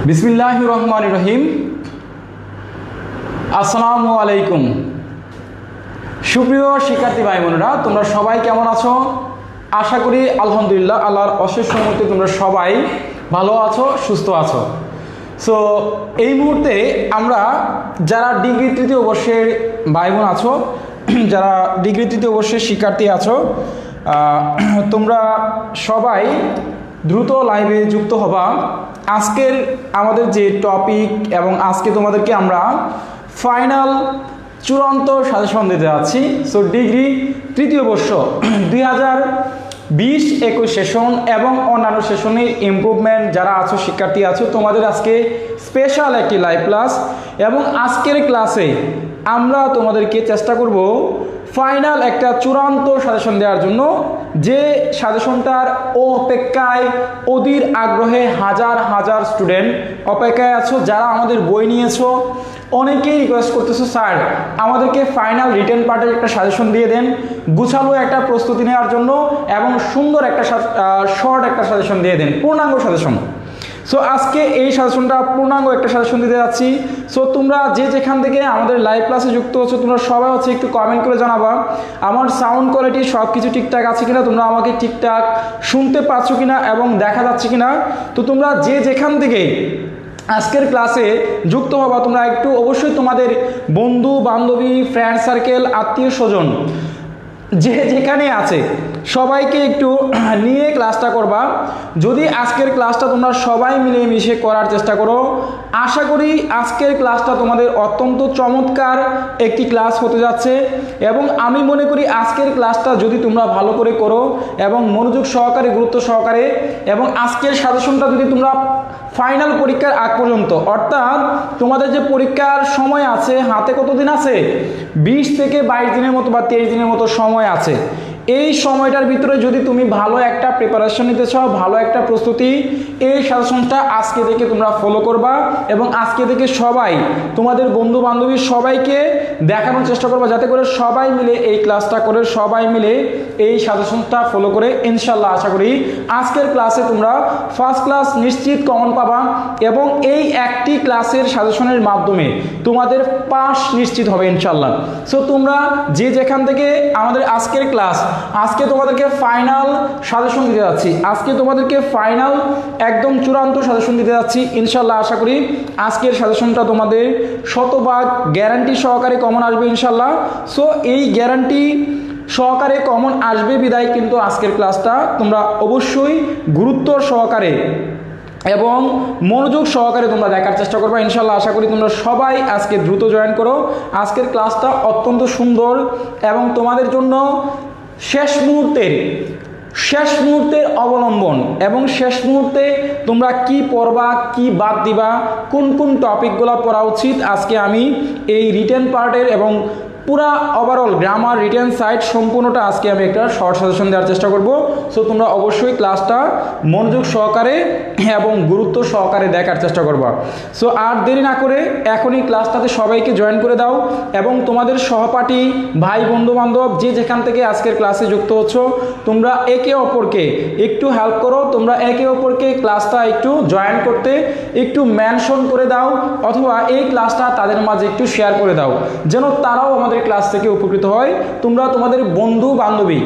বিসমিল্লাহির রহমানির রহিম। আসসালামু আলাইকুম। সুপ্রিয় শিক্ষার্থী ভাই বোনেরা, তোমরা সবাই কেমন আছো? আশা করি আলহামদুলিল্লাহ আল্লাহর অশেষ রহমতে তোমরা সবাই ভালো আছো, সুস্থ আছো। সো এই মুহূর্তে আমরা যারা ডিগ্রি তৃতীয় বর্ষের ভাই বোন আছো, যারা ডিগ্রি তৃতীয় বর্ষের শিক্ষার্থী আছো, তোমরা সবাই দ্রুত লাইভে যুক্ত হবা। আজকের আমাদের যে টপিক এবং আজকে তোমাদেরকে আমরা ফাইনাল চূড়ান্ত সাজেশন দিতে যাচ্ছি। সো ডিগ্রি তৃতীয় বর্ষ 2020-21 সেশন এবং অন্যান্য সেশনের ইমপ্রুভমেন্ট যারা আছো, শিক্ষার্থী আছো, তোমাদের আজকে স্পেশাল একটি লাইভ ক্লাস। এবং আজকের ক্লাসে আমরা তোমাদেরকে চেষ্টা করব ফাইনাল একটা চূড়ান্ত সাজেশন দেওয়ার জন্য, যে সাজেশনটার অপেক্ষায় অধীর আগ্রহে হাজার হাজার স্টুডেন্ট অপেক্ষায় আছো। যারা আমাদের বই নিয়েছো অনেকেই রিকোয়েস্ট করতেছো, স্যার আমাদেরকে ফাইনাল রিটেন পার্টের একটা সাজেশন দিয়ে দেন, গুছালো একটা প্রস্তুতি নেওয়ার জন্য এবং সুন্দর একটা শর্ট একটা সাজেশন দিয়ে দেন, পূর্ণাঙ্গ সাজেশন। সো আজকে এই সাজেশনটা পূর্ণাঙ্গ একটা সাজেশন দিতে যাচ্ছি। সো তোমরা যে যেখান থেকে আমাদের লাইভ ক্লাসে যুক্ত হচ্ছে, তোমরা সবাই একটু কমেন্ট করে জানাবা আমার সাউন্ড কোয়ালিটি সব কিছু ঠিকঠাক আছে কিনা, তোমরা আমাকে ঠিকঠাক শুনতে পাচ্ছ কিনা এবং দেখা যাচ্ছে কিনা। তো তোমরা যে যেখান থেকে আজকের ক্লাসে যুক্ত হবা, তোমরা একটু অবশ্যই তোমাদের বন্ধু বান্ধবী, ফ্রেন্ড সার্কেল, আত্মীয় স্বজন যে যেখানে আছে সবাইকে একটু নিয়ে ক্লাসটা করবা। যদি আজকের ক্লাসটা তোমরা সবাই মিলেমিশে করার চেষ্টা করো, আশা করি আজকের ক্লাসটা তোমাদের অত্যন্ত চমৎকার একটি ক্লাস হতে যাচ্ছে। এবং আমি মনে করি আজকের ক্লাসটা যদি তোমরা ভালো করে করো এবং মনোযোগ সহকারে, গুরুত্ব সহকারে, এবং আজকের সাজেশনটা যদি তোমরা ফাইনাল পরীক্ষার আগ পর্যন্ত, অর্থাৎ তোমাদের যে পরীক্ষার সময় আছে, হাতে কতদিন আছে, 20 থেকে 22 দিনের মতো বা 23 দিনের মতো সময় আছে, এই সময়টার ভিতরে যদি তুমি ভালো একটা প্রিপারেশন নিতে চাও, ভালো একটা প্রস্তুতি, এই সাজেশনটা আজকে থেকে তোমরা ফলো করবা এবং আজকে থেকে সবাই তোমাদের বন্ধু বান্ধবী সবাইকে দেখানোর চেষ্টা করবা, যাতে করে সবাই মিলে এই ক্লাসটা করে, সবাই মিলে এই সাজেশনটা ফলো করে ইনশাল্লাহ আশা করি আজকের ক্লাসে তোমরা ফার্স্ট ক্লাস নিশ্চিত কমন পাবা এবং এই একটি ক্লাসের সাজেশনের মাধ্যমে তোমাদের পাস নিশ্চিত হবে ইনশাল্লাহ। সো তোমরা যে যেখান থেকে আমাদের আজকের ক্লাস, আজকে তোমাদেরকে ফাইনাল সাজেশন দিতে যাচ্ছি, আজকে তোমাদেরকে ফাইনাল একদম চূড়ান্ত সাজেশন দিতে যাচ্ছি ইনশাল্লাহ। আশা করি আজকের সাজেশনটা তোমাদের শতভাগ গ্যারান্টি সহকারে কমন আসবে ইনশাল্লাহ। সো এই গ্যারান্টি সহকারে কমন আসবে বিদায় কিন্তু আজকের ক্লাসটা তোমরা অবশ্যই গুরুত্ব সহকারে এবং মনোযোগ সহকারে তোমরা দেখার চেষ্টা করবে ইনশাল্লাহ। আশা করি তোমরা সবাই আজকে দ্রুত জয়েন করো। আজকের ক্লাসটা অত্যন্ত সুন্দর এবং তোমাদের জন্য শেষ মুহূর্তের অবলম্বন এবং শেষ মুহূর্তে তোমরা কি পড়বা, কি বাদ দিবা, কোন কোন টপিকগুলো পড়া উচিত, আজকে আমি এই রিটেন পার্টের এবং পুরা ওভারঅল গ্রামার রিটেন সাইট সম্পূর্ণটা আজকে আমি একটা শর্ট সাজেশন দেওয়ার চেষ্টা করব। সো তোমরা অবশ্যই ক্লাসটা মনোযোগ সহকারে এবং গুরুত্ব সহকারে দেখার চেষ্টা করবা। সো আর দেরি না করে এখনই ক্লাসটাতে সবাইকে জয়েন করে দাও এবং তোমাদের সহপাঠী, ভাই, বন্ধু বান্ধব যে যেখান থেকে আজকের ক্লাসে যুক্ত হচ্ছ, তোমরা একে অপরকে একটু হেল্প করো, তোমরা একে অপরকে ক্লাসটা একটু জয়েন করতে একটু মেনশন করে দাও, অথবা এই ক্লাসটা তাদের মাঝে একটু শেয়ার করে দাও, যেন তারাও আমাদের ক্লাস থেকে উপকৃত হয়। তোমরা তোমাদের বন্ধু বান্ধবী,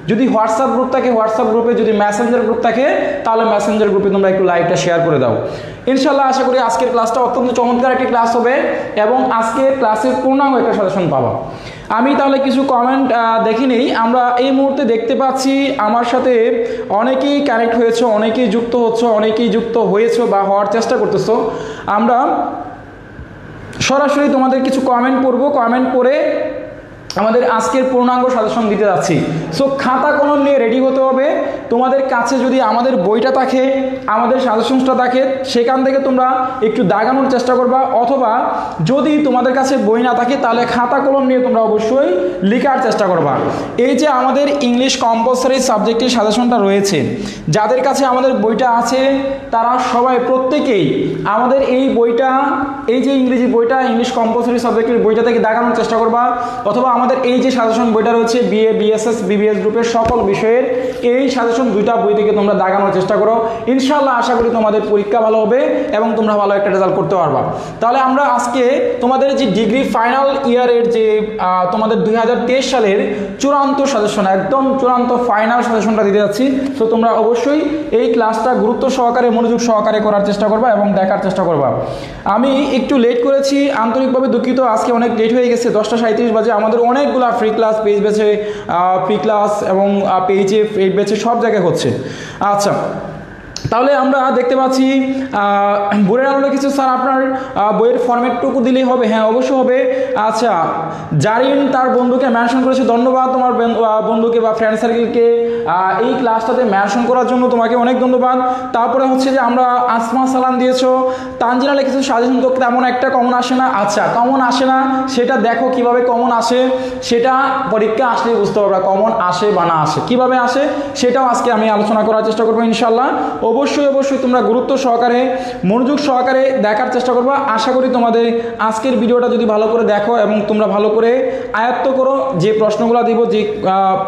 যদি হোয়াটসঅ্যাপ গ্রুপ থাকে হোয়াটসঅ্যাপ গ্রুপে, যদি মেসেঞ্জার গ্রুপ থাকে তাহলে মেসেঞ্জার গ্রুপে তোমরা একটু লাইভটা শেয়ার করে দাও ইনশাল্লাহ। আশা করি আজকের ক্লাসটা অত্যন্ত চমৎকার একটি ক্লাস হবে এবং আজকের ক্লাসের পূর্ণাঙ্গ একটা সাজেশন পাবা। আমি তাহলে কিছু কমেন্ট দেখি নেই। আমরা এই মুহূর্তে দেখতে পাচ্ছি আমার সাথে অনেকেই কানেক্ট হয়েছে, অনেকেই যুক্ত হচ্ছে, অনেকেই যুক্ত হয়েছে বা হওয়ার চেষ্টা করতেছো। আমরা সরাসরি তোমাদের কিছু কমেন্ট পড়বো, কমেন্ট পড়ে আমাদের আজকের পূর্ণাঙ্গ সাজেশন দিতে যাচ্ছি। সো খাতা কলম নিয়ে রেডি হতে হবে। তোমাদের কাছে যদি আমাদের বইটা থাকে, আমাদের সাজেশনটা থাকে, সেখান থেকে তোমরা একটু দাগানোর চেষ্টা করবা, অথবা যদি তোমাদের কাছে বই না থাকে তাহলে খাতা কলম নিয়ে তোমরা অবশ্যই লেখার চেষ্টা করবা। এই যে আমাদের ইংলিশ কম্পালসারি সাবজেক্টের সাজেশনটা রয়েছে, যাদের কাছে আমাদের বইটা আছে তারা সবাই প্রত্যেকেই আমাদের এই বইটা, এই যে ইংরেজি বইটা, ইংলিশ কম্পালসারি সাবজেক্টের বইটা থেকে দাগানোর চেষ্টা করবা, অথবা আমাদের এই যে সাজেশন বইটা রয়েছে বিএ বিএসএস বিবিএস গ্রুপের সকল বিষয়ের এই সাজেশন দুইটা বই থেকে তোমরা দাগানোর চেষ্টা করো, ইনশাআল্লাহ আশা করি তোমাদের পরীক্ষা ভালো হবে এবং তোমরা ভালো একটা রেজাল্ট করতে পারবা। তাহলে আমরা আজকে তোমাদের যে ডিগ্রি ফাইনাল ইয়ারের যে তোমাদের 2023 সালের চূড়ান্ত সাজেশন, একদম চূড়ান্ত ফাইনাল সাজেশনটা দিতে যাচ্ছি। সো তোমরা অবশ্যই এই ক্লাসটা গুরুত্ব সহকারে মনোযোগ সহকারে করার চেষ্টা করবা এবং দেখার চেষ্টা করবা। আমি একটু লেট করেছি, আন্তরিকভাবে দুঃখিত, আজকে অনেক লেট হয়ে গেছে, 10টা 37 বাজে। আমাদের অনেকগুলো ফ্রি ক্লাস পেজ বেছে ফ্রি ক্লাস এবং পেজে পেজ বেছে সব জায়গায় হচ্ছে। আচ্ছা, তাহলে আমরা দেখতে পাচ্ছি বইয়ের আলোটা কিছু স্যার আপনার বইয়ের ফরম্যাটটুকু দিলেই হবে? হ্যাঁ অবশ্যই হবে। আচ্ছা, জারিন তার বন্ধুকে মেনশন করেছে, ধন্যবাদ তোমার বন্ধুকে বা ফ্রেন্ড সার্কেলকে এই ক্লাসটাতে মেনশন করার জন্য তোমাকে অনেক ধন্যবাদ। তারপরে হচ্ছে যে আমরা আসমা সালাম দিয়েছো, তানজিনা লিখেছো সাজেশন তো তেমন একটা কমন আসে না। আচ্ছা, কমন আসে না সেটা দেখো কিভাবে কমন আসে, সেটা পরীক্ষা আসলেই বুঝতে পারবে কমন আসে বা না আসে, কিভাবে আসে সেটাও আজকে আমি আলোচনা করার চেষ্টা করবো ইনশাল্লাহ। অবশ্যই তোমরা গুরুত্ব সহকারে মনোযোগ সহকারে দেখার চেষ্টা করবা। আশা করি তোমাদের আজকের ভিডিওটা যদি ভালো করে দেখো এবং তোমরা ভালো করে আয়ত্ত করো, যে প্রশ্নগুলো দিব, যে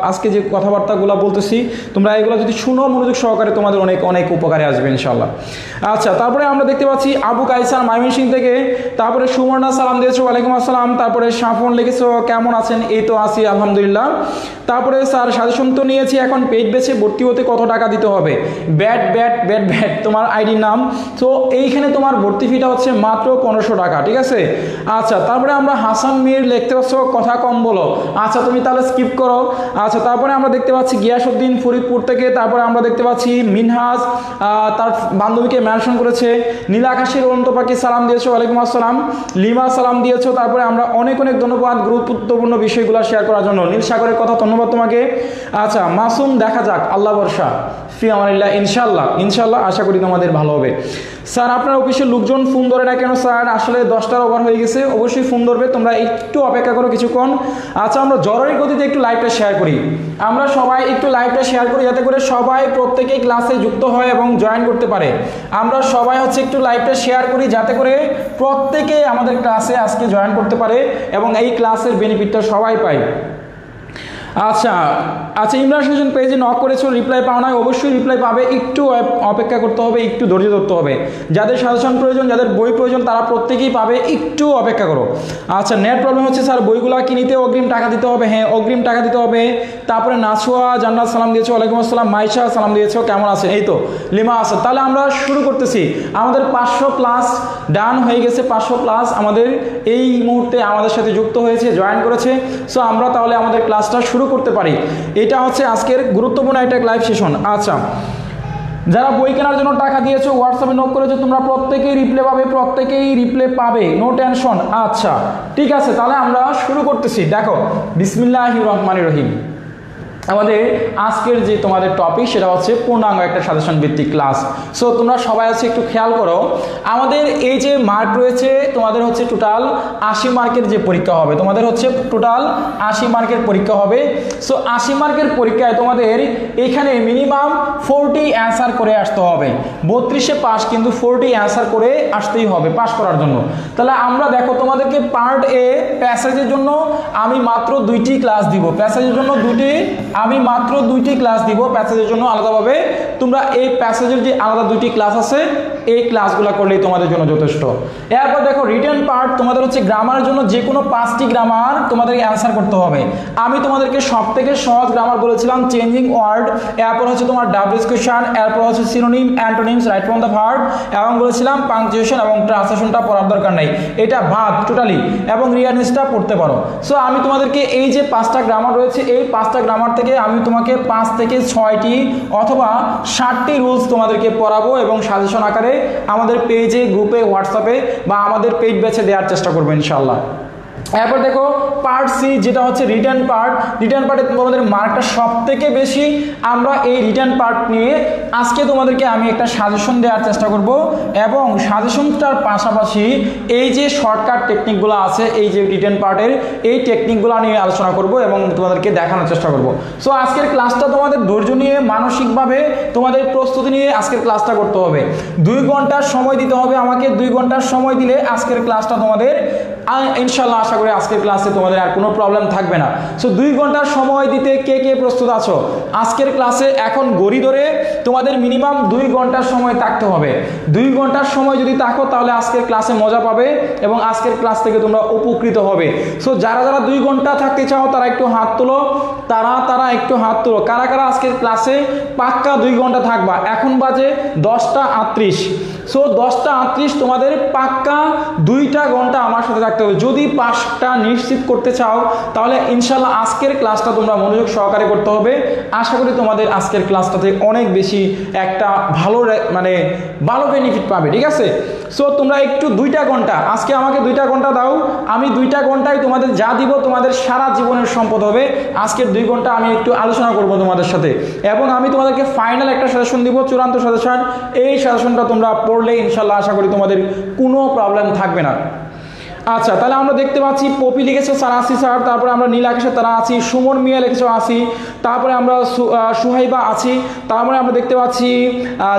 আজকে যে কথাবার্তাগুলো বলতেছি তোমরা এগুলো যদি শুনো মনোযোগ সহকারে তোমাদের অনেক অনেক উপকারে আসবে ইনশাল্লাহ। আচ্ছা, তারপরে আমরা দেখতে পাচ্ছি আবু কাইসার ময়মনসিংহ থেকে, তারপরে সুমর্ণা সালাম দিয়েছো, ওয়ালাইকুম আসসালাম। তারপরে সাফন লিখেছো কেমন আছেন, এই তো আছি আলহামদুলিল্লাহ। তারপরে স্যার সাজেশন তো নিয়েছি, এখন পেজ বেছে ভর্তি হতে কত টাকা দিতে হবে? ব্যাট তোমার আইডির নাম। তো এইখানে তোমার ভর্তি ফিটা হচ্ছে মাত্র 1500 টাকা, ঠিক আছে। আচ্ছা, তারপরে আমরা হাসান মীর লিখতে পাচ্ছ কথা কম বলো। আচ্ছা, তুমি তাহলে স্কিপ করো। আচ্ছা, তারপরে আমরা দেখতে পাচ্ছি গিয়াসউদ্দিন ফরিদপুর থেকে, তারপরে আমরা দেখতে পাচ্ছি মিনহাজ তার বান্ধবীকে মেনশন করেছে, নীলাকাশের অন্ত পাখি সালাম দিয়েছো, ওয়ালাইকুম আসসালাম। লিমা সালাম দিয়েছো। তারপরে আমরা অনেক ধন্যবাদ গুরুত্বপূর্ণ বিষয়গুলো শেয়ার করার জন্য। নীল সাগরের কথা ধন্যবাদ তোমাকে। আচ্ছা, মাসুম দেখা যাক, আল্লাহ ভরসা, ফি আমানিল্লাহ, ইনশাল্লাহ আশা করি তোমাদের ভালো হবে। স্যার আপনার অফিসের লোকজন ফোন ধরে না কেন? স্যার আসলে 10টার ওভার হয়ে গেছে, অবশ্যই ফোন ধরবে, তোমরা একটু অপেক্ষা করো কিছুক্ষণ। আচ্ছা, আমরা জরুরি গতিতে একটু লাইভটা শেয়ার করি, আমরা সবাই একটু লাইভটা শেয়ার করি যাতে করে সবাই প্রত্যেকেই ক্লাসে যুক্ত হয় এবং জয়েন করতে পারে। আমরা সবাই হচ্ছে একটু লাইভটা শেয়ার করি যাতে করে প্রত্যেকে আমাদের ক্লাসে আজকে জয়েন করতে পারে এবং এই ক্লাসের বেনিফিটটা সবাই পায়। আচ্ছা, ইমরান হোসেন পেজে নক করেছো, রিপ্লাই পাও না? অবশ্যই রিপ্লাই পাবে, একটু অপেক্ষা করতে হবে, একটু ধৈর্য ধরতে হবে। যাদের সাজেশন প্রয়োজন, যাদের বই প্রয়োজন তারা প্রত্যেকেই পাবে, একটু অপেক্ষা করো। আচ্ছা, নেট প্রবলেম হচ্ছে স্যার, বইগুলো কিনতে অগ্রিম টাকা দিতে হবে? হ্যাঁ অগ্রিম টাকা দিতে হবে। তারপরে নাসুয়া জান্নাত সালাম দিয়েছো, ওয়ালাইকুম আসসালাম। মাইশা সালাম দিয়েছো, কেমন আছেন? এই তো লিমা আছে। তাহলে আমরা শুরু করতেছি। আমাদের 500 প্লাস ডান হয়ে গেছে, 500 প্লাস আমাদের এই মুহূর্তে আমাদের সাথে যুক্ত হয়েছে, জয়েন করেছে। সো আমরা তাহলে আমাদের ক্লাসটা শুরু করতে পারি। এটা হচ্ছে আজকের গুরুত্বপূর্ণ একটা লাইভ সেশন। আচ্ছা, যারা বই কেনার জন্য টাকা দিয়েছো, হোয়াটসঅ্যাপে নক করেছো, তোমরা প্রত্যেকেই রিপ্লে পাবে, নো টেনশন। আচ্ছা, ঠিক আছে, তাহলে আমরা শুরু করতেছি। দেখো, বিসমিল্লাহির রহমানির রহিম। আমাদের আজকের যে তোমাদের টপিক সেটা হচ্ছে পূর্ণাঙ্গ একটা সাজেশন ভিত্তিক ক্লাস। সো তোমরা সবাই আছে একটু খেয়াল করো, আমাদের এই যে মার্ক রয়েছে তোমাদের হচ্ছে টোটাল 80 মার্কের যে পরীক্ষা হবে, তোমাদের হচ্ছে টোটাল 80 মার্কের পরীক্ষা হবে। সো 80 মার্কের পরীক্ষায় তোমাদের এখানে মিনিমাম 40 অ্যান্সার করে আসতে হবে। 32-এ পাস, কিন্তু 40 অ্যান্সার করে আসতেই হবে পাস করার জন্য। তাহলে আমরা দেখো তোমাদেরকে পার্ট এ প্যাসেজের জন্য আমি মাত্র 2টি ক্লাস দিব, প্যাসেজের জন্য আমি মাত্র 2টি ক্লাস দিব প্যাসেজের জন্য আলাদাভাবে। তোমরা এই প্যাসেজের যে আলাদা 2টি ক্লাস আছে এই ক্লাসগুলো করলেই তোমাদের জন্য যথেষ্ট। এরপর দেখো রিটেন পার্ট, তোমাদের হচ্ছে গ্রামারের জন্য যে কোনো 5টি গ্রামার তোমাদেরকে অ্যান্সার করতে হবে। আমি তোমাদেরকে সব থেকে সহজ গ্রামার বলেছিলাম চেঞ্জিং ওয়ার্ড, এরপর হচ্ছে তোমার ডাবল কোয়েশ্চন, এরপর হচ্ছে synonym antonyms right from the verb, এবং বলেছিলাম পাংচুয়েশন এবং ট্রান্সলেশনটা পড়ার দরকার নাই, এটা বাদ টোটালি, এবং রিয়ারনেসটা পড়তে পারো। সো আমি তোমাদেরকে এই যে 5টা গ্রামার রয়েছে এই 5টা গ্রামার থেকে আমি তোমাকে 5 থেকে 6টি অথবা 7টি রুলস তোমাদেরকে পড়াবো এবং সাজেশন আকারে আমাদের পেজে, গ্রুপে, হোয়াটসঅ্যাপে বা আমাদের পেজ বেছে দেওয়ার চেষ্টা করবো ইনশাআল্লাহ। এরপর দেখো পার্ট সি, যেটা হচ্ছে রিটার্ন পার্টে তোমাদের মার্কটা সব থেকে বেশি। আমরা এই রিটার্ন পার্ট নিয়ে আজকে তোমাদেরকে আমি একটা সাজেশন দেওয়ার চেষ্টা করব এবং সাজেশনটার পাশাপাশি এই যে শর্টকাট টেকনিকগুলো আছে এই যে রিটার্ন পার্টের এই টেকনিকগুলো নিয়ে আলোচনা করব এবং তোমাদেরকে দেখানোর চেষ্টা করব। সো আজকের ক্লাসটা তোমাদের ধৈর্য নিয়ে মানসিকভাবে তোমাদের প্রস্তুতি নিয়ে আজকের ক্লাসটা করতে হবে। 2 ঘন্টার সময় দিতে হবে আমাকে, 2 ঘন্টার সময় দিলে আজকের ক্লাসটা তোমাদের ইনশাআল্লাহ আশা করি আজকের ক্লাসে তোমাদের আর কোনো প্রবলেম থাকবে না। সো 2 ঘন্টার সময় দিতে কে কে প্রস্তুত আছো? আজকের ক্লাসে এখন গড়ি ধরে তোমাদের মিনিমাম 2 ঘন্টার সময় থাকতে হবে। 2 ঘন্টার সময় যদি থাকো তাহলে আজকের ক্লাসে মজা পাবে এবং আজকের ক্লাস থেকে তোমরা উপকৃত হবে। সো যারা যারা 2 ঘন্টা থাকতে চাও তারা একটু হাত তোলো, তারা একটু হাত তোলো। কারা কারা আজকের ক্লাসে পাক্কা 2 ঘন্টা থাকবা? এখন বাজে 10:38। সো 10:38 তোমাদের পাক্কা 2টা ঘন্টা আমার সাথে থাকতে হবে। যদি 5টা নিশ্চিত করতে চাও তাহলে ইনশাল্লাহ আজকের ক্লাসটা তোমরা মনোযোগ সহকারে করতে হবে। আশা করি তোমাদের আজকের ক্লাসটাতে অনেক বেশি একটা ভালো বেনিফিট পাবে, ঠিক আছে? সো তোমরা একটু 2টা ঘন্টা, আজকে আমাকে 2টা ঘন্টা দাও, আমি 2টা ঘন্টায় তোমাদের যা দিব তোমাদের সারা জীবনের সম্পদ হবে। আজকের 2 ঘন্টা আমি একটু আলোচনা করব তোমাদের সাথে এবং আমি তোমাদেরকে ফাইনাল একটা সাজেশন দিব, চূড়ান্ত সাজেশন। এই সাজেশনটা তোমরা পড়লে ইনশাল্লাহ আশা করি তোমাদের কোনো প্রবলেম থাকবে না। আচ্ছা, তাহলে আমরা দেখতে পাচ্ছি পপি লিখেছে 84 স্যার, তারপরে আমরা নীল আকাশে তারা আছি, সুমন মিয়া লিখেছে 80, তারপরে আমরা সুহাইবা আছি, তারপরে আমরা দেখতে পাচ্ছি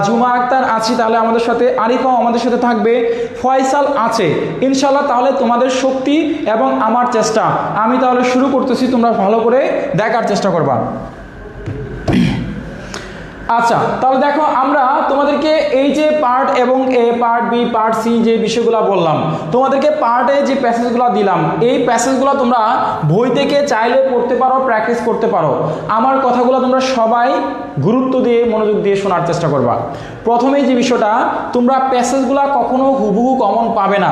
জুমা আক্তার আছি, তাহলে আমাদের সাথে আরিফাও আমাদের সাথে থাকবে, ফয়সাল আছে ইনশাল্লাহ। তাহলে তোমাদের শক্তি এবং আমার চেষ্টা, আমি তাহলে শুরু করতেছি, তোমরা ভালো করে দেখার চেষ্টা করবা। আচ্ছা, তাহলে দেখো আমরা তোমাদেরকে এই যে পার্ট এবং এ, পার্ট বি, পার্ট সি যে বিষয়গুলো বললাম, তোমাদেরকে পার্টে যে প্যাসেজগুলো দিলাম, এই প্যাসেজগুলো তোমরা বই থেকে চাইলে পড়তে পারো, প্র্যাকটিস করতে পারো। আমার কথাগুলো তোমরা সবাই গুরুত্ব দিয়ে মনোযোগ দিয়ে শোনার চেষ্টা করবা। প্রথমেই যে বিষয়টা, তোমরা প্যাসেজগুলো কখনো হুবহু কমন পাবে না।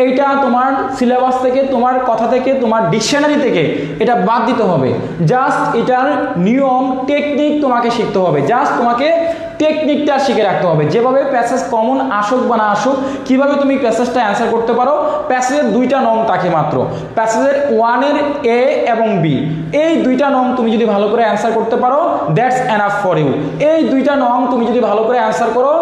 এইটা তোমার সিলেবাস থেকে, তোমার কথা থেকে, তোমার ডিকশনারি থেকে এটা বাদ দিতে হবে। জাস্ট এটার নিয়ম টেকনিক তোমাকে শিখতে হবে। জাস্ট তোমাকে টেকনিকটা শিখে রাখতে হবে। যেভাবে প্যাসেজ কমন আসুক বা না আসুক, কিভাবে তুমি প্যাসেজটা অ্যান্সার করতে পারো। প্যাসেজের 2টা নং থাকে মাত্র, প্যাসেজের 1-এর এ এবং বি, এই 2টা নং তুমি যদি ভালো করে অ্যান্সার করতে পারো, দ্যাটস এনাফ ফর ইউ। এই 2টা নং তুমি যদি ভালো করে অ্যান্সার করো,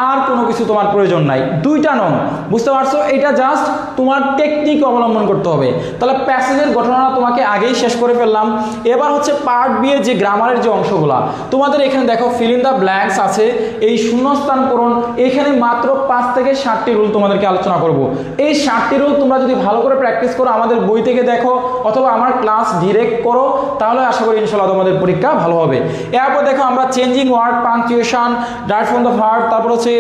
আর কোনো কিছু তোমার প্রয়োজন নাই। 2টা নং, বুঝতে পারছো? এটা জাস্ট তোমার টেকনিক অবলম্বন করতে হবে। তাহলে প্যাসেজের ঘটনাটা তোমাকে আগেই শেষ করে ফেললাম। এবার হচ্ছে পার্ট বি এর যে গ্রামারের যে অংশগুলো, তোমাদের এখানে দেখো ফিল ইন দ্য ব্ল্যাঙ্কস আছে, এই শূন্যস্থান পূরণ। এখানে মাত্র 5 থেকে 7টি রুল তোমাদেরকে আলোচনা করব। এই 7টি রুল তোমরা যদি ভালো করে প্র্যাকটিস করো, আমাদের বই থেকে দেখো অথবা আমার ক্লাস ডিরেক্ট করো, তাহলে আশা করি ইনশাআল্লাহ তোমাদের পরীক্ষা ভালো হবে। এরপর দেখো আমরা changing word, punctuation, right from the verb, তারপর হচ্ছে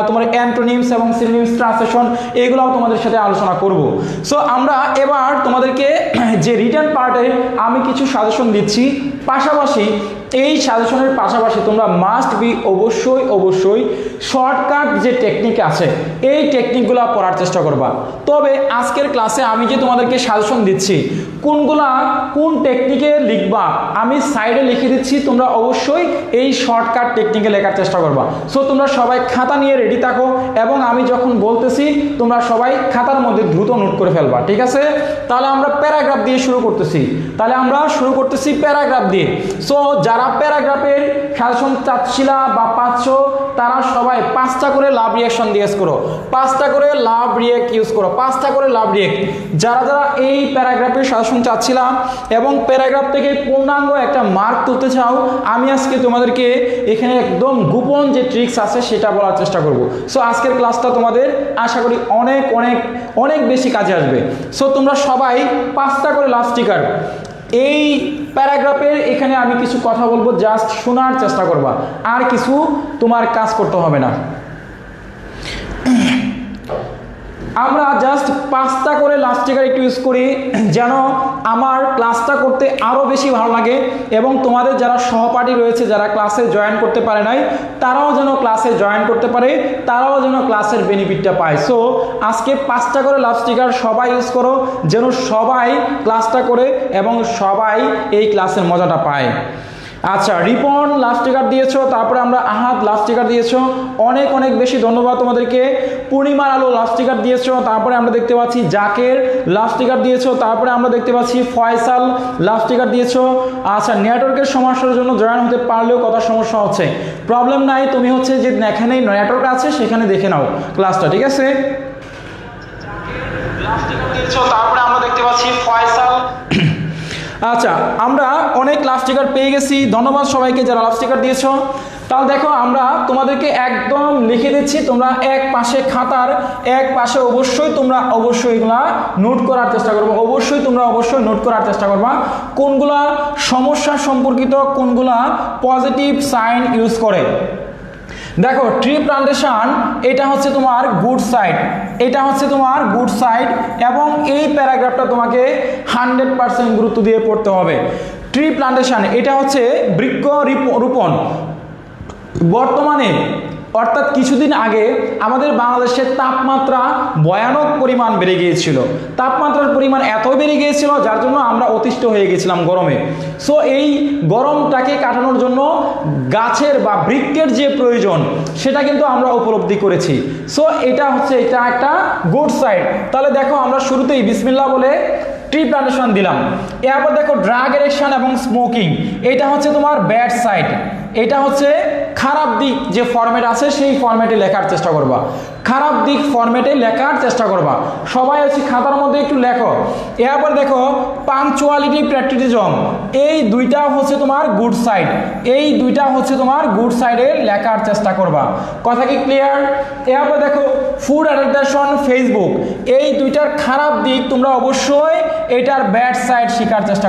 তোমার অ্যান্টোনিমস এবং সিনোনিমস ট্রান্সলেশন, এগুলোও তোমাদের সাথে আলোচনা করব। সো আমরা এবার তোমাদেরকে যে রিটেন পার্টে আমি কিছু সাজেশন দিচ্ছি, পাশাপাশি এই সাজেশনের পাশাপাশি তোমরা মাস্ট বি অবশ্যই শর্টকাট যে টেকনিক আছে এই টেকনিকগুলো পড়ার চেষ্টা করবা। তবে আজকের ক্লাসে আমি যে তোমাদেরকে সাজেশন দিচ্ছি, কোন টেকনিকে লিখবা আমি সাইডে লিখে দিচ্ছি, তোমরা অবশ্যই এই শর্টকাট টেকনিকে লেখার চেষ্টা করবা। সো তোমরা সবাই খাতা নিয়ে রেডি থাকো এবং আমি যখন বলতেছি তোমরা সবাই খাতার মধ্যে দ্রুত নোট করে ফেলবা, ঠিক আছে? তাহলে আমরা প্যারাগ্রাফ দিয়ে শুরু করতেছি। প্যারাগ্রাফ দিয়ে। সো যারা প্যারাগ্রাফের সাজেশন চাচ্ছিলা বা পাচ্ছ, তারা সবাই 5টা করে লাভ রিঅ্যাকশন ইউজ করো, 5টা করে লাভ রিঅ্যাক্ট ইউজ করো, 5টা করে লাভ রিঅ্যাক্ট। যারা যারা এই প্যারাগ্রাফের সাজেশন চাচ্ছিলা এবং প্যারাগ্রাফ থেকে পূর্ণাঙ্গ একটা মার্ক তুলতে চাও, আমি আজকে তোমাদেরকে এখানে একদম গোপন যে ট্রিক্স আছে সেটা বলার চেষ্টা করব। সো আজকের ক্লাসটা তোমাদের আশা করি অনেক অনেক অনেক বেশি কাজে আসবে। সো তোমরা সবাই 5টা করে লাভ স্টিকার, এই প্যারাগ্রাফের এখানে আমি কিছু কথা বলবো, জাস্ট শোনার চেষ্টা করবা, আর কিছু তোমার কাজ করতে হবে না। আমরা জাস্ট 5টা করে লাস্ট স্টিকার একটু ইউজ করি, যেন আমার ক্লাসটা করতে আরও বেশি ভালো লাগে এবং তোমাদের যারা সহপাঠী রয়েছে, যারা ক্লাসে জয়েন করতে পারে নাই, তারাও যেন ক্লাসে জয়েন করতে পারে, তারাও যেন ক্লাসের বেনিফিটটা পায়। সো আজকে 5টা করে লাভ স্টিকার সবাই ইউজ করো, যেন সবাই ক্লাসটা করে এবং সবাই এই ক্লাসের মজাটা পায়। আচ্ছা, রিপন লাস্ট স্টিকার দিয়েছো, তারপরে আমরা আহাদ লাস্ট স্টিকার দিয়েছো, অনেক অনেক বেশি ধন্যবাদ তোমাদেরকে। পূর্ণিমার আলো লাস্ট স্টিকার দিয়েছো, তারপরে আমরা দেখতে পাচ্ছি জাকের লাস্ট স্টিকার দিয়েছো, তারপরে আমরা দেখতে পাচ্ছি ফয়সাল লাস্ট স্টিকার দিয়েছো। আচ্ছা, নেটওয়ার্কের সমস্যার জন্য জয়েন হতে পারলেও কথা সমস্যা হচ্ছে, প্রবলেম নাই, তুমি হচ্ছে যে এখানেই নেটওয়ার্ক আছে সেখানে দেখে নাও ক্লাসটা, ঠিক আছে? তারপরে আমরা দেখতে পাচ্ছি ফয়সাল। আচ্ছা, আমরা অনেক লাভ স্টিকার পেয়ে গেছি, ধন্যবাদ সবাইকে যারা লাভ স্টিকার দিয়েছো। তাহলে দেখো আমরা তোমাদেরকে একদম লিখে দিচ্ছি, তোমরা এক পাশে খাতার এক পাশে অবশ্যই এগুলা নোট করার চেষ্টা করবে, অবশ্যই নোট করার চেষ্টা করবা কোনগুলা সমস্যা সম্পর্কিত, কোনগুলা পজিটিভ সাইন ইউজ করে। দেখো ট্রি প্লান্টেশন এটা হচ্ছে তোমার গুড সাইড, এবং এই প্যারাগ্রাফটা তোমাকে 100% গুরুত্ব দিয়ে পড়তে হবে। ট্রি প্লান্টেশন এটা হচ্ছে বৃক্ষ রোপণ। বর্তমানে অর্থাৎ কিছুদিন আগে আমাদের বাংলাদেশের তাপমাত্রা ভয়ানক পরিমাণ বেড়ে গিয়েছিল, তাপমাত্রার পরিমাণ এত বেড়ে গিয়েছিল যার জন্য আমরা অতিষ্ঠ হয়ে গেছিলাম গরমে। সো এই গরমটাকে কাটানোর জন্য গাছের বা বৃক্ষের যে প্রয়োজন সেটা কিন্তু আমরা উপলব্ধি করেছি। সো এটা একটা গুড সাইড। তাহলে দেখো আমরা শুরুতেই বিসমিল্লাহ বলে ট্রি প্লান্টেশন দিলাম। এরপর দেখো ড্রাগ এডিকশন এবং স্মোকিং এটা হচ্ছে তোমার ব্যাড সাইড, এটা হচ্ছে খারাপ দিক যে ফরম্যাট আছে সেই ফরম্যাটে লেখার চেষ্টা করবা, খারাপ দিক ফরম্যাটে লেখার চেষ্টা করবা। সবাই হচ্ছে খাতার মধ্যে একটু লেখো। এরপর দেখো পাংচুয়ালিটি প্র্যাকটিসিজম এই দুইটা হচ্ছে তোমার গুড সাইড, গুড সাইডে লেখার চেষ্টা করবা। কথা কি ক্লিয়ার? এরপর দেখো ফুড অ্যাডাপ্টেশন ফেসবুক এই দুইটার খারাপ দিক তোমরা অবশ্যই এটার ব্যাড সাইড শেখার চেষ্টা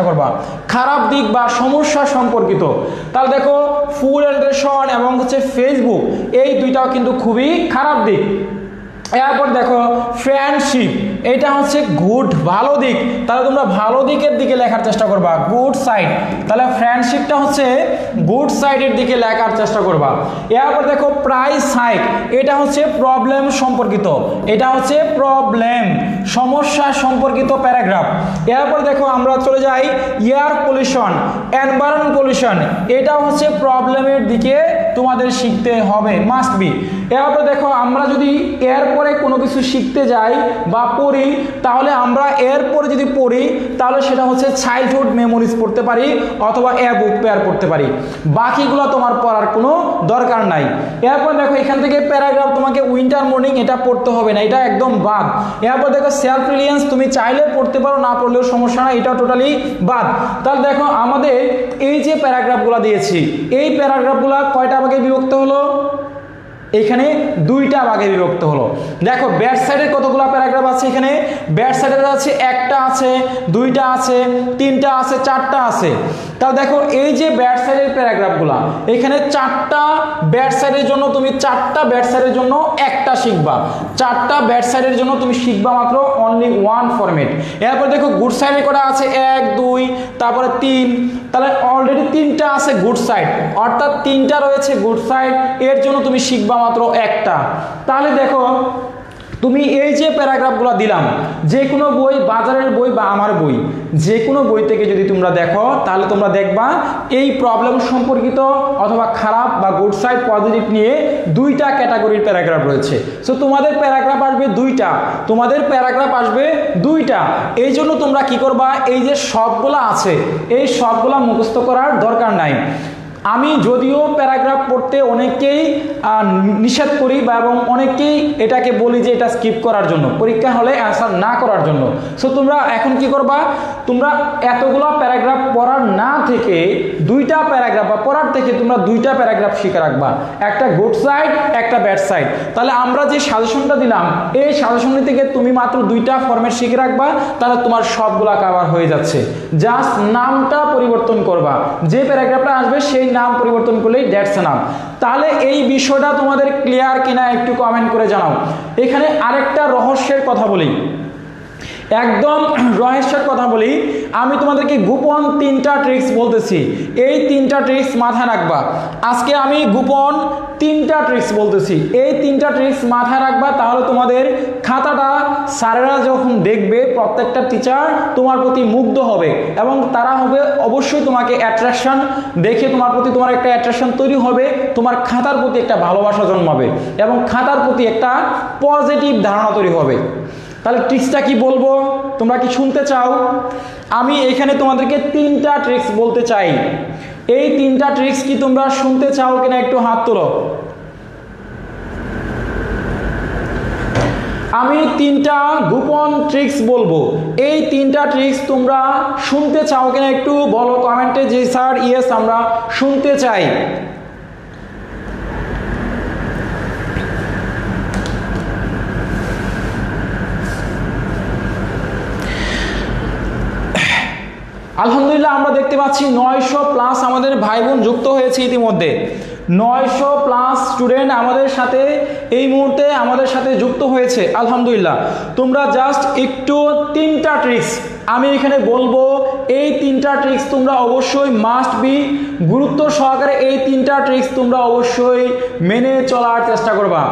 করবা, খারাপ দিক বা সমস্যা সম্পর্কিত। তাহলে দেখো ফুড অ্যাডাপ্টেশন এবং হচ্ছে ফেসবুক এই দুইটাও কিন্তু খুবই খারাপ দিক। এরপর দেখো ফ্রেন্ডশিপ এটা হচ্ছে গুড ভালো দিক, তাহলে তোমরা ভালো দিকের দিকে লেখার চেষ্টা করবা, গুড সাইড। তাহলে ফ্রেন্ডশিপটা হচ্ছে গুড সাইডের দিকে লেখার চেষ্টা করবা। এরপর দেখো প্রাইস হাইক এটা হচ্ছে প্রবলেম সম্পর্কিত, সমস্যা সম্পর্কিত প্যারাগ্রাফ। এরপর দেখো আমরা চলে যাই এয়ার পলিউশন এনভায়রনমেন্ট পলিউশন এটা হচ্ছে প্রবলেমের দিকে তোমাদের শিখতে হবে, মাস্ট বি। এরপর দেখো আমরা যদি এরপরে কোনো কিছু শিখতে যাই বা পড়ি তাহলে আমরা এরপরে যদি পড়ি তাহলে সেটা হচ্ছে চাইল্ডহুড মেমোরিজ পড়তে পারি অথবা এ বুক পেয়ার পড়তে পারি, বাকিগুলো তোমার পড়ার কোনো দরকার নাই। এরপর দেখো এখান থেকে প্যারাগ্রাফ তোমাকে উইন্টার মর্নিং এটা পড়তে হবে না, এটা একদম বাদ। এরপর দেখো সেলফ রিলিয়েন্স তুমি চাইলে পড়তে পারো, না পড়লেও সমস্যা না, এটা টোটালি বাদ। তাহলে দেখো আমাদের এই যে প্যারাগ্রাফগুলো দিয়েছি এই প্যারাগ্রাফগুলো কয়টা ভাগে বিভক্ত হলো? এখানে দুইটা ভাগে বিভক্ত হলো। দেখো ব্যাড সাইডের কতগুলো প্যারাগ্রাফ আছে, এখানে ব্যাড সাইডের আছে একটা আছে, দুইটা আছে, তিনটা আছে, চারটা আছে। তাহলে দেখো এই যে ব্যাড সাইডের প্যারাগ্রাফগুলো এখানে চারটা ব্যাড সাইডের জন্য তুমি চারটা ব্যাড সাইডের জন্য একটা শিখবা, চারটা ব্যাড সাইডের জন্য তুমি শিখবা মাত্র অনলি ওয়ান ফরম্যাট। এরপর দেখো গুড সাইডে কটা আছে 1 2 তারপরে 3, তাহলে অলরেডি তিনটা আছে গুড সাইড, অর্থাৎ তিনটা রয়েছে গুড সাইড, এর জন্য তুমি শিখবা মাত্র একটা। তাহলে দেখো তুমি এই যে প্যারাগ্রাফগুলো দিলাম যে কোনো বই, বাজারের বই বা আমার বই, যে কোনো বই থেকে যদি তোমরা দেখো তাহলে তোমরা দেখবা এই প্রবলেম সম্পর্কিত অথবা খারাপ বা গুড সাইড পজিটিভ নিয়ে দুইটা ক্যাটাগরির প্যারাগ্রাফ রয়েছে। সো তোমাদের প্যারাগ্রাফ আসবে দুইটা, এই জন্য তোমরা কি করবা, এই যে সবগুলো আছে এই সবগুলা মুখস্থ করার দরকার নাই। আমি যদিও প্যারাগ্রাফ পড়তে অনেকেই নিষেধ করি বা এবং অনেকেই এটাকে বলি যে এটা স্কিপ করার জন্য, পরীক্ষা হলে অ্যান্সার না করার জন্য। সো তোমরা এখন কি করবা, তোমরা এতগুলো প্যারাগ্রাফ পড়ার না থেকে দুইটা প্যারাগ্রাফ বা পড়ার থেকে তোমরা দুইটা প্যারাগ্রাফ শিখে রাখবা, একটা গুড সাইড একটা ব্যাড সাইড। তাহলে আমরা যে সাজেশনটা দিলাম এই সাজেশন থেকে তুমি মাত্র দুইটা ফরম্যাট শিখে রাখবা, তাহলে তোমার সবগুলা কভার হয়ে যাচ্ছে। জাস্ট নামটা পরিবর্তন করবা, যে প্যারাগ্রাফটা আসবে সেই নাম পরিবর্তন করলেই দ্যাটস নাম। তাহলে এই বিষয়টা তোমাদের ক্লিয়ার কিনা একটু কমেন্ট করে জানাও। এখানে আরেকটা রহস্যের কথা বলি, একদম রহস্যের কথা বলি, আমি তোমাদেরকে গোপন 3টা ট্রিক্স বলতেছি, এই 3টা ট্রিক্স মাথায় রাখবা। আজকে আমি গোপন 3টা ট্রিক্স বলতেছি, এই 3টা ট্রিক্স মাথায় রাখবা, তাহলে তোমাদের খাতাটা স্যারেরা যখন দেখবে প্রত্যেকটা টিচার তোমার প্রতি মুগ্ধ হবে এবং তারা হবে অবশ্যই তোমাকে অ্যাট্রাকশন দেখে তোমার প্রতি তোমার একটা অ্যাট্রাকশন তৈরি হবে, তোমার খাতার প্রতি একটা ভালোবাসা জন্মাবে এবং খাতার প্রতি একটা পজিটিভ ধারণা তৈরি হবে। তাহলে ট্রিক্সটা কি বলবো, তোমরা কি শুনতে চাও? আমি এখানে তোমাদেরকে 3টা ট্রিক্স বলতে চাই, এই 3টা ট্রিক্স কি তোমরা শুনতে চাও কিনা একটু হাত তোলো। আমি 3টা গোপন ট্রিক্স বলবো, এই 3টা ট্রিক্স তোমরা শুনতে চাও কিনা একটু বলো কমেন্টে যে স্যার ইয়েস আমরা শুনতে চাই। আলহামদুলিল্লাহ আমরা দেখতে পাচ্ছি 900+ আমাদের ভাই বোন যুক্ত হয়েছে ইতিমধ্যে। 900+ স্টুডেন্ট আমাদের সাথে এই মুহূর্তে আমাদের সাথে যুক্ত হয়েছে। আলহামদুলিল্লাহ তোমরা জাস্ট একটু 3টা ট্রিক্স আমি এখানে বলবো, এই 3টা ট্রিক্স তোমরা অবশ্যই মাস্ট বি গুরুত্ব সহকারে এই 3টা ট্রিক্স তোমরা অবশ্যই মেনে চলার চেষ্টা করবা।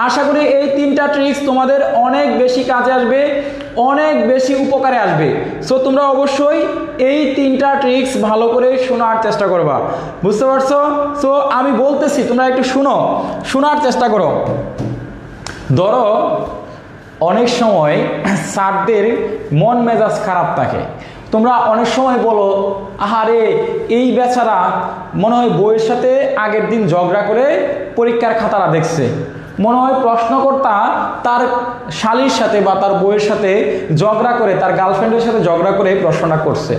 আশা করি এই 3টা ট্রিক্স তোমাদের অনেক বেশি কাজে আসবে, অনেক বেশি উপকারে আসবে। সো তোমরা অবশ্যই এই 3টা ট্রিক্স ভালো করে শোনার চেষ্টা করবা, বুঝতে পারছো? সো আমি বলতেছি তোমরা একটু শোনার চেষ্টা করো। ধরো অনেক সময় স্যারদের মন মেজাজ খারাপ থাকে, তোমরা অনেক সময় বলো আহারে এই বেচারা মনে হয় বইয়ের সাথে আগের দিন ঝগড়া করে পরীক্ষার খাতাটা দেখছে, মনে হয় প্রশ্নকর্তা তার শালীর সাথে বা তার বইয়ের সাথে ঝগড়া করে, তার গার্লফ্রেন্ডের সাথে ঝগড়া করে প্রশ্নটা করছে।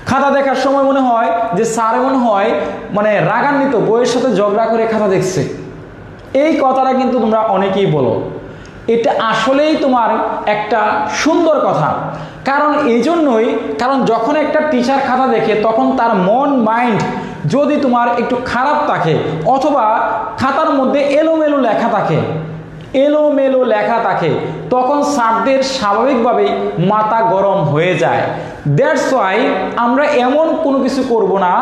খাতা দেখার সময় মনে হয় যে স্যার মনে হয় মানে রাগান্বিত, বইয়ের সাথে ঝগড়া করে খাতা দেখছে। এই কথাটা কিন্তু তোমরা অনেকেই বলো, এটা আসলেই তোমার একটা সুন্দর কথা। কারণ এই জন্যই, কারণ যখন একটা টিচার খাতা দেখে তখন তার মন মাইন্ড যদি তোমার একটু খারাপ থাকে অথবা খাতার মধ্যে এলোমেলো লেখা থাকে তখন স্যারদের স্বাভাবিকভাবেই মাথা গরম হয়ে যায়। দ্যাটস ওয়াই আমরা এমন কোনো কিছু করব না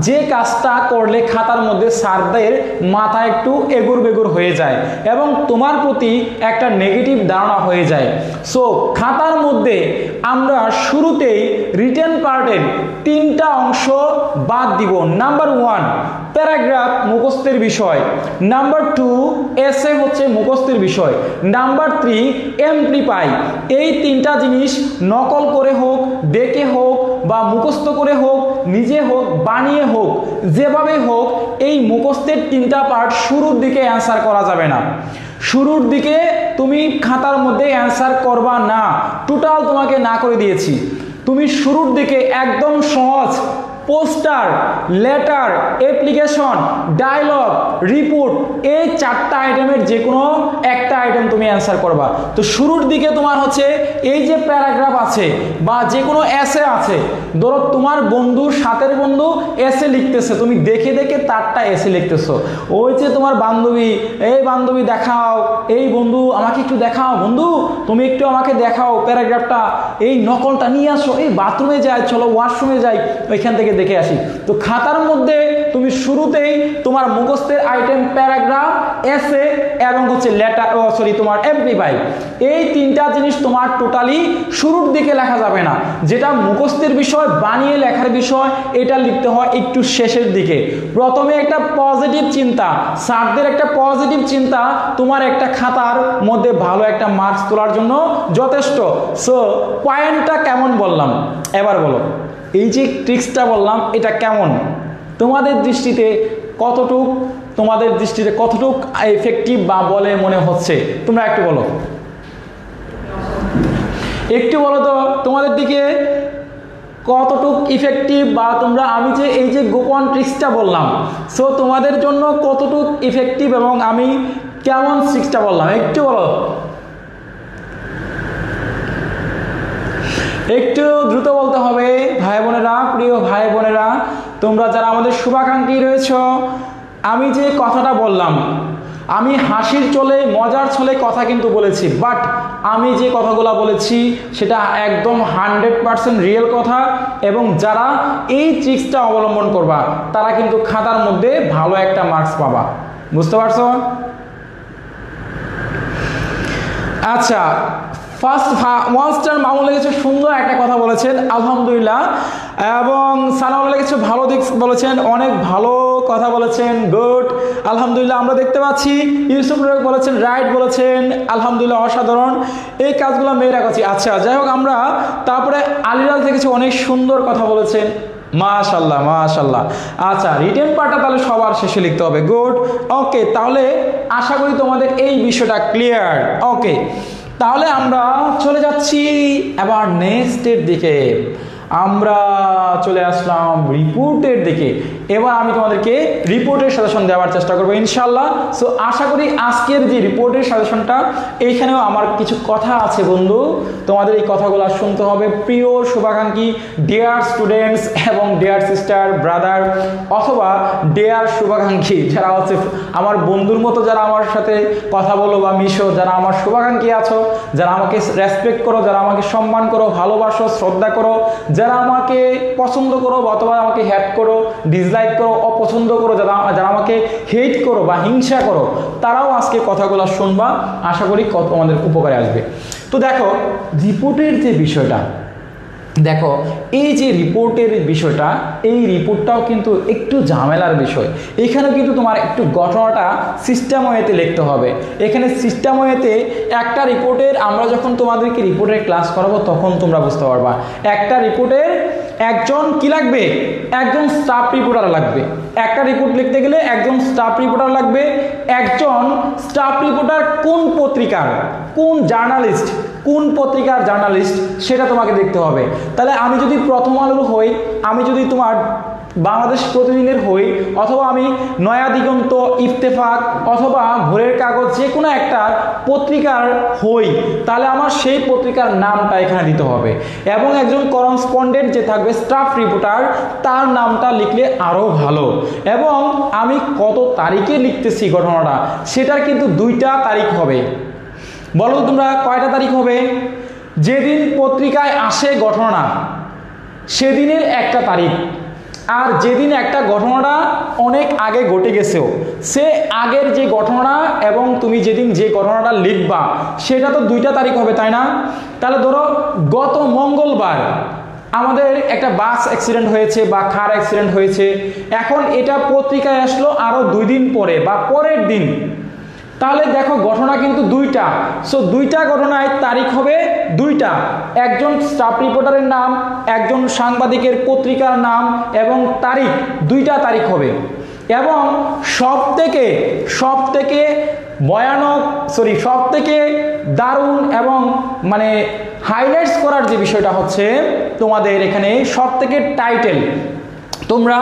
যে কাজটা করলে খাতার মধ্যে স্যারদের মাথা একটু এগুর বেগুর হয়ে যায় এবং তোমার প্রতি একটা নেগেটিভ ধারণা হয়ে যায়। সো খাতার মধ্যে আমরা শুরুতেই রিটেন পার্টের 3টা অংশ বাদ দিব। নাম্বার 1 প্যারাগ্রাফ মুখস্থের বিষয়, নাম্বার 2 এসে হচ্ছে মুখস্থের বিষয়, নাম্বার 3 এমপ্লিফাই। এই 3টা জিনিস নকল করে হোক, দেখে হোক বা মুখস্থ করে হোক, নিজে হোক, বানিয়ে হোক, যেভাবে হোক এই মুখস্থের 3টা পার্ট শুরুর দিকে অ্যান্সার করা যাবে না। শুরুর দিকে তুমি খাতার মধ্যে অ্যান্সার করবা না, টোটাল তোমাকে না করে দিয়েছি। তুমি শুরুর দিকে একদম সহজ poster, letter, application, dialogue, report, এই 4টা আইটেমের যে কোনো একটা আইটেম তুমি অ্যান্সার করবা। তো শুরুর দিকে তোমার হচ্ছে এই যে প্যারাগ্রাফ আছে বা যে কোনো এসে আছে, ধরো তোমার বন্ধু, সাথের বন্ধু এসে লিখতেছে, তুমি দেখে দেখে তারটা এসে লিখতেছো। ওই যে তোমার বান্ধবী, এই বান্ধবী দেখাও, এই বন্ধু আমাকে একটু দেখাও, বন্ধু তুমি একটু আমাকে দেখাও প্যারাগ্রাফটা, এই নকলটা নিয়ে আসো, এই বাথরুমে যাই, চলো ওয়াশরুমে যাই, ওইখান থেকে দেখে আসি। তো খাতার মধ্যে তুমি শুরুতেই তোমার মুখস্থের আইটেম প্যারাগ্রাফ, এসে এবং হচ্ছে লেটার, তোমার এমপ্লিফাই, এই 3টা জিনিস তোমার টোটালি শুরুর দিকে লেখা যাবে না। যেটা মুখস্থের বিষয়, বানিয়ে লেখার বিষয়, এটা লিখতে হয় একটু শেষের দিকে। প্রথমে একটা পজিটিভ চিন্তা, স্যারদের একটা পজিটিভ চিন্তা তোমার একটা খাতার মধ্যে ভালো একটা মার্কস তোলার জন্য যথেষ্ট। সো পয়েন্টটা কেমন বললাম এবার বলো, এই যে ট্রিক্সটা বললাম এটা কেমন তোমাদের দৃষ্টিতে, কতটুক এফেক্টিভ বা বলে মনে হচ্ছে তোমরা একটু বলো, তো তোমাদের দিকে কতটুক ইফেক্টিভ বা তোমরা, আমি যে এই যে গোপন ট্রিক্সটা বললাম, সো তোমাদের জন্য কতটুক ইফেক্টিভ এবং আমি কেমন ট্রিক্সটা বললাম একটু বলো। একটু দ্রুত বলতে হবে ভাই বোনেরা, প্রিয় ভাই বোনেরা, তোমরা যারা আমাদের শুভাকাঙ্ক্ষী রয়েছ। আমি যে কথাটা বললাম, আমি হাসির চলে, মজার ছলে কথা কিন্তু বলেছি, বাট আমি যে কথাগুলো বলেছি সেটা একদম 100% রিয়েল কথা এবং যারা এই ট্রিক্সটা অবলম্বন করবা তারা কিন্তু খাতার মধ্যে ভালো একটা মার্কস পাবা, বুঝতে পারছো? আচ্ছা, ফার্স্ট ওয়ানস্টার মামুন লেগেছে সুন্দর একটা কথা বলেছেন, আলহামদুলিল্লাহ। এবং সালাম লেগেছে ভালো দিক বলেছেন, অনেক ভালো কথা বলেছেন, গুড, আলহামদুলিল্লাহ। আমরা দেখতে পাচ্ছি ইউসুফ বলেছেন, রাইট বলেছেন, আলহামদুলিল্লাহ, অসাধারণ, এই কাজগুলো মেয়েরা করছি। আচ্ছা, যাই হোক, আমরা তারপরে আলিরাজ দেখেছি অনেক সুন্দর কথা বলেছেন, মাশাল্লাহ মাশাল্লাহ। আচ্ছা, রিটেন পার্টটা তাহলে সবার শেষে লিখতে হবে, গুড, ওকে। তাহলে আশা করি তোমাদের এই বিষয়টা ক্লিয়ার, ওকে। তাহলে আমরা চলে যাচ্ছি এবার নেক্সটের দিকে। আমরা চলে আসলাম রিপোর্টের দিকে। এবার আমি তোমাদেরকে রিপোর্টের সাজেশন দেওয়ার চেষ্টা করবো ইনশাল্লাহ। সো আশা করি আজকের যে রিপোর্টের সাজেশনটা, এইখানেও আমার কিছু কথা আছে বন্ধু, তোমাদের এই কথাগুলো শুনতে হবে। প্রিয় শুভাকাঙ্ক্ষী, ডিয়ার স্টুডেন্টস এবং ডিয়ার সিস্টার ব্রাদার অথবা ডিয়ার শুভাকাঙ্ক্ষী যারা হচ্ছে আমার বন্ধুর মতো, যারা আমার সাথে কথা বলো বা মিশো, যারা আমার শুভাকাঙ্ক্ষী আছো, যারা আমাকে রেসপেক্ট করো, যারা আমাকে সম্মান করো, ভালোবাসো, শ্রদ্ধা করো, যারা আমাকে পছন্দ করো অথবা আমাকে হ্যাট করো, ডিসলাইক করো, অপছন্দ করো, যারা আমাকে হেট করো বা হিংসা করো, তারাও আজকে কথাগুলো শুনবা। আশা করি তোমাদের উপকারে আসবে। তো দেখো রিপোর্টের যে বিষয়টা, দেখো এই যে রিপোর্টের বিষয়টা, এই রিপোর্টটাও কিন্তু একটু ঝামেলার বিষয়। এখানে কিন্তু তোমার একটু ঘটনাটা সিস্টেম ওয়েতে লিখতে হবে। এখানে সিস্টেম ওয়েতে একটা রিপোর্টের, আমরা যখন তোমাদেরকে রিপোর্টের ক্লাস করাবো তখন তোমরা বুঝতে পারবা। একটা রিপোর্টের একজন কি লাগবে, একজন স্টাফ রিপোর্টার লাগবে। একটা রিপোর্ট লিখতে গেলে একজন স্টাফ রিপোর্টার লাগবে। একজন স্টাফ রিপোর্টার কোন পত্রিকার, কোন জার্নালিস্ট, কোন পত্রিকার জার্নালিস্ট সেটা তোমাকে দেখতে হবে। তাহলে আমি যদি প্রথম আলোর হই, আমি যদি তোমার বাংলাদেশ প্রতিদিনের হই, অথবা আমি নয়া দিগন্ত, ইত্তেফাক অথবা ভোরের কাগজ, যে কোনো একটা পত্রিকার হই, তাহলে আমার সেই পত্রিকার নামটা এখানে দিতে হবে। এবং একজন করসপন্ডেন্ট যে থাকবে, স্টাফ রিপোর্টার, তার নামটা লিখলে আরও ভালো। এবং আমি কত তারিখে লিখতেছি ঘটনাটা, সেটার কিন্তু 2টা তারিখ হবে। বলো তোমরা কয়টা তারিখ হবে? যেদিন পত্রিকায় আসে ঘটনা সেদিনের একটা তারিখ, আর যেদিন একটা ঘটনাটা অনেক আগে ঘটে গেছেও সে আগের যে ঘটনা, এবং তুমি যেদিন যে ঘটনাটা লিখবা সেটা তো 2টা তারিখ হবে, তাই না? তাহলে ধরো গত মঙ্গলবার আমাদের একটা বাস অ্যাক্সিডেন্ট হয়েছে বা কার অ্যাক্সিডেন্ট হয়েছে, এখন এটা পত্রিকায় আসলো আরও 2 দিন পরে বা পরের দিন। তাহলে দেখো ঘটনা কিন্তু 2টা। সো 2টা ঘটনায় তারিখ হবে 2টা। একজন স্টাফ রিপোর্টারের নাম, একজন সাংবাদিকের পত্রিকার নাম এবং তারিখ, 2টা তারিখ হবে। এবং সব থেকে ভয়ানক, সব থেকে দারুণ এবং মানে হাইলাইটস করার যে বিষয়টা হচ্ছে তোমাদের এখানে সব থেকে টাইটেল, তোমরা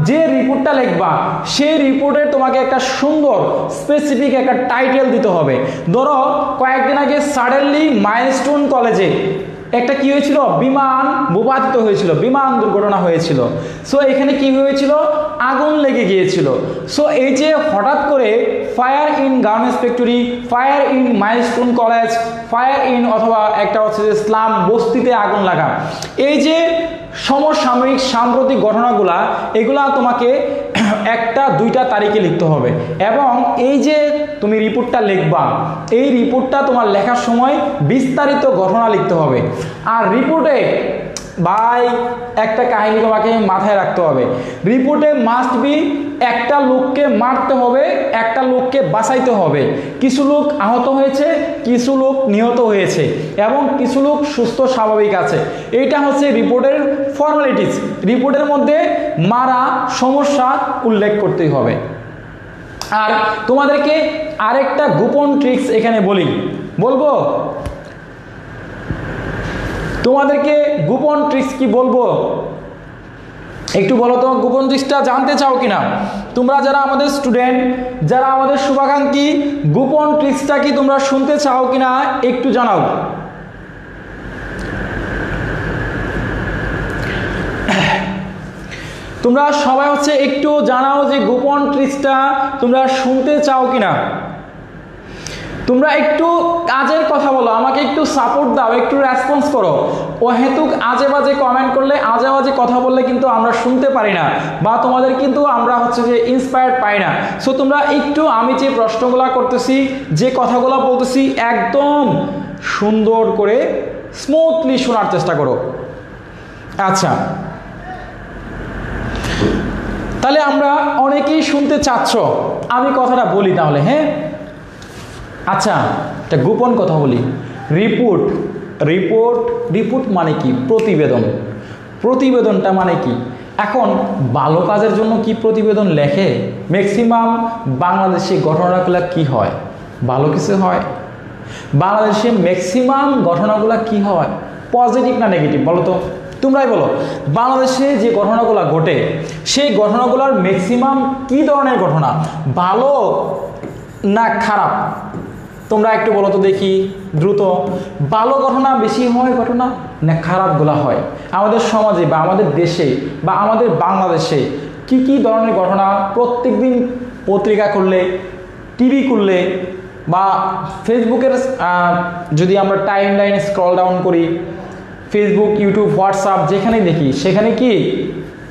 যে রিপোর্টটা লিখবা সেই রিপোর্টের তোমাকে একটা সুন্দর স্পেসিফিক একটা টাইটেল দিতে হবে। ধরো কয়েকদিন আগে সাডেনলি মাইলস্টোন কলেজে একটা কি হয়েছিল, বিমান ভূপাতিত হয়েছিল, বিমান দুর্ঘটনা হয়েছিল। সো এখানে কি হয়েছিল, আগুন লেগে গিয়েছিল। সো এই যে হঠাৎ করে fire in garments factory, fire in milestone college, fire in অথবা একটা হচ্ছে যে স্লাম বস্তিতে আগুন লাগা, এই যে সমসাময়িক সাম্প্রতিক ঘটনাগুলা, এগুলা তোমাকে 1-2টা তারিখে লিখতে হবে। এবং এই যে তুমি রিপোর্টটা লিখবা, এই রিপোর্টটা তোমার লেখার সময় বিস্তারিত ঘটনা লিখতে হবে। আর রিপোর্টে ভাই একটা কাহিনী তোমাকে মাথায় রাখতে হবে, রিপোর্টে মাস্ট বি একটা লোককে মারতে হবে, একটা লোককে বাঁচাইতে হবে। কিছু লোক আহত হয়েছে, কিছু লোক নিহত হয়েছে এবং কিছু লোক সুস্থ স্বাভাবিক আছে। এইটা হচ্ছে রিপোর্টের ফর্মালিটিস। রিপোর্টের মধ্যে মারা সমস্যা উল্লেখ করতেই হবে। আর তোমাদেরকে আরেকটা গোপন ট্রিক্স এখানে বলবো, তোমাদেরকে গোপন ট্রিক্স কি বলবো একটু বলো তো, গোপন ট্রিক্সটা জানতে চাও কিনা তোমরা? যারা আমাদের স্টুডেন্ট, যারা আমাদের শুভাকাঙ্ক্ষী, গোপন ট্রিক্সটা কি তোমরা শুনতে চাও কিনা একটু জানাও। তোমরা সবাই হচ্ছে একটু জানাও যে গোপন ট্রিক্সটা তোমরা শুনতে চাও কিনা। তোমরা একটু কাজের কথা বলো, আমাকে একটু সাপোর্ট দাও, একটু রেসপন্স করো। অহেতুক আজে বাজে কমেন্ট করলে, আজে বাজে কথা বললে কিন্তু আমরা শুনতে পারি না, বা তোমাদের কিন্তু আমরা হচ্ছে যে ইন্সপায়ার্ড পাই না। সো তোমরা একটু আমি যে প্রশ্নগুলো করতেছি, যে কথাগুলো বলতেছি, একদম সুন্দর করে স্মুথলি শোনার চেষ্টা করো। আচ্ছা, তাহলে আমরা অনেকেই শুনতে চাচ্ছ, আমি কথাটা বলি তাহলে। হ্যাঁ, আচ্ছা, একটা গোপন কথা বলি। রিপোর্ট মানে কি? প্রতিবেদনটা মানে কি? এখন ভালো কাজের জন্য কি প্রতিবেদন লেখে? ম্যাক্সিমাম বাংলাদেশে ঘটনাগুলো কি হয়? ভালো কিছু হয়। বাংলাদেশে ম্যাক্সিমাম ঘটনাগুলো কি হয়, পজিটিভ না নেগেটিভ বলো তো, তোমরাই বলো। বাংলাদেশে যে ঘটনাগুলো ঘটে সেই ঘটনাগুলোর ম্যাক্সিমাম কি ধরনের ঘটনা, ভালো না খারাপ? তোমরা একটু বলো তো দেখি দ্রুত। ভালো ঘটনা বেশি হয় ঘটনা না খারাপগুলো হয়? আমাদের সমাজে বা আমাদের দেশে বা আমাদের বাংলাদেশে কি কি ধরনের ঘটনা প্রত্যেকদিন পত্রিকা করলে, টিভি করলে বা ফেসবুকের যদি আমরা টাইম লাইন স্ক্রল ডাউন করি, ফেসবুক, ইউটিউব, হোয়াটসঅ্যাপ যেখানেই দেখি সেখানে কি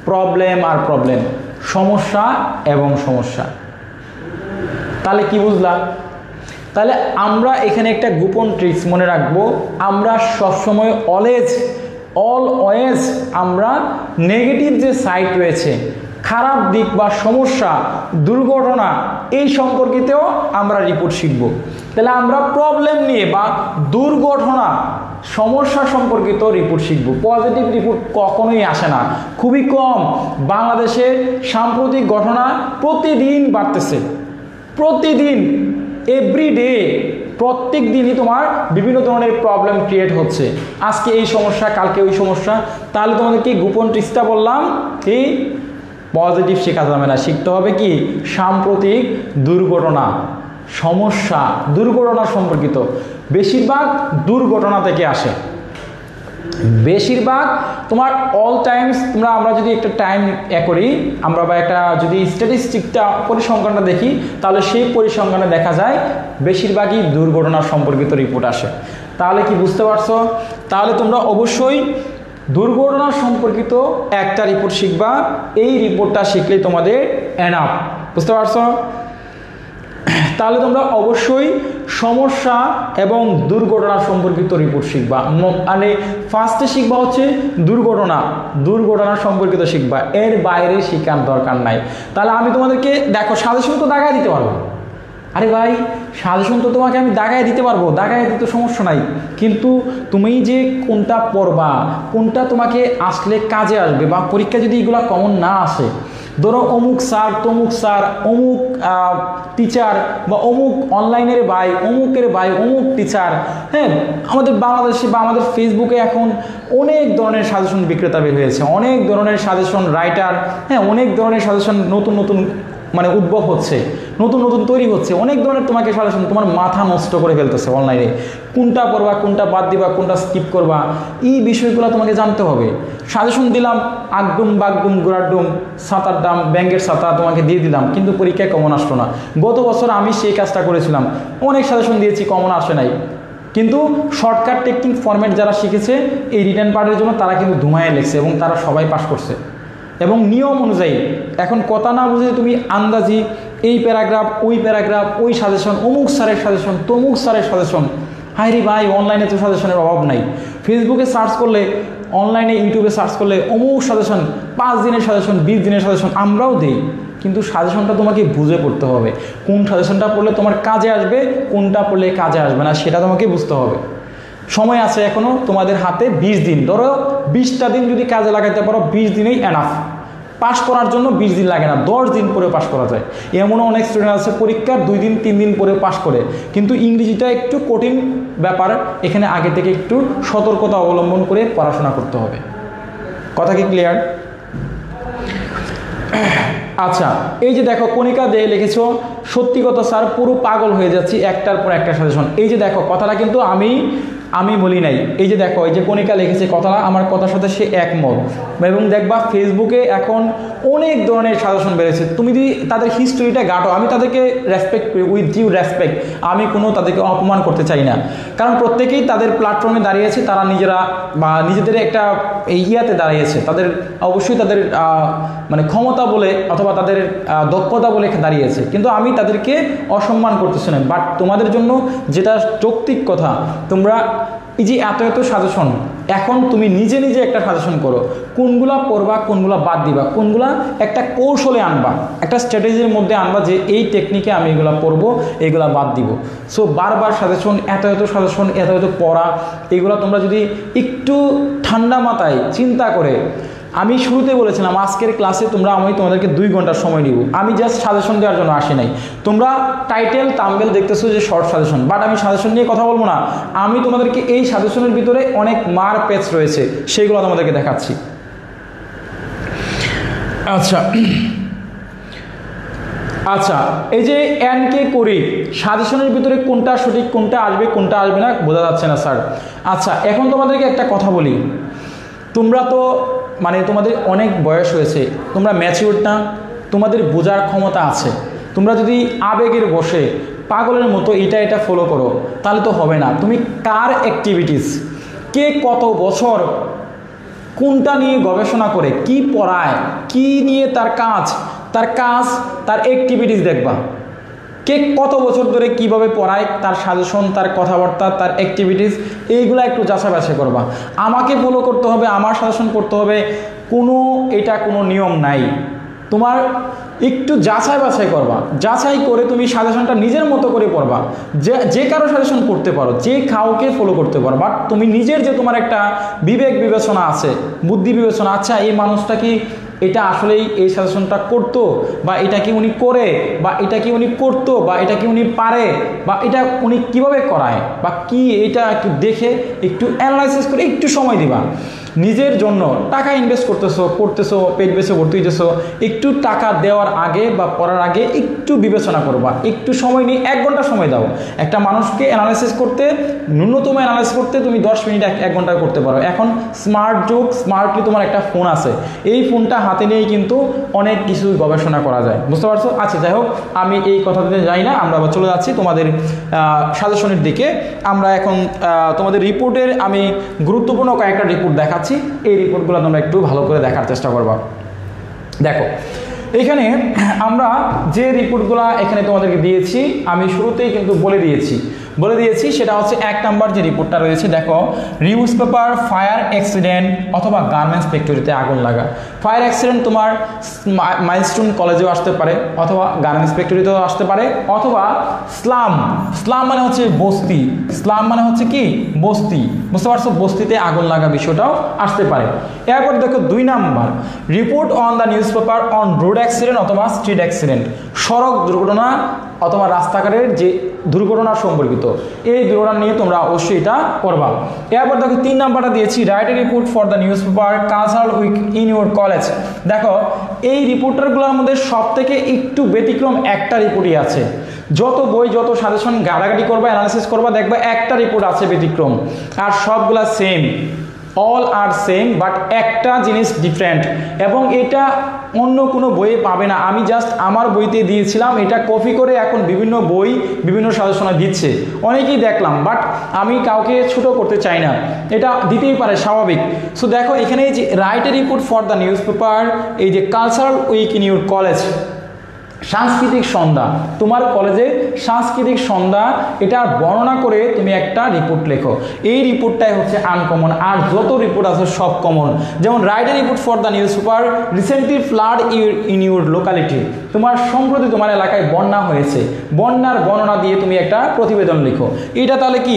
প্রবলেম আর প্রবলেম, সমস্যা এবং সমস্যা। তাহলে কি বুঝলাম? তাহলে আমরা এখানে একটা গোপন ট্রিক্স মনে রাখবো, আমরা সবসময় অলওয়েজ আমরা নেগেটিভ যে সাইড রয়েছে, খারাপ দিক বা সমস্যা, দুর্ঘটনা এই সম্পর্কিতেও আমরা রিপোর্ট শিখব। তাহলে আমরা প্রবলেম নিয়ে বা দুর্ঘটনা, সমস্যা সম্পর্কিত রিপোর্ট শিখব। পজিটিভ রিপোর্ট কখনোই আসে না, খুবই কম। বাংলাদেশে সাম্প্রতিক ঘটনা প্রতিদিন বাড়তেছে, প্রতিদিন, এভরিডে, প্রত্যেক দিনই তোমার বিভিন্ন ধরনের প্রবলেম ক্রিয়েট হচ্ছে। আজকে এই সমস্যা, কালকে ওই সমস্যা। তাহলে তোমাদেরকে গোপন ট্রিক্সটা বললাম, কি পজিটিভ শেখা যাবে না, শিখতে হবে কি সাম্প্রতিক দুর্ঘটনা, সমস্যা, দুর্ঘটনা সম্পর্কিত। বেশিরভাগ দুর্ঘটনা থেকে আসে, বেশিরভাগ তোমার অল টাইমস। আমরা যদি একটা টাইম করি, আমরা বা একটা যদি স্ট্যাটিস্টিকটা পরিসংখ্যানটা দেখি, তাহলে সেই পরিসংখ্যানে দেখা যায় বেশিরভাগই দুর্ঘটনা সম্পর্কিত রিপোর্ট আসে। তাহলে কি বুঝতে পারছো? তাহলে তোমরা অবশ্যই দুর্ঘটনা সম্পর্কিত একটা রিপোর্ট শিখবা। এই রিপোর্টটা শিখলেই তোমাদের এনাফ, বুঝতে পারছো? তাহলে তোমরা অবশ্যই সমস্যা এবং দুর্ঘটনা সম্পর্কিত রিপোর্ট শিখবা। মানে ফার্স্টে শিখবা হচ্ছে দুর্ঘটনা সম্পর্কিত শিখবা, এর বাইরে শেখার দরকার নাই। তাহলে আমি তোমাদেরকে দেখো সাজেশন তো দাগায় দিতে পারবো। আরে ভাই, সাজেশন তো তোমাকে আমি দাগায় দিতে পারবো, দাগায় দিতে সমস্যা নাই, কিন্তু তুমি যে কোনটা পড়বা, কোনটা তোমাকে আসলে কাজে আসবে, বা পরীক্ষা যদি এগুলো কমন না আসে, ধরো অমুক স্যার, তমুক স্যার, অমুক টিচার, বা অমুক অনলাইনের ভাই, অমুকের ভাই, অমুক টিচার। হ্যাঁ, আমাদের বাংলাদেশে বা আমাদের ফেসবুকে এখন অনেক ধরনের সাজেশন বিক্রেতা বের হয়েছে, অনেক ধরনের সাজেশন রাইটার, হ্যাঁ, অনেক ধরনের সাজেশন নতুন নতুন মানে উদ্ভব হচ্ছে, নতুন নতুন তৈরি হচ্ছে, অনেক ধরনের তোমাকে সাজেশন, তোমার মাথা নষ্ট করে ফেলতেছে অনলাইনে। কোনটা পড়বা, কোনটা বাদ দিবা, কোনটা স্কিপ করবা, এই বিষয়গুলো তোমাকে জানতে হবে। সাজেশন দিলাম, আগডুম বাগডুম গোড়াডুম, সাঁতার দাম, ব্যাঙ্গের ছাতা তোমাকে দিয়ে দিলাম, কিন্তু পরীক্ষায় কমন আসলো না। গত বছর আমি সেই কাজটা করেছিলাম, অনেক সাজেশন দিয়েছি, কমন আসে নাই। কিন্তু শর্টকাট টেকনিক ফরম্যাট যারা শিখেছে এই রিটার্ন পার্টের জন্য, তারা কিন্তু ধুমায় লেগছে এবং তারা সবাই পাস করছে। এবং নিয়ম অনুযায়ী, এখন কথা না বুঝে তুমি আন্দাজি এই প্যারাগ্রাফ, ওই সাজেশন, অমুক স্যারের সাজেশন, তমুক স্যারের সাজেশন। হায় রে ভাই, অনলাইনে তো সাজেশনের অভাব নাই। ফেসবুকে সার্চ করলে, অনলাইনে ইউটিউবে সার্চ করলে অমুক সাজেশন, 5 দিনের সাজেশন, 20 দিনের সাজেশন আমরাও দিই। কিন্তু সাজেশনটা তোমাকে বুঝে পড়তে হবে, কোন সাজেশনটা পড়লে তোমার কাজে আসবে, কোনটা পড়লে কাজে আসবে না, সেটা তোমাকে বুঝতে হবে। সময় আছে এখনো তোমাদের হাতে 20 দিন। ধরো 20টা দিন যদি কাজে লাগাতে পারো, 20 দিনেই এনাফ। পাস করার জন্য 20 দিন লাগে না, 10 দিন পরে পাস করা যায়। এমনও অনেক স্টুডেন্ট আছে পরীক্ষার 2 দিন 3 দিন পরে পাস করে। কিন্তু ইংরেজিটা একটু কঠিন ব্যাপার, এখানে আগে থেকে একটু সতর্কতা অবলম্বন করে পড়াশোনা করতে হবে। কথা কি ক্লিয়ার? আচ্ছা, এই যে দেখো কণিকা দে লিখেছো, সত্যি কথা স্যার, পুরো পাগল হয়ে যাচ্ছি একটার পর একটা সাজেশন। এই যে দেখো কথাটা কিন্তু আমি বলি নাই। এই যে দেখো, এই যে কণিকা লিখেছে কথাটা, আমার কথার সাথে সে একমত। এবং দেখবা ফেসবুকে এখন অনেক ধরনের সাজেশন বেড়েছে। তুমি যদি তাদের হিস্টোরিটা ঘাটো, আমি তাদেরকে রেসপেক্ট করি, উইথ ডিউ রেসপেক্ট, আমি কোনো তাদেরকে অপমান করতে চাই না। কারণ প্রত্যেকেই তাদের প্ল্যাটফর্মে দাঁড়িয়েছে, তারা নিজেরা বা নিজেদের একটা ইয়াতে দাঁড়িয়েছে, তাদের অবশ্যই তাদের মানে ক্ষমতা বলে অথবা তাদের দক্ষতা বলে দাঁড়িয়েছে। কিন্তু আমি তাদেরকে অসম্মান করতেছি না। বাট তোমাদের জন্য যেটা যৌক্তিক কথা, তোমরা এই যে এত সাজেশন, এখন তুমি নিজে নিজে একটা সাজেশন করো, কোনগুলা পড়বা, কোনগুলা বাদ দিবা, কোনগুলা একটা কৌশলে আনবা, একটা স্ট্র্যাটেজির মধ্যে আনবা যে এই টেকনিকে আমি এগুলা পড়বো, এগুলা বাদ দিব। সো বারবার সাজেশন, এত সাজেশন, এত পড়া, এগুলা তোমরা যদি একটু ঠান্ডা মাথায় চিন্তা করে আমি শুরুতে বলেছিলাম আজকের ক্লাসে আমি তোমাদেরকে 2 ঘন্টা সময় নিব। আমি জাস্ট সাজেশন দেওয়ার জন্য আসি নাই। তোমরা টাইটেল থাম্বনেল দেখতেছো যে শর্ট সাজেশন, বাট আমি সাজেশন নিয়ে কথা বলবো না। আমি তোমাদেরকে এই সাজেশনের ভিতরে অনেক মার পেজ রয়েছে, সেইগুলো তোমাদেরকে দেখাচ্ছি। আচ্ছা, এই যে এনকে করি সাজেশনের ভিতরে কোনটা সঠিক, কোনটা আসবে, কোনটা আসবে না বোঝা যাচ্ছে না স্যার। আচ্ছা, এখন তোমাদেরকে একটা কথা বলি। তোমরা তো তোমাদের অনেক বয়স হয়েছে, তোমরা ম্যাচিউরড না, তোমাদের বোঝার ক্ষমতা আছে। তোমরা যদি আবেগের বসে পাগলের মতো এটা ফলো করো তাহলে তো হবে না। তুমি কার অ্যাক্টিভিটিস, কে কত বছর কোনটা নিয়ে গবেষণা করে, কি পড়ায়, কি নিয়ে তার কাজ তার অ্যাক্টিভিটিস দেখবা। কে কত বছর ধরে কিভাবে পড়ায়, তার সাজেশন, তার কথাবার্তা, তার অ্যাক্টিভিটিস, এইগুলো একটু যাচাই বাছাই করবা। আমাকে ফলো করতে হবে, আমার সাজেশন করতে হবে, কোনো নিয়ম নাই। তোমার একটু যাচাই বাছাই করবা, যাচাই করে তুমি সাজেশনটা নিজের মতো করে পড়বা। যে কারো সাজেশন করতে পারো, যে কাউকে ফলো করতে পারো, বাট তুমি নিজের যে তোমার একটা বিবেক বিবেচনা আছে, বুদ্ধি বিবেচনা, আচ্ছা এই মানুষটা কি এটা আসলেই এই সাজেশনটা করতো, বা এটা কি উনি করে, বা এটা কি উনি করতো, বা এটা কি উনি পারে, বা এটা উনি কিভাবে করায়, বা কি এটা একটু দেখে একটু অ্যানালাইসিস করে একটু সময় দিবা। নিজের জন্য টাকা ইনভেস্ট করতেছো পেট বেছে ভর্তি হইতেছো, একটু টাকা দেওয়ার আগে বা পড়ার আগে একটু বিবেচনা করবা, একটু সময় নিয়ে 1 ঘন্টা সময় দাও। একটা মানুষকে অ্যানালাইসিস করতে, ন্যূনতম অ্যানালাইসিস করতে তুমি 10 মিনিট 1 ঘন্টা করতে পারো। এখন স্মার্ট যুগ, স্মার্টলি তোমার একটা ফোন আছে, এই ফোনটা হাতে নিয়েই কিন্তু অনেক কিছু গবেষণা করা যায়, বুঝতে পারছো? আচ্ছা, যাই হোক, আমি এই কথাতে যাই না, আমরা আবার চলে যাচ্ছি তোমাদের সাজেশনের দিকে। আমরা এখন তোমাদের রিপোর্টের আমি গুরুত্বপূর্ণ কয়েকটা রিপোর্ট দেখাচ্ছি। এই রিপোর্টগুলো তোমরা একটু ভালো করে দেখার চেষ্টা করবা। দেখো, এখানে আমরা যে রিপোর্টগুলো এখানে তোমাদেরকে দিয়েছি, আমি শুরুতেই কিন্তু বলে দিয়েছি সেটা হচ্ছে 1 নাম্বার যে রিপোর্টটা রয়েছে। দেখো, নিউজ পেপার ফায়ার অ্যাক্সিডেন্ট অথবা গার্মেন্টস ফ্যাক্টরিতে আগুন লাগা। ফায়ার অ্যাক্সিডেন্ট তোমার মাইলস্টোন কলেজেও আসতে পারে, অথবা গার্মেন্টস ফ্যাক্টরিতেও আসতে পারে, অথবা স্লাম মানে হচ্ছে বস্তি, স্লাম মানে হচ্ছে কি বস্তি, বুঝতে পারছো? বস্তিতে আগুন লাগা বিষয়টাও আসতে পারে। এরপর দেখো 2 number, report on the news paper on road accident অথবা স্ট্রিট অ্যাক্সিডেন্ট, সড়ক দুর্ঘটনা অথবা রাস্তাঘাটের যে দুর্ঘটনা সম্পর্কিত, এই দুর্ঘটনা নিয়ে তোমরা অবশ্যই এটা পড়বা। এরপর দেখো 3 নাম্বারটা দিয়েছি, write a report for the newspaper cultural week in your college. দেখো, এই রিপোর্টারগুলোর মধ্যে সব থেকে একটু ব্যতিক্রম একটা রিপোর্টই আছে। যত বই, যত সাজেশন ঘাটাঘাটি করবা, অ্যানালাইসিস করবা, দেখবা একটা রিপোর্ট আছে ব্যতিক্রম, আর সবগুলা same, all are same, but একটা জিনিস ডিফারেন্ট, এবং এটা অন্য কোনো বইয়ে পাবে না। আমি জাস্ট আমার বইতে দিয়েছিলাম, এটা কপি করে এখন বিভিন্ন বই বিভিন্ন সাজেশনে দিচ্ছে, অনেকেই দেখলাম, বাট আমি কাউকে ছোট করতে চাই না, এটা দিতেই পারে, স্বাভাবিক। সো দেখো, এখানে যে write a report for the newspaper, এই যে cultural week in your college, সাংস্কৃতিক সন্ধ্যা, তোমার কলেজে সাংস্কৃতিক সন্ধ্যা, এটা বর্ণনা করে তুমি একটা রিপোর্ট লেখো। এই রিপোর্টটাই হচ্ছে আনকমন, আর যত রিপোর্ট আছে সব কমন। যেমন right a report for the news paper recently flood in your locality, তোমার সম্প্রতি তোমার এলাকায় বন্যা হয়েছে, বন্যার বর্ণনা দিয়ে তুমি একটা প্রতিবেদন লেখো। এটা তাহলে কি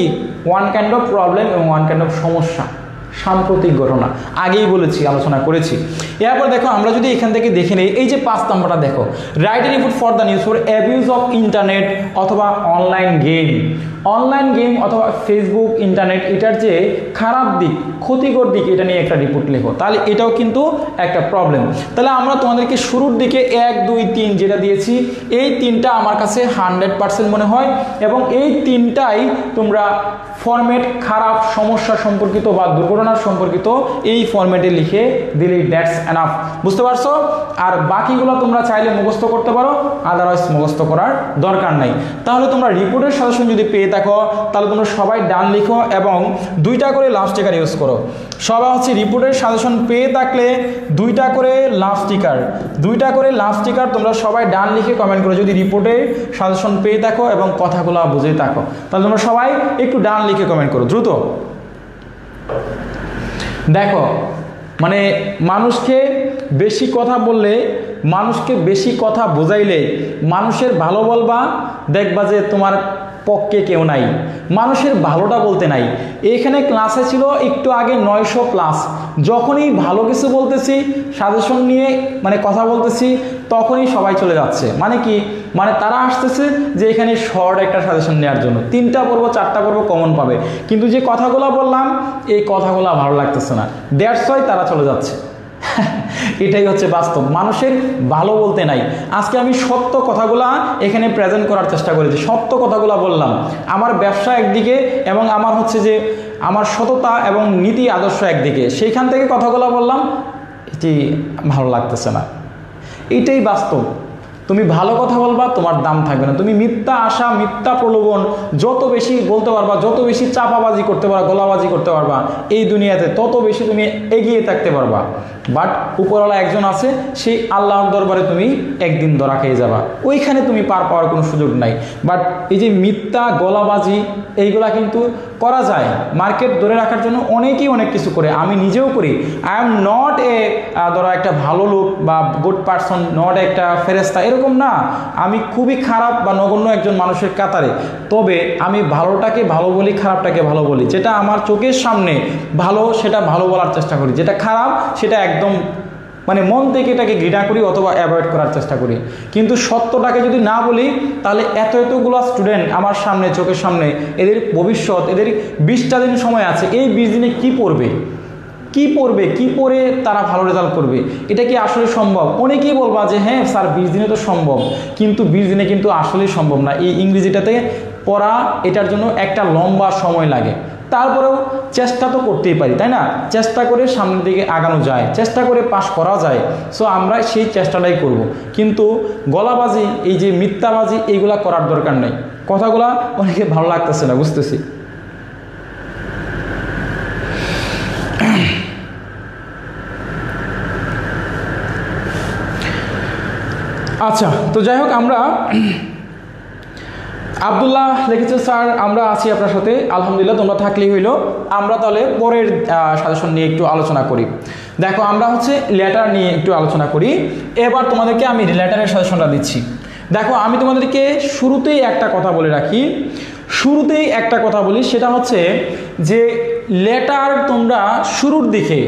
ওয়ান কাইন্ড অফ প্রবলেম এবং ওয়ান কাইন্ড অফ সমস্যা, সাম্প্রতিক ঘটনা, আগেই বলেছি, আলোচনা করেছি। এরপর দেখো, আমরা যদি এখান থেকে দেখে নিই, এই যে 5 নাম্বারটা দেখো, write a report for the news for abuse of internet অথবা অনলাইন গেম অথবা ফেসবুক, ইন্টারনেট, এটার যে খারাপ দিক, ক্ষতিকর দিক, এটা নিয়ে একটা রিপোর্ট লেখো। তাহলে এটাও কিন্তু একটা প্রবলেম। তাহলে আমরা তোমাদেরকে শুরুর দিকে 1, 2, 3 যেটা দিয়েছি, এই 3টা আমার কাছে 100% মনে হয়, এবং এই 3টাই তোমরা ফরম্যাট খারাপ, সমস্যা সম্পর্কিত বা দুর্ঘটনা সম্পর্কিত এই ফরম্যাটে লিখে দিলেই দ্যাটস এনাফ, বুঝতে পারছো? আর বাকিগুলো তোমরা চাইলে মুখস্থ করতে পারো, আদারওয়াইজ মুখস্থ করার দরকার নাই। তাহলে তোমরা রিপোর্টের সাজেশন যদি পেয়ে থাকো, তাহলে তোমরা সবাই ডান লিখো এবং 2টা করে লাভ স্টিকার ইউজ করো। সবাই হচ্ছে রিপোর্টের সাজেশন পেয়ে থাকলে 2টা করে লাভ স্টিকার তোমরা সবাই ডান লিখে কমেন্ট করো, যদি রিপোর্টের সাজেশন পেয়ে থাকো এবং কথাগুলো বুঝে থাকো, তাহলে তোমরা সবাই একটু ডান লিখে কমেন্ট করো দ্রুত। দেখো, মানুষকে বেশি কথা বললে, মানুষকে বেশি কথা বোঝাইলে, মানুষের ভালো বলবা, দেখবা যে তোমার পক্ষে কেউ নাই, মানুষের ভালোটা বলতে নাই। এখানে ক্লাসে ছিল একটু আগে 900+, যখনই ভালো কিছু বলতেছি, সাজেশন নিয়ে মানে কথা বলতেছি, তখনই সবাই চলে যাচ্ছে। মানে কি, মানে তারা আসতেছে যে এখানে শর্ট একটা সাজেশন নেওয়ার জন্য, 3টা পর্ব 4টা পর্ব কমন পাবে, কিন্তু যে কথাগুলো বললাম এই কথাগুলো ভালো লাগতেছে না, দ্যাটস ওয়াই তারা চলে যাচ্ছে। এটাই হচ্ছে বাস্তব, মানুষের ভালো বলতে নাই। আজকে আমি সত্য কথাগুলা এখানে প্রেজেন্ট করার চেষ্টা করেছি, সত্য কথাগুলা বললাম। আমার ব্যবসা একদিকে এবং আমার হচ্ছে যে আমার সততা এবং নীতি আদর্শ একদিকে, সেইখান থেকে কথাগুলো বললাম, এটি ভালো লাগতেছে না। এটাই বাস্তব। তুমি ভালো কথা বলবা, তোমার দাম থাকবে না। তুমি মিথ্যা আশা, মিথ্যা প্রলোভন যত বেশি বলতে পারবা, যত বেশি চাপাবাজি করতে পারবা, গলাবাজি করতে পারবা এই দুনিয়াতে, তত বেশি তুমি এগিয়ে থাকতে পারবা। বাট উপরওয়ালা একজন আছে, সেই আল্লাহর দরবারে তুমি একদিন ধরা খেয়ে যাবা, ওইখানে তুমি পার পাওয়ার কোনো সুযোগ নাই। বাট এই যে মিথ্যা গলাবাজি এইগুলা কিন্তু করা যায়, মার্কেট ধরে রাখার জন্য অনেকেই অনেক কিছু করে, আমি নিজেও করি। আই এম নট ধরো একটা ভালো লোক বা গুড পারসন, নট একটা ফেরেস্তা, এরকম না। আমি খুবই খারাপ বা নগণ্য একজন মানুষের কাতারে, তবে আমি ভালোটাকে ভালো বলি, খারাপটাকে ভালো বলি। যেটা আমার চোখের সামনে ভালো সেটা ভালো বলার চেষ্টা করি, যেটা খারাপ সেটা একদম মানে মন থেকে এটাকে ঘৃণা করি অথবা অ্যাভয়েড করার চেষ্টা করি। কিন্তু সত্যটাকে যদি না বলি, তাহলে এতগুলো স্টুডেন্ট আমার সামনে, চোখের সামনে, এদের ভবিষ্যৎ, এদের 20টা দিন সময় আছে, এই 20 দিনে কি পড়বে, কি পড়ে তারা ভালো রেজাল্ট করবে? এটা কি আসলে সম্ভব? অনেকেই বলবা যে হ্যাঁ স্যার 20 দিনে তো সম্ভব, কিন্তু 20 দিনে কিন্তু আসলেই সম্ভব না। এই ইংরেজিটাতে পড়া, এটার জন্য একটা লম্বা সময় লাগে। তারপরেও চেষ্টা তো করতেই পারি, তাই না? চেষ্টা করে সামনের দিকে আগানো যায়, চেষ্টা করে পাশ করা যায়। সো আমরা সেই চেষ্টাটাই করব, কিন্তু গলাবাজি, এই যে মিথ্যাবাজি, এইগুলা করার দরকার নেই। কথাগুলা অনেকে ভালো লাগতেছে না, বুঝতেছি। আচ্ছা, তো যাই হোক, আমরা আব্দুল্লাহ লিখেছে স্যার আমরা আছি আপনার সাথে, আলহামদুলিল্লাহ, তোমরা থাকলেই হইলো। আমরা তাহলে পরের সাজেশন নিয়ে একটু আলোচনা করি। দেখো, আমরা হচ্ছে লেটার নিয়ে একটু আলোচনা করি। এবার তোমাদেরকে আমি লেটারের সাজেশনটা দিচ্ছি। দেখো, আমি তোমাদেরকে শুরুতেই একটা কথা বলে রাখি, সেটা হচ্ছে যে লেটার তোমরা শুরুর দিকে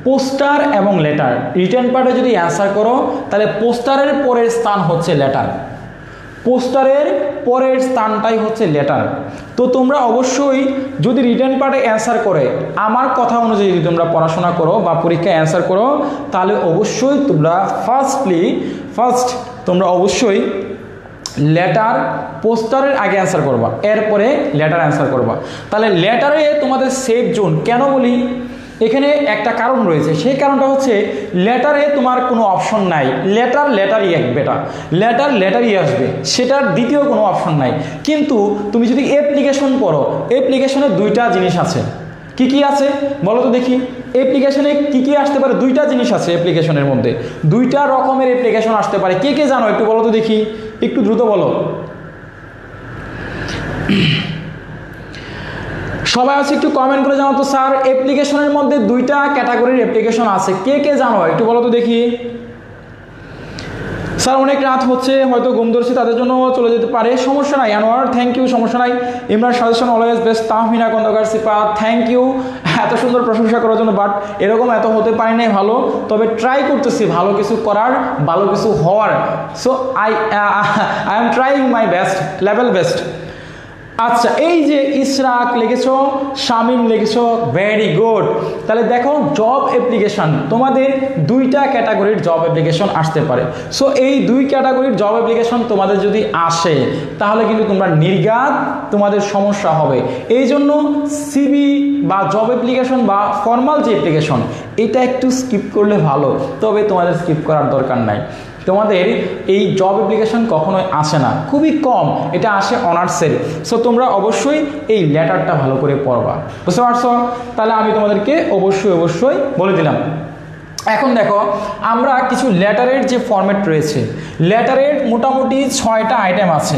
পোস্টার এবং লেটার, রিটেন পার্টে যদি অ্যান্সার করো, তাহলে পোস্টারের পরের স্থান হচ্ছে লেটার, পোস্টারের পরের স্থানটাই হচ্ছে লেটার। তো তোমরা অবশ্যই যদি রিটেন পার্টে অ্যান্সার করে, আমার কথা অনুযায়ী যদি তোমরা পড়াশোনা করো বা পরীক্ষায় অ্যান্সার করো, তাহলে অবশ্যই তোমরা ফার্স্ট তোমরা অবশ্যই লেটার পোস্টারের আগে অ্যান্সার করবা, এরপরে লেটার অ্যান্সার করবা। তাহলে লেটারে তোমাদের সেফ জোন কেন বলি, এখানে একটা কারণ রয়েছে। সেই কারণটা হচ্ছে লেটারে তোমার কোনো অপশন নাই, লেটারই বেটা, লেটারই আসবে, সেটার দ্বিতীয় কোনো অপশন নাই। কিন্তু তুমি যদি অ্যাপ্লিকেশন পড়ো, অ্যাপ্লিকেশনে 2টা জিনিস আছে। কি আছে বলো তো দেখি? অ্যাপ্লিকেশনে কি আসতে পারে? 2টা জিনিস আছে অ্যাপ্লিকেশনের মধ্যে, 2টা রকমের অ্যাপ্লিকেশন আসতে পারে। কে জানো একটু বলো তো দেখি, একটু দ্রুত বলো। সবাই আছে, একটু কমেন্ট করে জানাও তো স্যার অ্যাপ্লিকেশনের মধ্যে 2টা ক্যাটাগরির অ্যাপ্লিকেশন আছে, কে জানো একটু বলো তো দেখি। স্যার অনেক রাত হচ্ছে, হয়তো ঘুম ধরছি, তাদের জন্য চলে যেতে পারে, সমস্যা নাই। আনোয়ার থ্যাংক ইউ, সমস্যা নাই। Imran suggestion always best. Tahmina Khandakar Sipa thank you এত সুন্দর প্রশংসা করার জন্য। বাট এরকম এত হতে পারি নাই ভালো, তবে ট্রাই করতেছি ভালো কিছু করার, ভালো কিছু হওয়ার। So I am trying my best, level best. আচ্ছা, এই যে ইসরাক লিখেছো, শামিম লিখেছো, ভেরি গুড। তাহলে দেখো, জব অ্যাপ্লিকেশন তোমাদের 2টা ক্যাটাগরির জব অ্যাপ্লিকেশন আসতে পারে। সো এই 2 ক্যাটাগরির জব অ্যাপ্লিকেশন তোমাদের যদি আসে, তাহলে কিন্তু তোমরা নির্ঘাত তোমাদের সমস্যা হবে। এই জন্য সিভি বা জব অ্যাপ্লিকেশন বা ফর্মাল যে অ্যাপ্লিকেশন, এটা একটু স্কিপ করলে ভালো, তবে তোমাদের স্কিপ করার দরকার নাই। তোমাদের এই জব অ্যাপ্লিকেশন কখনোই আসে না, খুবই কম, এটা আসে অনার্সের। সো তোমরা অবশ্যই এই লেটারটা ভালো করে পড়বা, বুঝতে পারছো? তাহলে আমি তোমাদেরকে অবশ্যই বলে দিলাম। এখন দেখো, আমরা কিছু লেটারের যে ফরম্যাট রয়েছে, লেটারের মোটামুটি 6টা আইটেম আছে।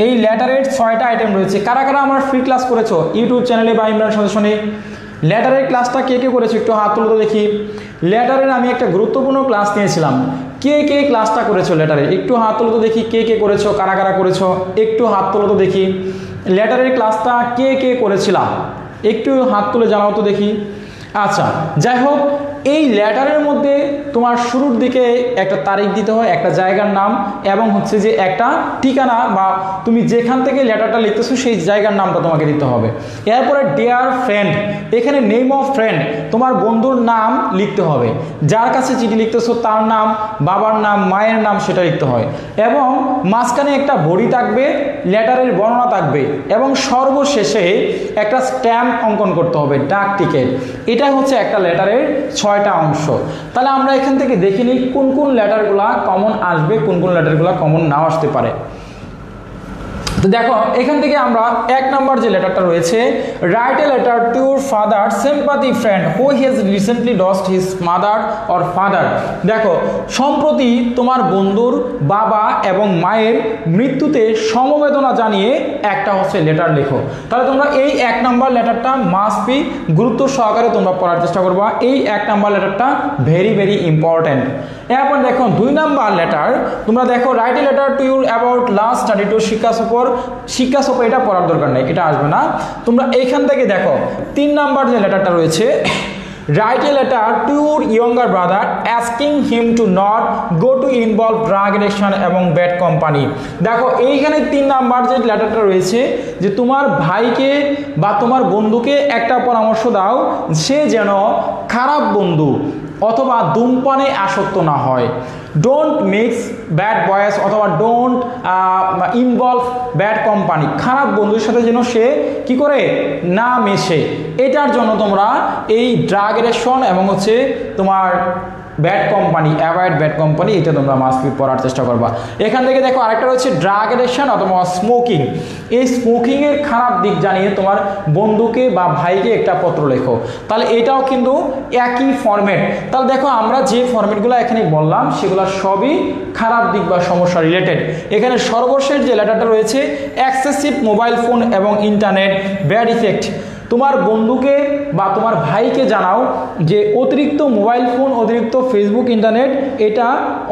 এই লেটারের 6টা আইটেম রয়েছে। কারা আমার ফ্রি ক্লাস করেছো ইউটিউব চ্যানেলে বা ইমরান সাজেশনে? লেটারের ক্লাসটা কে করেছো একটু হাত তুলো তো দেখি। লেটারের আমি একটা গুরুত্বপূর্ণ ক্লাস নিয়েছিলাম, কে ক্লাসটা করেছো লেটারে একটু হাত তুলো তো দেখি। কে করেছো, কারা করেছো একটু হাত তুলো তো দেখি। লেটারের ক্লাসটা কে কে করেছিলাম একটু হাত তুলে জানাও তো দেখি। আচ্ছা, যাই হোক, এই লেটারের মধ্যে তোমার শুরুর দিকে একটা তারিখ দিতে হয়, একটা জায়গার নাম, এবং হচ্ছে যে একটা ঠিকানা বা তুমি যেখান থেকে লেটারটা লিখতেছো সেই জায়গার নামটা তোমাকে দিতে হবে। এরপরে ডিয়ার ফ্রেন্ড, এখানে নেম অফ ফ্রেন্ড, তোমার বন্ধুর নাম লিখতে হবে, যার কাছে চিঠি লিখতেছো তার নাম, বাবার নাম, মায়ের নাম, সেটা লিখতে হয়। এবং মাঝখানে একটা বডি থাকবে, লেটারের বর্ণনা থাকবে, এবং সর্বশেষে একটা স্ট্যাম্প অঙ্কন করতে হবে, ডাক টিকিট। এটা হচ্ছে একটা লেটারের 6টা অংশ। তাহলে আমরা এখান থেকে দেখে নিই কোন কোন লেটারগুলা কমন আসবে, কোন কোন লেটারগুলা কমন নাও আসতে পারে। তো দেখো, এখান থেকে আমরা 1 নম্বর যে লেটারটা রয়েছে, right a letter to your father sympathy friend who has recently lost his mother or father. দেখো, সম্প্রতি তোমার বন্ধুর বাবা এবং মায়ের মৃত্যুতে সমবেদনা জানিয়ে একটা হচ্ছে লেটার লেখো। তাহলে তোমরা এই 1 নম্বর লেটারটা মাস্ট বি গুরুত্ব সহকারে তোমরা পড়ার চেষ্টা করবা। এই 1 নম্বর লেটারটা ভেরি ভেরি ইম্পর্টেন্ট। এরপর দেখো 2 নম্বর লেটার, তোমরা দেখো write a letter to your about last study to শিক্ষা সফর। এটা পড়ার দরকার নেই, এটা আসবে না। তোমরা এইখান থেকে দেখো 3 নাম্বার যে লেটারটা রয়েছে, right a letter to your younger brother asking him to not go to involve drug addiction এবং ব্যাড কোম্পানি। দেখো এইখানে 3 নাম্বার যে লেটারটা রয়েছে, যে তোমার ভাইকে বা তোমার বন্ধুকে একটা পরামর্শ দাও, সে যেন খারাপ বন্ধু অথবা ধূমপানে আসক্ত না হয়। ডোন্ট মিক্স ব্যাড বয়েস অথবা ডোন্ট ইনভলভ ব্যাড কোম্পানি, খারাপ বন্ধুর সাথে যেন সে কি করে না মেশে। এটার জন্য তোমরা এই ড্রাগ এডিকশন এবং হচ্ছে তোমার bad company, avoid bad company, এটা তোমরা মাস্ট বি পড়ার চেষ্টা করবা। এখান থেকে দেখো আরেকটা রয়েছে ড্রাগ এডিকশন অথবা স্মোকিং। এই স্মোকিংয়ের খারাপ দিক জানিয়ে তোমার বন্ধুকে বা ভাইকে একটা পত্র লেখো। তাহলে এটাও কিন্তু একই ফরম্যাট। তাহলে দেখো আমরা যে ফরম্যাটগুলো এখানে বললাম সেগুলো সবই খারাপ দিক বা সমস্যা রিলেটেড। এখানে সর্বশেষ যে লেটারটা রয়েছে, এক্সেসিভ মোবাইল ফোন এবং ইন্টারনেট ব্যাড ইফেক্ট। তোমার বন্ধুকে বা তোমার ভাইকে জানাও যে অতিরিক্ত মোবাইল ফোন, অতিরিক্ত ফেসবুক, ইন্টারনেট এটা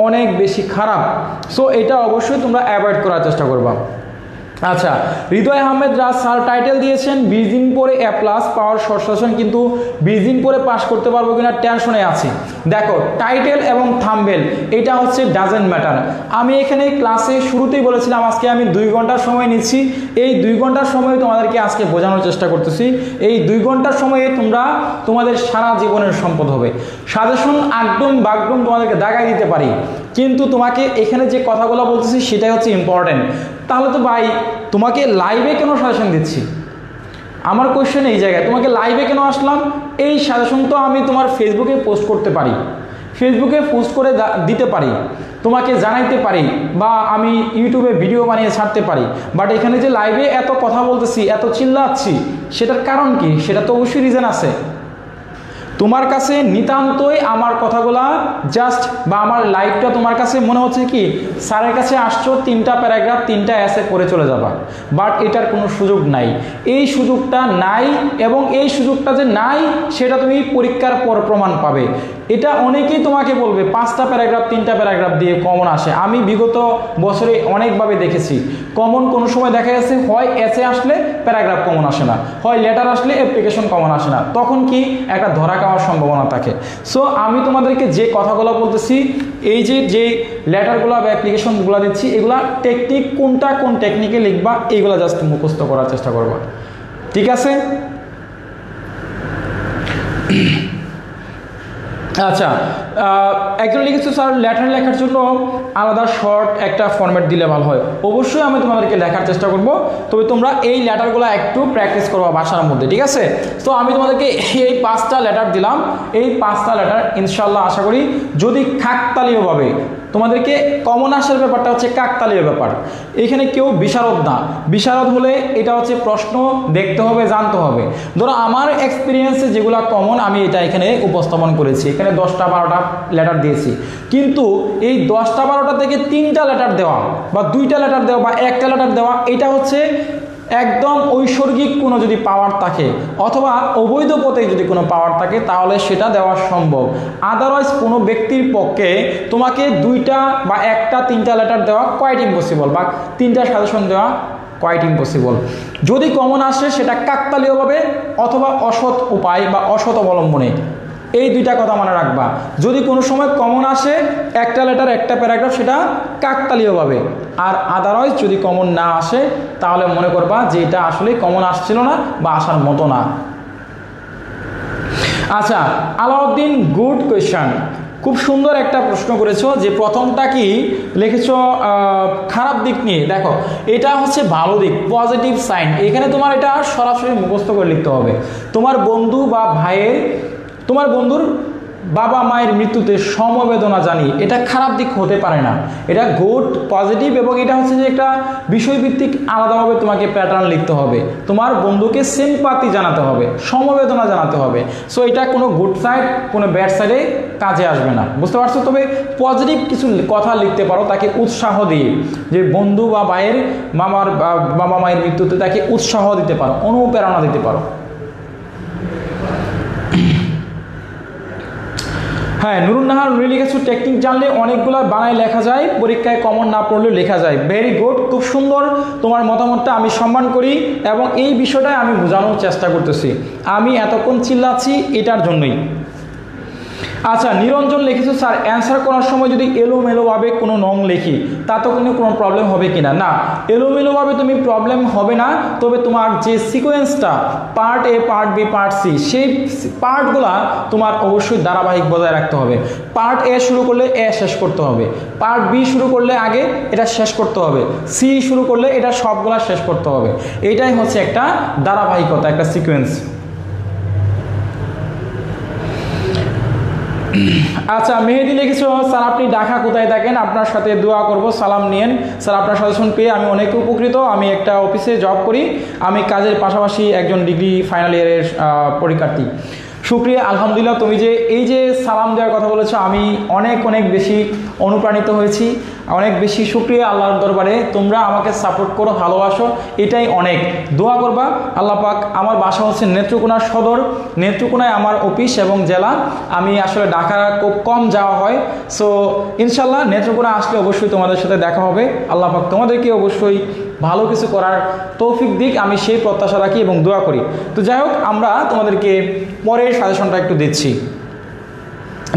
অনেক বেশি খারাপ। সো এটা অবশ্যই তোমরা অ্যাভয়েড করার চেষ্টা করবা। আচ্ছা, হৃদয় আহমেদ রাজ স্যার টাইটেল দিয়েছেন 20 দিন পরে এ প্লাস পাওয়ার শর্ট সেশন, কিন্তু 20 দিন পরে পাস করতে পারবো কিনা টেনশনে আছি। দেখো টাইটেল এবং থাম্বনেল এটা হচ্ছে ডাজেন্ট ম্যাটার। আমি এখানে ক্লাসে শুরুতেই বলেছিলাম আজকে আমি 2 ঘন্টার সময় নিচ্ছি। এই 2 ঘন্টার সময় তোমাদেরকে আজকে বোঝানোর চেষ্টা করতেছি। এই 2 ঘন্টার সময়ে তোমরা তোমাদের সারা জীবনের সম্পদ হবে। সাজেশন একদম বাগডম তোমাদেরকে দাগাই দিতে পারি, কিন্তু তোমাকে এখানে যে কথাগুলো বলতেছি সেটাই হচ্ছে ইম্পর্টেন্ট। তাহলে তো ভাই তোমাকে লাইভে কেন সাজেশন দিচ্ছি? আমার কোয়েশ্চেন এই জায়গায়, তোমাকে লাইভে কেন আসলাম? এই সাজেশন তো আমি তোমার ফেসবুকে পোস্ট করতে পারি, ফেসবুকে পোস্ট করে দিতে পারি, তোমাকে জানাইতে পারি, বা আমি ইউটিউবে ভিডিও বানিয়ে ছাড়তে পারি। বাট এখানে যে লাইভে এত কথা বলতেছি, এত চিল্লাচ্ছি, সেটার কারণ কি? সেটা তো অবশ্যই রিজন আছে। তোমার কাছে নিতান্তই আমার কথাগুলা জাস্ট বা আমার লাইভটা তোমার কাছে মনে হচ্ছে কি স্যারের কাছে আসছো 3টা প্যারাগ্রাফ 3টা এসে পড়ে চলে যাবা, বাট এটার কোনো সুযোগ নাই। এই সুযোগটা নাই, এবং এই সুযোগটা যে নাই সেটা তুমি পরীক্ষার পর প্রমাণ পাবে। এটা অনেকেই তোমাকে বলবে 5টা প্যারাগ্রাফ 3টা প্যারাগ্রাফ দিয়ে কমন আসে। আমি বিগত বছরে অনেকভাবে দেখেছি কমন কোনো সময় দেখা যাচ্ছে হয় এসে আসলে প্যারাগ্রাফ কমন আসে না, হয় লেটার আসলে অ্যাপ্লিকেশন কমন আসে না, তখন কি একটা ধরা খাওয়ার সম্ভাবনা থাকে। সো আমি তোমাদেরকে যে কথাগুলো বলতেছি, এই যে লেটারগুলো বা অ্যাপ্লিকেশনগুলো দিচ্ছি, এগুলা টেকনিক, কোনটা কোন টেকনিকে লিখবা এইগুলো জাস্ট মুখস্থ করার চেষ্টা করবা, ঠিক আছে? আচ্ছা, একজন লিখেছে স্যার লেটার লেখার জন্য আলাদা শর্ট একটা ফরম্যাট দিলে ভালো হয়। অবশ্যই আমি তোমাদেরকে লেখার চেষ্টা করব, তবে তোমরা এই লেটারগুলো একটু প্র্যাকটিস করবা বাসার মধ্যে, ঠিক আছে? তো আমি তোমাদেরকে এই 5টা লেটার দিলাম। এই 5টা লেটার ইনশাল্লাহ আশা করি যদি কাকতালীয়ভাবে তোমাদেরকে কমন আসার ব্যাপারটা হচ্ছে কাকতালীয় ব্যাপার। এখানে কেউ বিশারদ না, বিশারদ হলে এটা হচ্ছে প্রশ্ন দেখতে হবে, জানতে হবে। ধরো আমার এক্সপিরিয়েন্সে যেগুলো কমন আমি এটা এখানে উপস্থাপন করেছি, এখানে 10টা 12টা লেটার দিয়েছি, কিন্তু এই 10টা 12টা থেকে 3টা লেটার দেওয়া বা 2টা লেটার দেওয়া বা 1টা লেটার দেওয়া, এটা হচ্ছে একদম ঐশ্বরিক কোনো যদি পাওয়ার থাকে অথবা অবৈধ পথে যদি কোনো পাওয়ার থাকে তাহলে সেটা দেওয়া সম্ভব। আদারওয়াইজ কোনো ব্যক্তির পক্ষে তোমাকে 2টা বা 1টা 3টা লেটার দেওয়া কোয়াইট ইম্পসিবল, বা 3টা সাজেশন দেওয়া কোয়াইট ইম্পসিবল। যদি কমন আসে সেটা কাকতালীয়ভাবে অথবা অসৎ উপায় বা অসৎ অবলম্বনে, এই দুইটা কথা মনে রাখবা। যদি কোনো সময় কমন আসে একটা লেটার একটা প্যারাগ্রাফ, সেটা কাকতালীয়ভাবে, আর আদারওয়াইজ যদি কমন না আসে তাহলে মনে করবা যে এটা আসলে কমন আসছিল না বা আসার মতো না। আচ্ছা, আলাউদ্দিন গুড কোয়েশ্চন, খুব সুন্দর একটা প্রশ্ন করেছো যে প্রথমটা কি লিখেছো খারাপ দিক নিয়ে। দেখো এটা হচ্ছে ভালো দিক, পজিটিভ সাইন। এখানে তোমার এটা সরাসরি মুখস্থ করে লিখতে হবে। তোমার বন্ধু বা ভাইয়ের, তোমার বন্ধুর বাবা মায়ের মৃত্যুতে সমবেদনা জানি, এটা খারাপ দিক হতে পারে না, এটা গুড পজিটিভ। এবং এটা হচ্ছে যে একটা বিষয়ভিত্তিক আলাদাভাবে তোমাকে প্যাটার্ন লিখতে হবে। তোমার বন্ধুকে সিম্পাথি জানাতে হবে, সমবেদনা জানাতে হবে। সো এটা কোনো গুড সাইড কোনো ব্যাড সাইডে কাজে আসবে না, বুঝতে পারছো? তবে পজিটিভ কিছু কথা লিখতে পারো তাকে উৎসাহ দিয়ে, যে বন্ধু বা ভাইয়ের বাবা মায়ের মৃত্যুতে তাকে উৎসাহ দিতে পারো, অনুপ্রেরণা দিতে পারো। হ্যাঁ, নুরুন নাহার নুরি লিখেছো টেকনিক জানলে অনেকগুলো বানায় লেখা যায়, পরীক্ষায় কমন না পড়লেও লেখা যায়। ভেরি গুড, খুব সুন্দর তোমার মতামতটা আমি সম্মান করি এবং এই বিষয়টাই আমি বোঝানোর চেষ্টা করতেছি। আমি এতক্ষণ চিল্লাচ্ছি এটার জন্যই। আচ্ছা, নিরঞ্জন লিখেছো স্যার অ্যান্সার করার সময় যদি এলোমেলোভাবে কোনো নং লিখি তাতে কোনো প্রবলেম হবে কিনা? না, এলোমেলোভাবে তুমি প্রবলেম হবে না, তবে তোমার যে সিকোয়েন্সটা part A part B part C, সেই পার্টগুলা তোমার অবশ্যই ধারাবাহিক বজায় রাখতে হবে। পার্ট এ শুরু করলে এ শেষ করতে হবে, পার্ট বি শুরু করলে আগে এটা শেষ করতে হবে, সি শুরু করলে এটা সবগুলা শেষ করতে হবে। এইটাই হচ্ছে একটা ধারাবাহিকতা, একটা সিকোয়েন্স। আচ্ছা, মেহেদি লিখেছো স্যার আপনি ঢাকা কোথায় থাকেন? আপনার সাথে দোয়া করব, সালাম নিয়েন। স্যার আপনার সাজেশন পেয়ে আমি অনেক উপকৃত। আমি একটা অফিসে জব করি, আমি কাজের পাশাপাশি একজন ডিগ্রি ফাইনাল ইয়ারের পরীক্ষার্থী। শুক্রিয়া, আলহামদুলিল্লাহ। তুমি যে এই যে সালাম দেওয়ার কথা বলেছো, আমি অনেক অনেক বেশি অনুপ্রাণিত হয়েছি, অনেক বেশি শুক্রিয়া আল্লাহর দরবারে। তোমরা আমাকে সাপোর্ট করো, ভালোবাসো, এটাই অনেক। দোয়া করবা আল্লাহ পাক। আমার বাসা হচ্ছে নেত্রকোনা সদর, নেত্রকোনায় আমার অফিস এবং জেলা। আমি আসলে ঢাকা খুব কম যাওয়া হয়। সো ইনশাল্লাহ নেত্রকোনা আসলে অবশ্যই তোমাদের সাথে দেখা হবে। আল্লাহ পাক তোমাদেরকে অবশ্যই ভালো কিছু করার তৌফিক দিক, আমি সেই প্রত্যাশা রাখি এবং দোয়া করি। তো যাই হোক, আমরা তোমাদেরকে পরের সাজেশনটা একটু দিচ্ছি।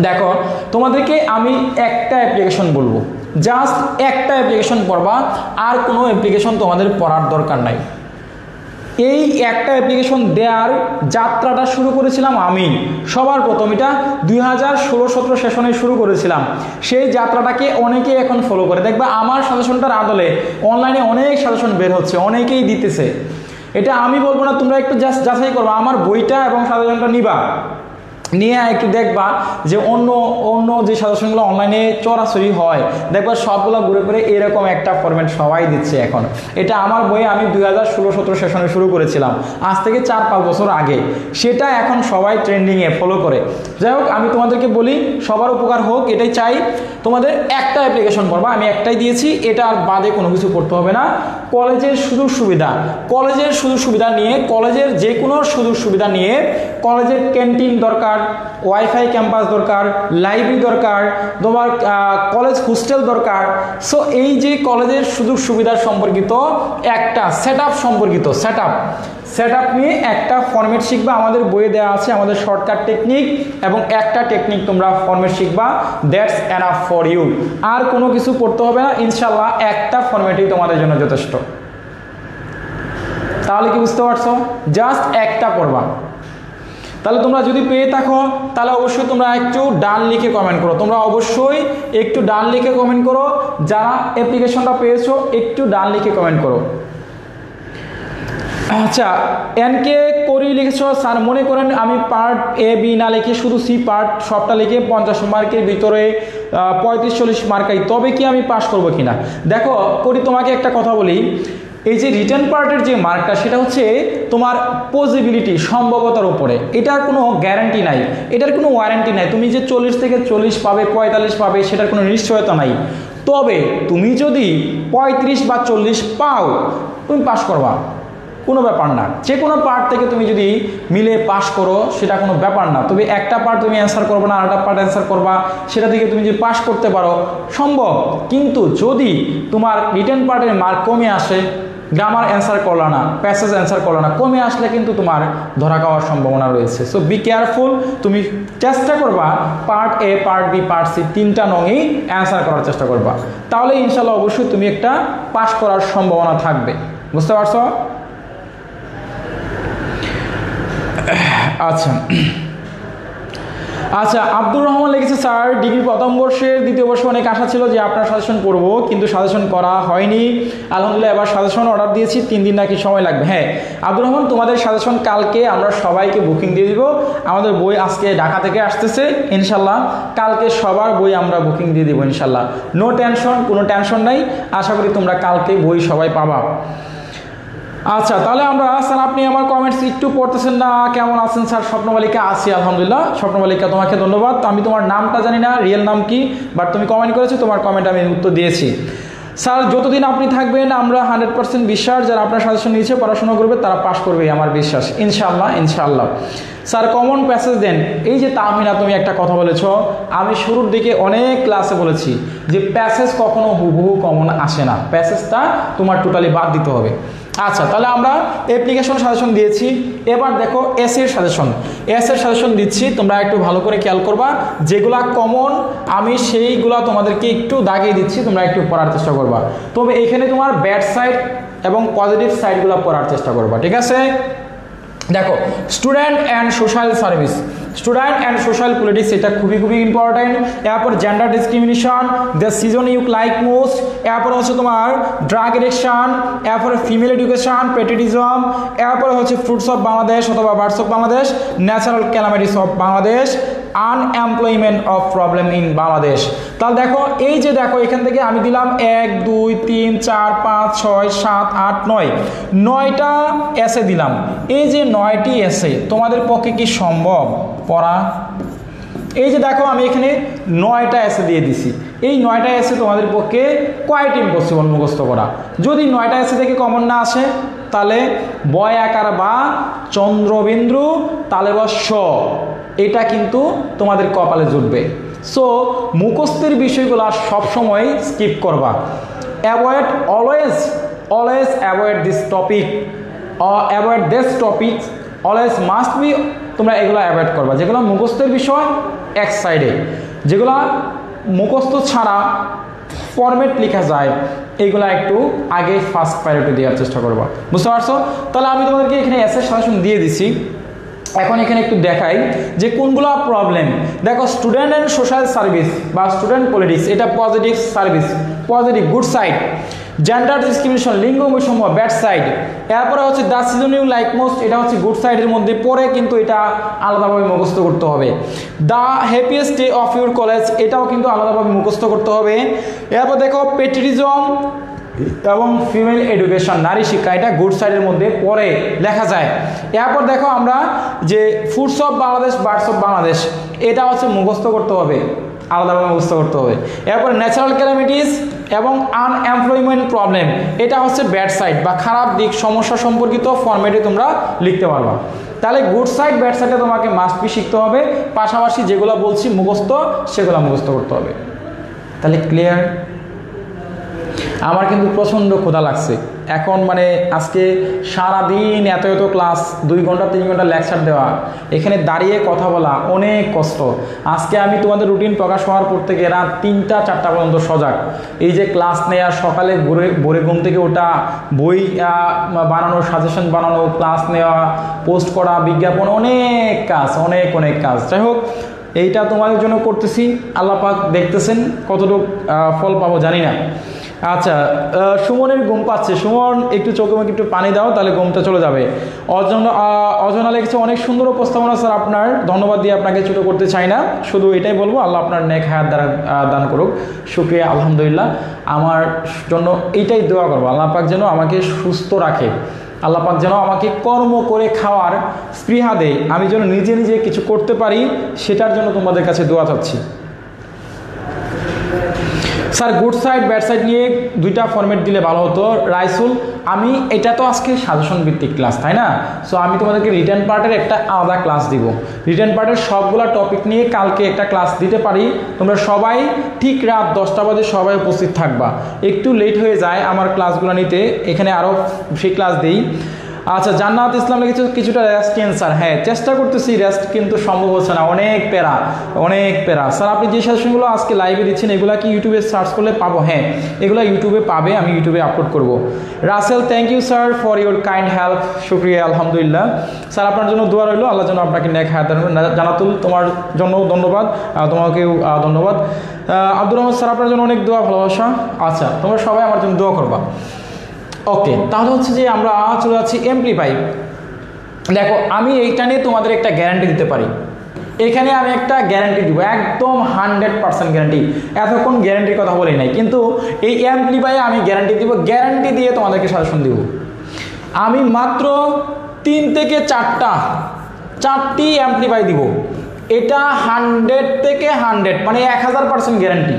দেখো, তোমাদেরকে আমি একটা অ্যাপ্লিকেশন বলবো, জাস্ট একটা অ্যাপ্লিকেশন পড়বা, আর কোনো অ্যাপ্লিকেশন তোমাদের পড়ার দরকার নাই। এই একটা অ্যাপ্লিকেশন দেওয়ার যাত্রাটা শুরু করেছিলাম আমি সবার প্রথম, এটা 2016-17 সেশনে শুরু করেছিলাম। সেই যাত্রাটাকে অনেকেই এখন ফলো করে। দেখবা আমার সাজেশনটার আদলে অনলাইনে অনেক সাজেশন বের হচ্ছে, অনেকেই দিতেছে। এটা আমি বলবো না, তোমরা একটু জাস্ট যাচাই করবা, আমার বইটা এবং সাজেশনটা নিবা, নিয়ে একটু দেখবা যে অন্য অন্য যে সাজেশনগুলো অনলাইনে চড়াচড়ি হয়, দেখবা সবগুলো ঘুরে ঘুরে এরকম একটা ফরম্যাট সবাই দিচ্ছে এখন। এটা আমার বইয়ে আমি 2016-17 সেশনে শুরু করেছিলাম, আজ থেকে 4-5 বছর আগে। সেটা এখন সবাই ট্রেন্ডিংয়ে ফলো করে। যাই হোক, আমি তোমাদেরকে বলি সবার উপকার হোক, এটাই চাই। তোমাদের একটা অ্যাপ্লিকেশন পড়বা, আমি একটাই দিয়েছি, এটা আর বাদে কোনো কিছু করতে হবে না। কলেজের সুযোগ সুবিধা, কলেজের সুযোগ সুবিধা নিয়ে, কলেজের যে কোনো সুযোগ সুবিধা নিয়ে, কলেজের ক্যান্টিন দরকার, ওয়াইফাই ক্যাম্পাস দরকার, লাইব্রেরি দরকার, তোমার কলেজ হোস্টেল দরকার। সো এই যে কলেজের সুযোগ সুবিধা সম্পর্কিত একটা সেটআপ সম্পর্কিত সেটআপ নিয়ে একটা ফরম্যাট শিখবা। আমাদের বইয়ে দেওয়া আছে আমাদের শর্টকাট টেকনিক, এবং একটা টেকনিক তোমরা ফরম্যাট শিখবা, দ্যাটস এনাফ ফর ইউ। আর কোনো কিছু পড়তে হবে না, ইনশাল্লাহ একটা ফরম্যাটই তোমাদের জন্য যথেষ্ট। তাহলে কি বুঝতে পারছো? জাস্ট একটা পড়বা। তাহলে তোমরা যদি পেয়ে থাকো তাহলে অবশ্যই তোমরা একটু ডান লিখে কমেন্ট করো, তোমরা অবশ্যই একটু ডান লিখে কমেন্ট করো। যারা অ্যাপ্লিকেশনটা পেয়েছো একটু ডান লিখে কমেন্ট করো। আচ্ছা, এনকে করি লিখেছো স্যার মনে করেন আমি পার্ট এ বি না লিখে শুধু সি পার্ট সবটা লিখে 50 মার্কের ভিতরে 35-40 মার্কাই, তবে কি আমি পাস করবো কিনা? দেখো করি, তোমাকে একটা কথা বলি, এই যে রিটেন পার্টের যে মার্কটা সেটা হচ্ছে তোমার পসিবিলিটি, সম্ভবতার উপরে। এটার কোনো গ্যারান্টি নাই, এটার কোনো ওয়ারেন্টি নাই। তুমি যে 40 থেকে 40 পাবে, 45 পাবে, সেটার কোনো নিশ্চয়তা নাই। তবে তুমি যদি 35 বা 40 পাও, তুমি পাস করবা, কোনো ব্যাপার না। যে কোনো পার্ট থেকে তুমি যদি মিলে পাস করো সেটা কোনো ব্যাপার না। তবে একটা পার্ট তুমি অ্যান্সার করবে না, আরেকটা পার্ট অ্যান্সার করবা, সেটা থেকে তুমি যদি পাস করতে পারো সম্ভব। কিন্তু যদি তোমার রিটেন পার্টের মার্ক কমে আসে, গ্রামার অ্যান্সার করলো না, প্যাসেজ অ্যান্সার করলো না, কমে আসলে কিন্তু তোমার ধরা খাওয়ার সম্ভাবনা রয়েছে। সো বি কেয়ারফুল, তুমি চেষ্টা করবা part A, part B, part C তিনটা নংই অ্যান্সার করার চেষ্টা করবা, তাহলে ইনশাল্লাহ অবশ্যই তুমি একটা পাস করার সম্ভাবনা থাকবে। বুঝতে পারছো? আচ্ছা আচ্ছা, আব্দুর রহমান লিখেছে, স্যার ডিগ্রি প্রথম বর্ষের দ্বিতীয় বর্ষে অনেক আশা ছিল যে আপনার সাজেশন করব, কিন্তু সাজেশন করা হয়নি। আলহামদুলিল্লাহ এবার সাজেশন অর্ডার দিয়েছি, 3 দিন নাকি সময় লাগবে। হ্যাঁ আব্দুর রহমান, তোমাদের সাজেশন কালকে আমরা সবাইকে বুকিং দিয়ে দিব। আমাদের বই আজকে ঢাকা থেকে আসতেছে, ইনশাল্লাহ কালকে সবার বই আমরা বুকিং দিয়ে দিব ইনশাল্লাহ। নো টেনশন, কোনো টেনশন নাই, আশা করি তোমরা কালকে বই সবাই পাবা। আচ্ছা তাহলে আমরা, স্যার আপনি আমার কমেন্টস একটু পড়তেছেন না, কেমন আছেন স্যার? স্বপ্নবালিকা আছি আলহামদুলিল্লাহ। স্বপ্নবালিকা তোমাকে ধন্যবাদ, আমি তোমার নামটা জানি না, রিয়েল নাম কি, বাট তুমি কমেন্ট করেছো, তোমার কমেন্ট আমি উত্তর দিয়েছি। স্যার যতদিন আপনি থাকবেন আমরা 100% বিশ্বাস, যারা আপনার সাজেশন নিয়েছে পড়াশোনা করবে তারা পাশ করবে, আমার বিশ্বাস ইনশাআল্লাহ ইনশাআল্লাহ। স্যার কমন প্যাসেজ দেন। এই যে তাহমিনা তুমি একটা কথা বলেছো, আমি শুরুর দিকে অনেক ক্লাসে বলেছি যে প্যাসেজ কখনো হুবহু কমন আসে না, প্যাসেজটা তোমার টোটালি বাদ দিতে হবে। আচ্ছা তাহলে আমরা অ্যাপ্লিকেশন সাজেশন দিয়েছি, এবার দেখো এসের সাজেশন। এসের সাজেশন দিচ্ছি, তোমরা একটু ভালো করে খেয়াল করবা, যেগুলা কমন আমি সেইগুলা তোমাদেরকে একটু দাগিয়ে দিচ্ছি, তোমরা একটু পড়ার চেষ্টা করবা। তবে এখানে তোমার ব্যাড সাইড এবং পজিটিভ সাইডগুলো পড়ার চেষ্টা করবা, ঠিক আছে? দেখো student and social service, student and social politics, এটা খুবই খুবই ইম্পর্টেন্ট। এরপর gender discrimination, the season you like most, এরপর হচ্ছে তোমার ড্রাগ এডিকশন, এরপরে ফিমেল এডুকেশন, পেট্রিয়টিজম, এরপরে হচ্ছে ফ্রুটস অফ বাংলাদেশ অথবা birds of Bangladesh, natural calamities of Bangladesh, unemployment of problem in Bangladesh. তাহলে দেখো এই যে দেখো এখান থেকে আমি দিলাম 1 2 3 4 5 6 7 8 9, 9টা এসে দিলাম। এই যে 9টি এসে তোমাদের পক্ষে কি সম্ভব পড়া? এই যে দেখো আমি এখানে 9টা এসে দিয়ে দিছি, এই 9টা এসে তোমাদের পক্ষে কোয়াইট ইম্পসিবল মুখস্থ করা। যদি 9টা এসে থেকে কমন না আসে তাহলে বয় আকার বা চন্দ্রবিন্দু তালে বস্য, এটা কিন্তু তোমাদের কপালে জুটবে। সো মুখস্থের বিষয়গুলো সবসময় স্কিপ করবা। Avoid always avoid this topic, avoid this topic, always must be, তোমরা এগুলো অ্যাভয়েড করবা। যেগুলো মুখস্থের বিষয় এক সাইডে, যেগুলো মুখস্থ ছাড়া ফরম্যাট লেখা যায় এইগুলো একটু আগে ফার্স্ট প্রায়োরিটি দেওয়ার চেষ্টা করবা। বুঝতে পারছো? তাহলে আমি তোমাদেরকে এখানে এসের সাজেশন দিয়ে দিছি। এখন এখানে একটু দেখাই যে কোনগুলো প্রবলেম। দেখো স্টুডেন্ট অ্যান্ড সোশ্যাল সার্ভিস বা স্টুডেন্ট পলিটিক্স, এটা positive service, positive good side. Gender discrimination, লিঙ্গ বৈষম্য ব্যাড সাইড। এরপরে হচ্ছে the season you like most, এটা হচ্ছে গুড সাইডের মধ্যে পড়ে, কিন্তু এটা আলাদাভাবে মুখস্থ করতে হবে। The happiest day of your college, এটাও কিন্তু আলাদাভাবে মুখস্থ করতে হবে। এরপর দেখো পেট্রিয়টিজম এবং ফিমেল এডুকেশন, নারী শিক্ষা, এটা গুড সাইডের মধ্যে পড়ে লেখা যায়। এরপর দেখো আমরা যে foods of Bangladesh, birds of Bangladesh, এটা হচ্ছে মুখস্থ করতে হবে, আলাদাভাবে মুখস্থ করতে হবে। এরপর ন্যাচারাল ক্যালামিটিস এবং আনএমপ্লয়মেন্ট প্রবলেম, এটা হচ্ছে ব্যাড সাইড বা খারাপ দিক, সমস্যা সম্পর্কিত ফরম্যাটে তোমরা লিখতে পারবা। তাহলে গুড সাইড ব্যাড সাইডে তোমাকে মাস্ট বি শিখতে হবে, পাশাপাশি যেগুলো বলছি মুখস্থ সেগুলো মুখস্থ করতে হবে। তাহলে ক্লিয়ার? আমার কিন্তু প্রচণ্ড ক্ষুধা লাগছে এখন, মানে আজকে সারাদিন এত এত ক্লাস, 2 ঘন্টা 3 ঘন্টা লেকচার দেওয়া, এখানে দাঁড়িয়ে কথা বলা অনেক কষ্ট। আজকে আমি তোমাদের রুটিন প্রকাশ হওয়ার পর থেকে রাত 3টা 4টা পর্যন্ত সজাগ। এই যে ক্লাস নেওয়া, সকালে ভোরে ঘুম থেকে ওঠা, বই বানানো, সাজেশন বানানো, ক্লাস নেওয়া, পোস্ট করা, বিজ্ঞাপন, অনেক কাজ, অনেক কাজ। যাই হোক, এইটা তোমাদের জন্য করতেছি, আল্লাহ পাক দেখতেছেন কতটুকু ফল পাবো জানি না। আচ্ছা, সুমনের ঘুম পাচ্ছে। সুমন একটু চোখে মুখে একটু পানি দাও, তাহলে ঘুমটা চলে যাবে। অজনা লিখেছে, অনেক সুন্দর উপস্থাপনা স্যার আপনার, ধন্যবাদ দিয়ে আপনাকে ছোটো করতে চাই না, শুধু এটাই বলবো আল্লাহ আপনার নেক হায়াত দ্বারা দান করুক। শুকরিয়া, আলহামদুলিল্লাহ। আমার জন্য এইটাই দোয়া করবো, আল্লাহ পাক যেন আমাকে সুস্থ রাখে, আল্লাহ পাক যেন আমাকে কর্ম করে খাওয়ার স্পৃহা দেয়, আমি যেন নিজে নিজে কিছু করতে পারি, সেটার জন্য তোমাদের কাছে দোয়া চাচ্ছি। Sir good side bad side নিয়ে 2টা ফরম্যাট দিলে ভালো হতো। রাইসুল, আমি এটা তো আজকে সাজেশন ভিত্তিক ক্লাস, তাই না? সো আমি তোমাদেরকে রিটেন পার্টের একটা আলাদা ক্লাস দিব। রিটেন পার্টের সবগুলো টপিক নিয়ে কালকে একটা ক্লাস দিতে পারি। তোমরা সবাই ঠিক রাত 10টা বাজে সবাই উপস্থিত থাকবা। একটু লেট হয়ে যায় আমার ক্লাসগুলো নিতে, এখানে আরও ফ্রি ক্লাস দিই। আচ্ছা, জান্নাত ইসলাম লিখেছে কিছুটা রেস্ট ক্যান্সার। হ্যাঁ, চেষ্টা করতেছি, রেস্ট কিন্তু সম্ভব হচ্ছে না, অনেক প্যারা। স্যার আপনি যে সাজেশনগুলো আজকে লাইভে দিচ্ছেন এগুলো কি ইউটিউবে সার্চ করলে পাবো? হ্যাঁ, এগুলো ইউটিউবে পাবে, আমি ইউটিউবে আপলোড করব। Rasel, thank you sir for your kind help. শুক্রিয়া, আলহামদুলিল্লাহ। স্যার আপনার জন্য দোয়া রইল, আল্লাহ যেন আপনাকে নেক হায়াত দান করেন। জানাতুল, তোমার জন্য ধন্যবাদ, তোমাকেও ধন্যবাদ। আব্দুর রহমান স্যার আপনার জন্য অনেক দোয়া, ভালোবাসা। আচ্ছা, তোমরা সবাই আমার জন্য দোয়া করবা। ওকে, তাহলে হচ্ছে যে আমরা চলে যাচ্ছি এমপ্লিফাই। দেখো, আমি এইটা নিয়ে তোমাদের একটা গ্যারান্টি দিতে পারি। এখানে আমি একটা গ্যারান্টি দিব, একদম 100% গ্যারান্টি। এতক্ষণ গ্যারান্টির কথা বলি নাই, কিন্তু এই এমপ্লিফাইয়ে আমি গ্যারান্টি দিব। গ্যারান্টি দিয়ে তোমাদেরকে সাজেশন দিব। আমি মাত্র 3 থেকে 4টি এমপ্লিফাই দিব। এটা 100 থেকে 100 মানে 1000% গ্যারান্টি।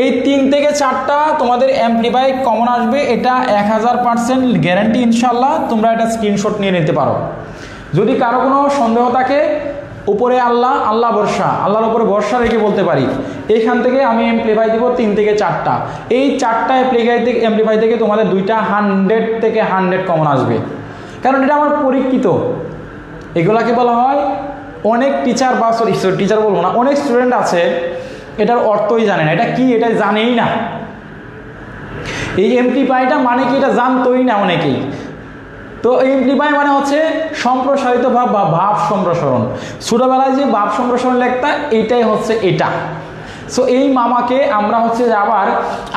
এই 3 থেকে 4টা তোমাদের অ্যাম্প্লিফাই কমন আসবে, এটা 1000% গ্যারান্টি ইনশাল্লাহ। তোমরা এটা স্ক্রিনশট নিয়ে নিতে পারো। যদি কারো কোনো সন্দেহ থাকে, উপরে আল্লাহ ভরসা, আল্লাহর উপরে ভরসা রেখে বলতে পারি। এইখান থেকে আমি অ্যাম্প্লিফাই দিব 3 থেকে 4টা। এই 4টা অ্যাম্প্লিফাই থেকে তোমাদের 2টা 100 থেকে 100 কমন আসবে, কারণ এটা আমার পরীক্ষিত। এগুলাকে বলা হয়, অনেক টিচার বা টিচার বলবো না, অনেক স্টুডেন্ট আছে এটার অর্থই জানে না, এটা কি এটা জানেই না। এই এমপ্লিফাইটা মানে কি এটা জানতোই না অনেকেই। তো এমপ্লিফাই মানে হচ্ছে সম্প্রসারিত ভাব বা ভাব সম্প্রসারণ। ছোটবেলায় যে ভাব সম্প্রসারণ লেখতা, এইটাই হচ্ছে এটা। সো এই মামাকে আমরা হচ্ছে আবার,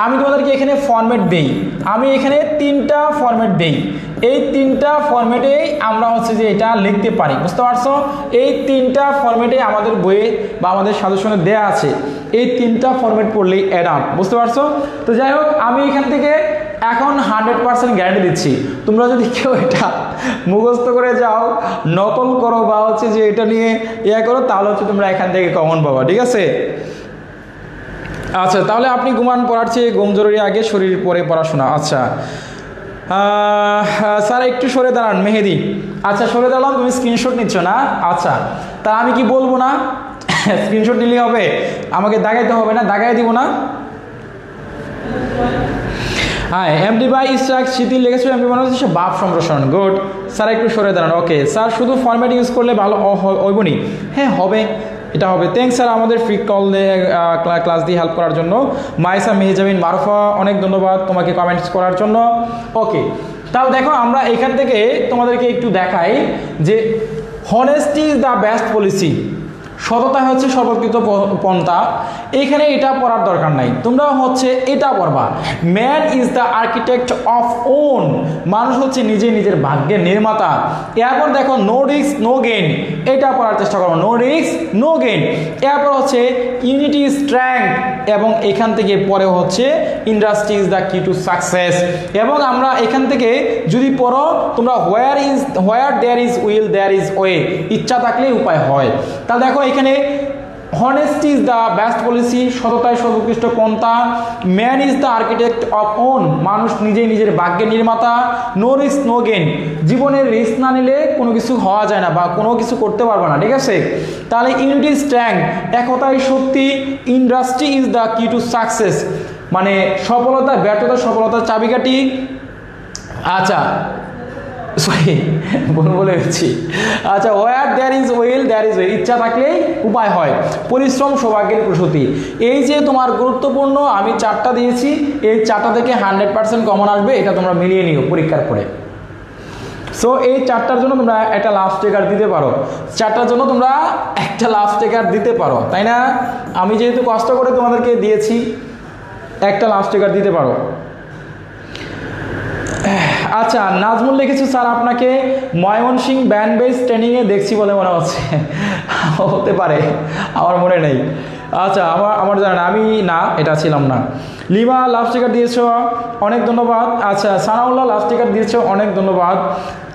আমি তোমাদেরকে এখানে ফরম্যাট দেই, আমি এখানে 3টা ফরম্যাট দেই। এই 3টা ফরম্যাটেই আমরা হচ্ছে যে এটা লিখতে পারি, বুঝতে পারছো? এই 3টা ফরম্যাটে আমাদের বইয়ে বা আমাদের সাজেশনে দেয়া আছে। এই 3টা ফরম্যাট পড়লেই অ্যাডাম, বুঝতে পারছো? তো যাই হোক, আমি এখান থেকে এখন 100% গ্যারান্টি দিচ্ছি। তোমরা যদি কেউ এটা মুখস্থ করে যাও, নকল করো বা হচ্ছে যে এটা নিয়ে করো, তাহলে হচ্ছে তোমরা এখান থেকে কমন পাবা, ঠিক আছে? আচ্ছা, তাহলে আপনি ঘুমান, পড়ার চেয়ে ঘুম জরুরি আগে, শরীর পরে পড়াশোনা। আচ্ছা স্যার একটু সরে দাঁড়ান, মেহেদি। আচ্ছা, সরে দাঁড়ান, তুমি স্ক্রিনশট নিচ্ছ না? আচ্ছা, তা আমি কি বলবো না? স্ক্রিনশট নিলেই হবে, আমাকে দাগাইতে হবে না? দাগাই দিব না? হ্যাঁ, এমপ্লিফাই ইস্ট্রাক শিথিল লেগেছিল, এমপ্লিফাই হচ্ছে ভাব সম্প্রসারণ। গুড স্যার, একটু সরে দাঁড়ান। ওকে স্যার, শুধু ফরম্যাট ইউজ করলে ভালো হইব নি? হ্যাঁ, হবে, এটা হবে। থ্যাংকস স্যার আমাদের ফ্রি কল দিয়ে ক্লাস দিয়ে হেল্প করার জন্য। মাইসা মেহজাবিন মারুফা, অনেক ধন্যবাদ তোমাকে কমেন্টস করার জন্য। ওকে, তাহলে দেখো, আমরা এখান থেকে তোমাদেরকে একটু দেখাই যে honesty is the best policy. সততা হচ্ছে সর্বোৎকৃষ্ট পন্থা। এখানে এটা পড়ার দরকার নাই, তোমরা হচ্ছে এটা পড়বা। Man is the architect of own. মানুষ হচ্ছে নিজের ভাগ্যের নির্মাতা। এরপর দেখো, নো রিস্ক নো গেইন, এটা পড়ার চেষ্টা করো। No risk no gain. এরপর হচ্ছে ইউনিটি স্ট্রেংথ, এবং এখান থেকে পরে হচ্ছে industry is the key to success. এবং আমরা এখান থেকে যদি পড়ো তোমরা, where there is will there is way, ইচ্ছা থাকলেই উপায় হয়। তাহলে দেখো, এখানে honesty is the best policy, সততাই সর্বোৎকৃষ্ট পন্থা। Man is the architect of own, মানুষ নিজের ভাগ্যের নির্মাতা। নো রিস্ক নো গেইন, জীবনের রিস্ক না নিলে কোনো কিছু হওয়া যায় না বা কোনো কিছু করতে পারবে না, ঠিক আছে? তাহলে ইউনিটি স্ট্রেংথ, একতাই শক্তি। Industry is the key to success, মানে সফলতা, ব্যর্থতা সফলতার চাবিকাঠি। আচ্ছা, সরি বলে গেছি। আচ্ছা, where there is will there is way, ইচ্ছা থাকলেই উপায় হয়। পরিশ্রম সৌভাগ্যের প্রসূতি। এই যে তোমার গুরুত্বপূর্ণ আমি 4টা দিয়েছি, এই 4টা থেকে 100% কমন আসবে, এটা তোমরা মিলিয়ে নিও পরীক্ষার পরে। সো এই 4টার জন্য তোমরা একটা লাভ স্টিকার দিতে পারো, 4টার জন্য তোমরা একটা লাভ স্টিকার দিতে পারো, তাই না? আমি যেহেতু কষ্ট করে তোমাদেরকে দিয়েছি, একটা লাভ স্টিকার দিতে পারো। আচ্ছা, নাজমুল লিখেছে, স্যার আপনাকে ময়মনসিংহ ব্যান্ড বেস ট্রেনিংয়ে দেখছি বলে মনে হচ্ছে। হতে পারে, আমার মনে নেই। আচ্ছা, আমার জানা না, আমি না, এটা ছিলাম না। লিমা লাভ স্টিকার দিয়েছ, অনেক ধন্যবাদ। আচ্ছা, সানাউল্লাহ লাভ স্টিকার দিয়েছ, অনেক ধন্যবাদ।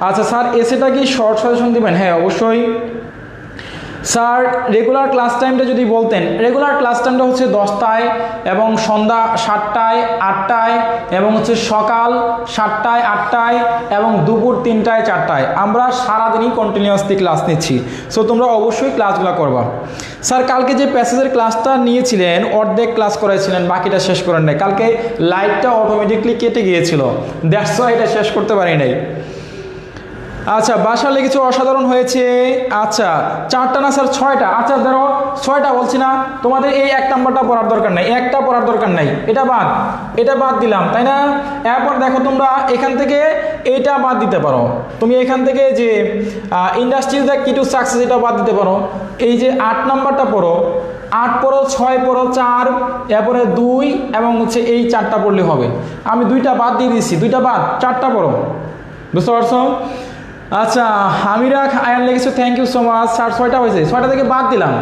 আচ্ছা স্যার, এসেটা কি শর্ট সাজেশন দিবেন? হ্যাঁ, অবশ্যই। স্যার রেগুলার ক্লাস টাইমটা যদি বলতেন। রেগুলার ক্লাস টাইমটা হচ্ছে 10টায় এবং সন্ধ্যা 7টায় 8টায় এবং হচ্ছে সকাল 7টায় 8টায় এবং দুপুর 3টায় 4টায়। আমরা সারাদিনই কন্টিনিউয়াসলি ক্লাস নিচ্ছি, সো তোমরা অবশ্যই ক্লাসগুলো করবা। স্যার কালকে যে প্যাসেজের ক্লাসটা নিয়েছিলেন অর্ধেক ক্লাস করেছিলেন, বাকিটা শেষ করেন নাই। কালকে লাইটটা অটোমেটিকলি কেটে গিয়েছিল, দ্যাটস ওয়াই এটা শেষ করতে পারি নাই। আচ্ছা বাসা লেগেছে অসাধারণ হয়েছে। আচ্ছা 4টা না স্যার 6টা। আচ্ছা ধরো 6টা বলছি না, তোমাদের এই 1 নাম্বারটা পড়ার দরকার নাই, একটা পড়ার দরকার নাই, এটা বাদ দিলাম, তাই না? এরপর দেখো তোমরা এখান থেকে এইটা বাদ দিতে পারো। তুমি এখান থেকে যে industries the key to success এটা বাদ দিতে পারো। এই যে 8 নাম্বারটা পড়ো, 8 পড়ো, 6 পড়ো, 4, এরপরে 2 এবং হচ্ছে এই 4টা পড়লে হবে। আমি 2টা বাদ দিয়ে দিচ্ছি, 2টা বাদ, 4টা পড়ো, বুঝতে পারছো? আচ্ছা আমিরা আয়ান লিখেছো, thank you so much. Sir 6টা হয়েছে, 6টা থেকে বাদ দিলাম,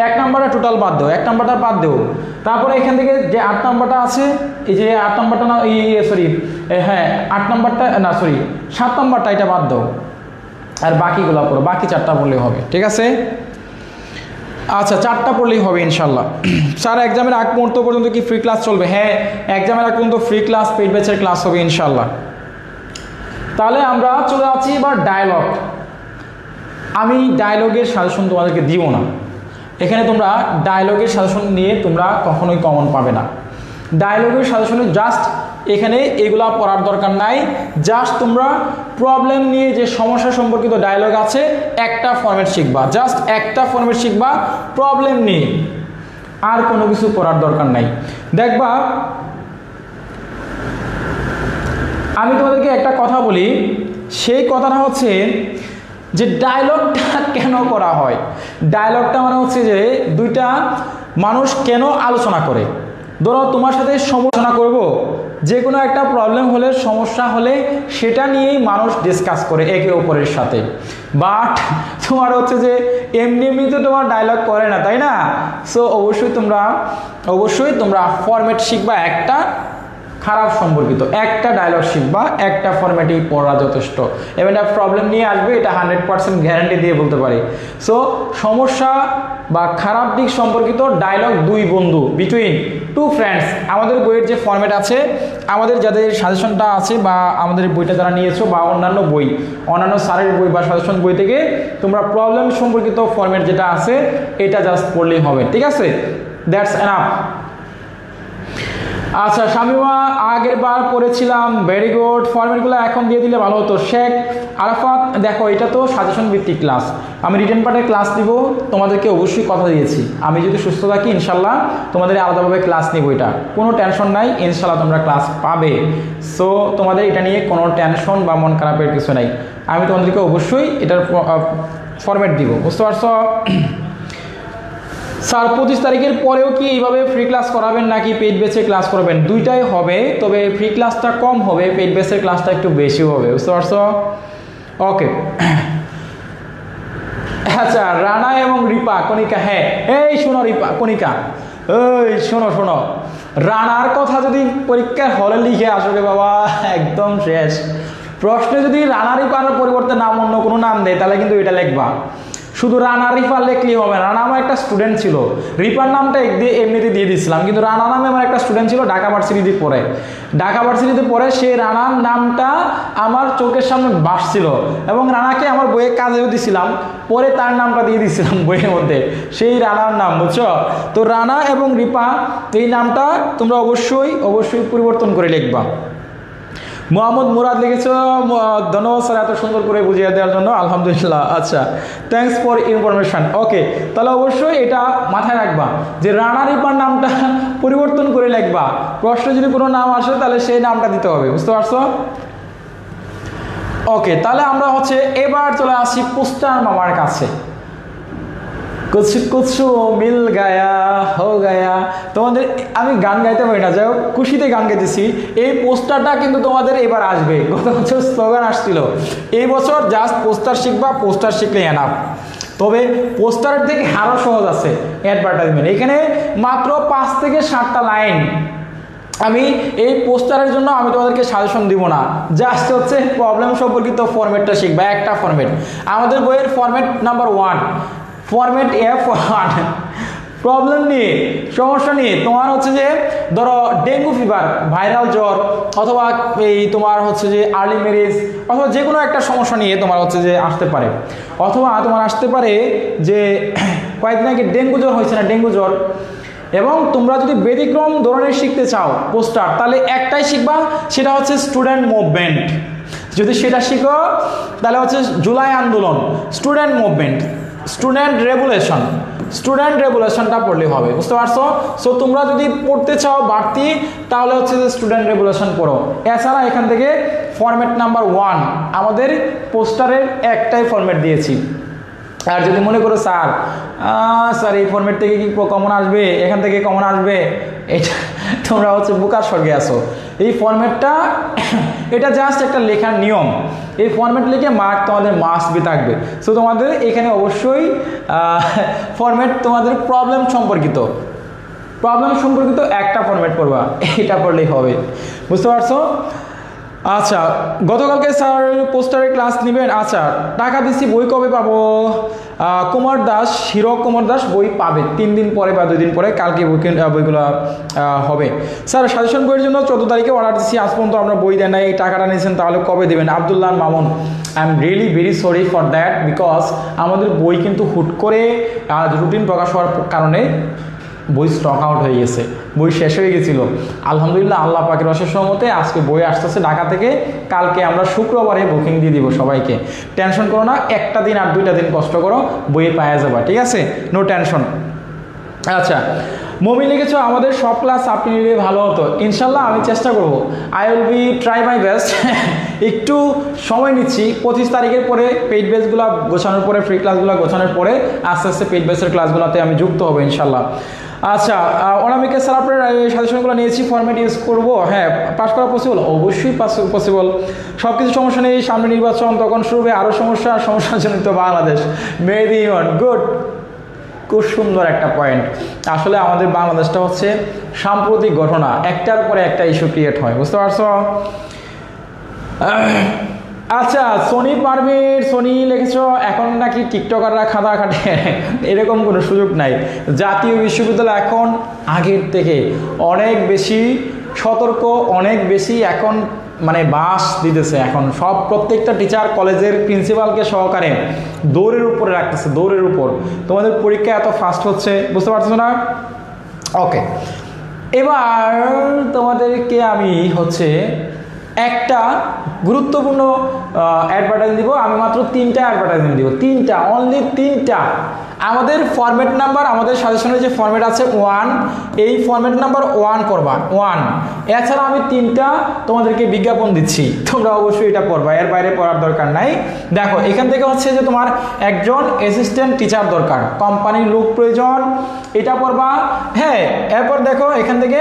1 নাম্বারটা টোটাল বাদ দাও, 1 নাম্বারটা বাদ দেও। তারপরে এখান থেকে যে 8 নাম্বারটা আছে, এই যে 8 নাম্বারটা না, সরি হ্যাঁ 8 নাম্বারটা না, সরি 7 নাম্বারটা, এটা বাদ দাও আর বাকিগুলো পড়ো, বাকি 4টা পড়লেই হবে, ঠিক আছে? আচ্ছা 4টা পড়লেই হবে ইনশাল্লাহ। স্যার এক্সামের আগ মুহূর্ত পর্যন্ত কি ফ্রি ক্লাস চলবে? হ্যাঁ এক্সামের আগ পর্যন্ত ফ্রি ক্লাস, পেইড ব্যাচের ক্লাস হবে ইনশাল্লাহ। তাহলে আমরা চলে যাচ্ছি এবার ডায়লগ। আমি ডায়লগের সাজেশন তোমাদেরকে দিব না, এখানে তোমরা ডায়লগের সাজেশন নিয়ে তোমরা কখনোই কমন পাবে না। ডায়লগের সাজেশনে জাস্ট এখানে এগুলা পড়ার দরকার নাই, জাস্ট তোমরা প্রবলেম নিয়ে যে সমস্যা সম্পর্কিত ডায়লগ আছে একটা ফরম্যাট শিখবা, জাস্ট একটা ফরম্যাট শিখবা প্রবলেম নিয়ে, আর কোনো কিছু পড়ার দরকার নাই। দেখবা আমি তোমাদেরকে একটা কথা বলি, সেই কথাটা হচ্ছে যে ডায়লগটা কেন করা হয়। ডায়লগটা মানে হচ্ছে যে দুইটা মানুষ কেন আলোচনা করে। ধরো তোমার সাথে সমালোচনা করব, যে কোনো একটা প্রবলেম হলে, সমস্যা হলে সেটা নিয়েই মানুষ ডিসকাস করে একে অপরের সাথে। বাট তোমার হচ্ছে যে এমনি এমনি তো তোমার ডায়লগ করে না, তাই না? সো অবশ্যই তোমরা ফরম্যাট শিখবা, একটা খারাপ সম্পর্কিত একটা ডায়লগ শিখবা, একটা ফরম্যাটেই পড়া যথেষ্ট। এবং একটা প্রবলেম নিয়ে আসবে, এটা 100% গ্যারান্টি দিয়ে বলতে পারি। সো সমস্যা বা খারাপ দিক সম্পর্কিত ডায়লগ দুই বন্ধু, বিটুইন টু ফ্রেন্ডস। আমাদের বইয়ের যে ফরম্যাট আছে, আমাদের যাদের সাজেশনটা আছে বা আমাদের বইটা যারা নিয়েছো বা অন্যান্য বই, অন্যান্য স্যারের বই বা সাজেশন বই থেকে তোমরা প্রবলেম সম্পর্কিত ফরম্যাট যেটা আছে এটা জাস্ট পড়লেই হবে, ঠিক আছে? That's enough. আচ্ছা শামিমা আগের বার পড়েছিলাম, ভেরি গুড। ফরম্যাটগুলো এখন দিয়ে দিলে ভালো হতো। শেখ আরাফাত দেখো এটা তো সাজেশন ভিত্তিক ক্লাস, আমি রিটেন পার্টের ক্লাস দিব, তোমাদেরকে অবশ্যই কথা দিয়েছি। আমি যদি সুস্থ থাকি ইনশাল্লাহ তোমাদের আলাদাভাবে ক্লাস নিব, এটা কোনো টেনশন নাই, ইনশাল্লাহ তোমরা ক্লাস পাবে। সো তোমাদের এটা নিয়ে কোনো টেনশন বা মন খারাপের কিছু নাই, আমি তোমাদেরকে অবশ্যই এটার ফরম্যাট দিব, বুঝতে পারছো? স্যার 25 তারিখের পরেও কি এইভাবে ফ্রি ক্লাস করাবেন নাকি পেইড বেসে ক্লাস করবেন? দুইটাই হবে, তবে ফ্রি ক্লাসটা কম হবে, পেইড বেসের ক্লাসটা একটু বেশি হবে, বুঝতে পারছো? ওকে আচ্ছা রানা এবং রিপা কণিকা, হ্যাঁ এই শোনো রিপা কণিকা, এই শোনো রানার কথা যদি পরীক্ষার হলে লিখে আসলে বাবা একদম শেষ। প্রশ্নে যদি রানা রিপার পরিবর্তে নাম অন্য কোনো নাম দেয় তাহলে কিন্তু এটা লিখবা, শুধু রানা রিফা লিখলেই হবে না। রানা আমার একটা স্টুডেন্ট ছিল, রিফার নামটা এমনিতে দিয়ে দিয়েছিলাম, কিন্তু রানা নামে আমার একটা স্টুডেন্ট ছিল ঢাকা ভার্সিটিতে পড়ে, সেই রানার নামটা আমার চোখের সামনে ভাসছিল এবং রানাকে আমার বইয়ে কাজেও দিছিলাম, পরে তার নামটা দিয়ে দিয়েছিলাম বইয়ের মধ্যে, সেই রানার নাম, বুঝছো? তো রানা এবং রিপা এই নামটা তোমরা অবশ্যই পরিবর্তন করে লিখবা। মোহাম্মদ মুরাদ লিখেছো, ধন্যবাদ স্যার এত সুন্দর করে বুঝিয়ে দেওয়ার জন্য, আলহামদুলিল্লাহ। আচ্ছা থ্যাংকস ফর ইনফরমেশন। ওকে তাহলে অবশ্যই এটা মাথায় রাখবা যে রানা রিপার নামটা পরিবর্তন করে লিখবা, প্রশ্নে যদি কোনো নাম আসে তাহলে সেই নামটা দিতে হবে, বুঝতে পারছো? ওকে তাহলে আমরা হচ্ছে এবার চলে আসি পোস্টার মামার কাছে। কুছ কুছ মিল গায়া হো গায়া, তোমাদের আমি গান গাইতে পারি না, যাই হোক খুশিতে গান গাইতেছি। এই পোস্টারটা কিন্তু তোমাদের এবার আসবে, গত বছর স্লোগান আসছিল, এই বছর জাস্ট পোস্টার শিখবা, পোস্টার শিখলে এনাফ। তবে পোস্টারের থেকে আরও সহজ আছে অ্যাডভার্টাইজমেন্ট, এখানে মাত্র 5 থেকে 7টা লাইন। আমি এই পোস্টারের জন্য আমি তোমাদেরকে সাজেশন দিব না, জাস্ট হচ্ছে প্রবলেম সম্পর্কিত ফরম্যাটটা শিখবা, একটা ফরম্যাট। আমাদের বইয়ের format number 1 format F1 problem নিয়ে, সমস্যা নিয়ে তোমার হচ্ছে যে ধরো ডেঙ্গু ফিভার, ভাইরাল জ্বর, অথবা এই তোমার হচ্ছে যে আর্লি ম্যারেজ, অথবা যে কোনো একটা সমস্যা নিয়ে তোমার হচ্ছে যে আসতে পারে, অথবা তোমার আসতে পারে যে কয়েকদিন আগে ডেঙ্গু জ্বর হয়েছে না, ডেঙ্গু জ্বর। এবং তোমরা যদি ব্যতিক্রম ধরনের শিখতে চাও পোস্টার, তাহলে একটাই শিখবা, সেটা হচ্ছে স্টুডেন্ট মুভমেন্ট। যদি সেটা শিখো তাহলে হচ্ছে জুলাই আন্দোলন, স্টুডেন্ট মুভমেন্ট, স্টুডেন্ট রেভুলেশনটা পড়লে হবে, বুঝতে পারছো? সো তোমরা যদি পড়তে চাও বাড়তি, তাহলে হচ্ছে যে স্টুডেন্ট রেভুলেশন পড়ো। এছাড়া এখান থেকে ফরম্যাট নাম্বার 1 আমাদের পোস্টারের একটাই ফরম্যাট দিয়েছি। আর যদি মনে করো স্যার এই ফরম্যাট থেকে কি কমন আসবে, এখান থেকে কমন আসবে, এটা তোমরা হচ্ছে বোকার স্বর্গে আসো। এই ফরম্যাটটা এটা জাস্ট একটা লেখার নিয়ম, এই ফরম্যাট লিখে মার্ক তোমাদের মাস্ট বি থাকবে। সো তোমাদের এখানে অবশ্যই ফরম্যাট তোমাদের প্রবলেম সম্পর্কিত একটা ফরম্যাট পড়বা, এটা পড়লেই হবে, বুঝতে পারছো? আচ্ছা, গতকালকে স্যার পোস্টারের ক্লাস নেবেন। আচ্ছা, টাকা দিচ্ছি, বই কবে পাবো? হিরো কুমার দাস বই পাবে 3 দিন পরে বা 2 দিন পরে, কালকে বইগুলো হবে। স্যার সাজেশন বইয়ের জন্য 14 তারিখে অর্ডার দিচ্ছি, আজ পর্যন্ত আমরা বই দেন নাই, এই টাকাটা নিয়েছেন, তাহলে কবে দেবেন? Abdullah Mamun, I am really very sorry for that, because আমাদের বই কিন্তু হুট করে রুটিন প্রকাশ হওয়ার কারণে বই স্টক আউট হয়ে গেছে, বই শেষ হয়ে গেছিলো। আলহামদুলিল্লাহ, আল্লাহ পাকের অশেষ রহমতে আজকে বই আসতেছে ঢাকা থেকে, কালকে আমরা শুক্রবারে বুকিং দিয়ে দিব সবাইকে। টেনশন করো না, একটা দিন আর 2টা দিন কষ্ট করো, বইয়ে পাওয়া যাবা, ঠিক আছে? No tension. আচ্ছা, মমি লিখেছ আমাদের সব ক্লাস আপনি নিলে ভালো হতো। ইনশাল্লাহ আমি চেষ্টা করব, I will be try my best. একটু সময় নিচ্ছি, 25 তারিখের পরে পেইড বেসগুলো গোছানোর পরে, ফ্রি ক্লাসগুলো গোছানোর পরে আস্তে আস্তে পেইড বেসের ক্লাসগুলোতে আমি যুক্ত হবো ইনশাল্লাহ। আচ্ছা, অনামিকা স্যার আপনার সাজেশনগুলো নিয়েছি, ফরম্যাট ইউজ করবো, হ্যাঁ পাস করা পসিবল? অবশ্যই পসিবল, সব কিছু সমস্যা নেই, সামনে নির্বাচন, তখন শুরু হবে আরও সমস্যাজনিত বাংলাদেশ। মেহেদি ইমন, গুড, খুব সুন্দর একটা পয়েন্ট। আসলে আমাদের বাংলাদেশটা হচ্ছে সাম্প্রতিক ঘটনা, একটার পরে একটা ইস্যু ক্রিয়েট হয়, বুঝতে পারছো? আচ্ছা, সোনি লিখেছ এখন নাকি টিকটকাররা খাতা কাটে, এরকম কোনো সুযোগ নাই। জাতীয় বিশ্ববিদ্যালয় এখন আগের থেকে অনেক বেশি সতর্ক, অনেক বেশি এখন মানে বাস দিতেছে। এখন প্রত্যেকটা টিচার কলেজের প্রিন্সিপালকে সহকারে দৌড়ের উপরে রাখতেছে, দৌড়ের উপর। তোমাদের পরীক্ষা এত ফাস্ট হচ্ছে, বুঝতে পারছো না? ওকে, এবার তোমাদেরকে আমি হচ্ছে একটা গুরুত্বপূর্ণ অ্যাডভার্টাইজ দিব। আমি মাত্র 3টা অ্যাডভার্টাইজমেন্ট দিব, 3টা, অনলি 3টা। আমাদের ফরম্যাট নাম্বার, আমাদের সাজেশনের যে ফরম্যাট আছে 1, এই ফরম্যাট নাম্বার 1 করবা, 1। এছাড়া আমি 3টা তোমাদেরকে বিজ্ঞাপন দিচ্ছি, তোমরা অবশ্যই এটা পড়বা, এর বাইরে পড়ার দরকার নাই। দেখো, এখান থেকে হচ্ছে যে তোমার একজন অ্যাসিস্ট্যান্ট টিচার দরকার, কোম্পানির লোক প্রয়োজন, এটা পড়বা। হ্যাঁ, এরপর দেখো এখান থেকে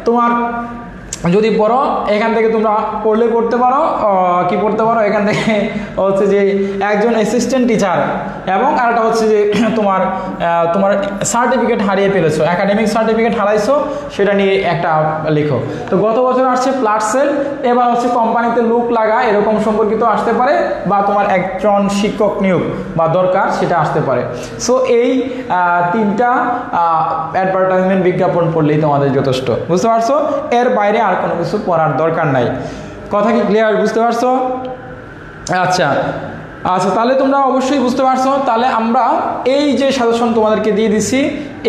তোমার যদি পড়ো, এখান থেকে তোমরা পড়তে পারো, কি পড়তে পারো, এখান থেকে হচ্ছে যে একজন অ্যাসিস্ট্যান্ট টিচার, এবং আরেকটা হচ্ছে যে তোমার সার্টিফিকেট হারিয়ে ফেলেছো, একাডেমিক সার্টিফিকেট হারাইছো, সেটা নিয়ে একটা লেখো। তো গত বছর আসছে প্লাটসেল, এবার হচ্ছে কোম্পানিতে লোক লাগা, এরকম সম্পর্কিত আসতে পারে, বা তোমার একজন শিক্ষক নিয়োগ বা দরকার, সেটা আসতে পারে। সো এই 3টা অ্যাডভার্টাইজমেন্ট বিজ্ঞাপন পড়লেই তোমাদের যথেষ্ট, বুঝতে পারছো? এর বাইরে আর কোনো কিছু পড়ার দরকার নাই। কথা কি ক্লিয়ার, বুঝতে পারছো? আচ্ছা, তাহলে তোমরা অবশ্যই বুঝতে পারছো। তাহলে আমরা এই যে সাজেশন তোমাদেরকে দিয়ে দিচ্ছি,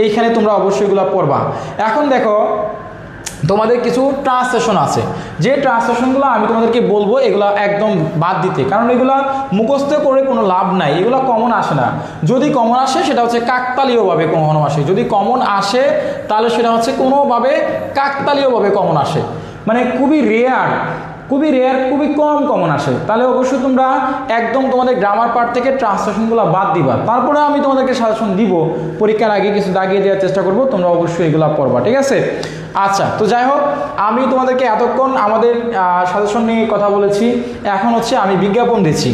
এইখানে তোমরা অবশ্যই এগুলো পড়বা। এখন দেখো, তোমাদের কিছু ট্রান্সলেশন আছে, যে ট্রান্সলেশনগুলো আমি তোমাদেরকে বলবো এগুলো একদম বাদ দিতে, কারণ এগুলো মুখস্থ করে কোনো লাভ নাই, এগুলো কমন আসে না। যদি কমন আসে সেটা হচ্ছে কাকতালীয়ভাবে কমন আসে, যদি কমন আসে তাহলে সেটা হচ্ছে কোনোভাবে কাকতালীয়ভাবে কমন আসে, মানে খুবই রেয়ার, খুবই কম কমন আসে। তাহলে অবশ্যই তোমরা একদম তোমাদের গ্রামার পার্ট থেকে ট্রান্সলেশনগুলো বাদ দিবা, তারপরে আমি তোমাদেরকে সাজেশন দিব, পরীক্ষার আগে কিছু দাগিয়ে দেওয়ার চেষ্টা করব, তোমরা অবশ্যই এগুলো পড়বা, ঠিক আছে? আচ্ছা, তো যাই হোক, আমি তোমাদেরকে এতক্ষণ আমাদের সাজেশন নিয়ে কথা বলেছি, এখন হচ্ছে আমি বিজ্ঞাপন দিচ্ছি।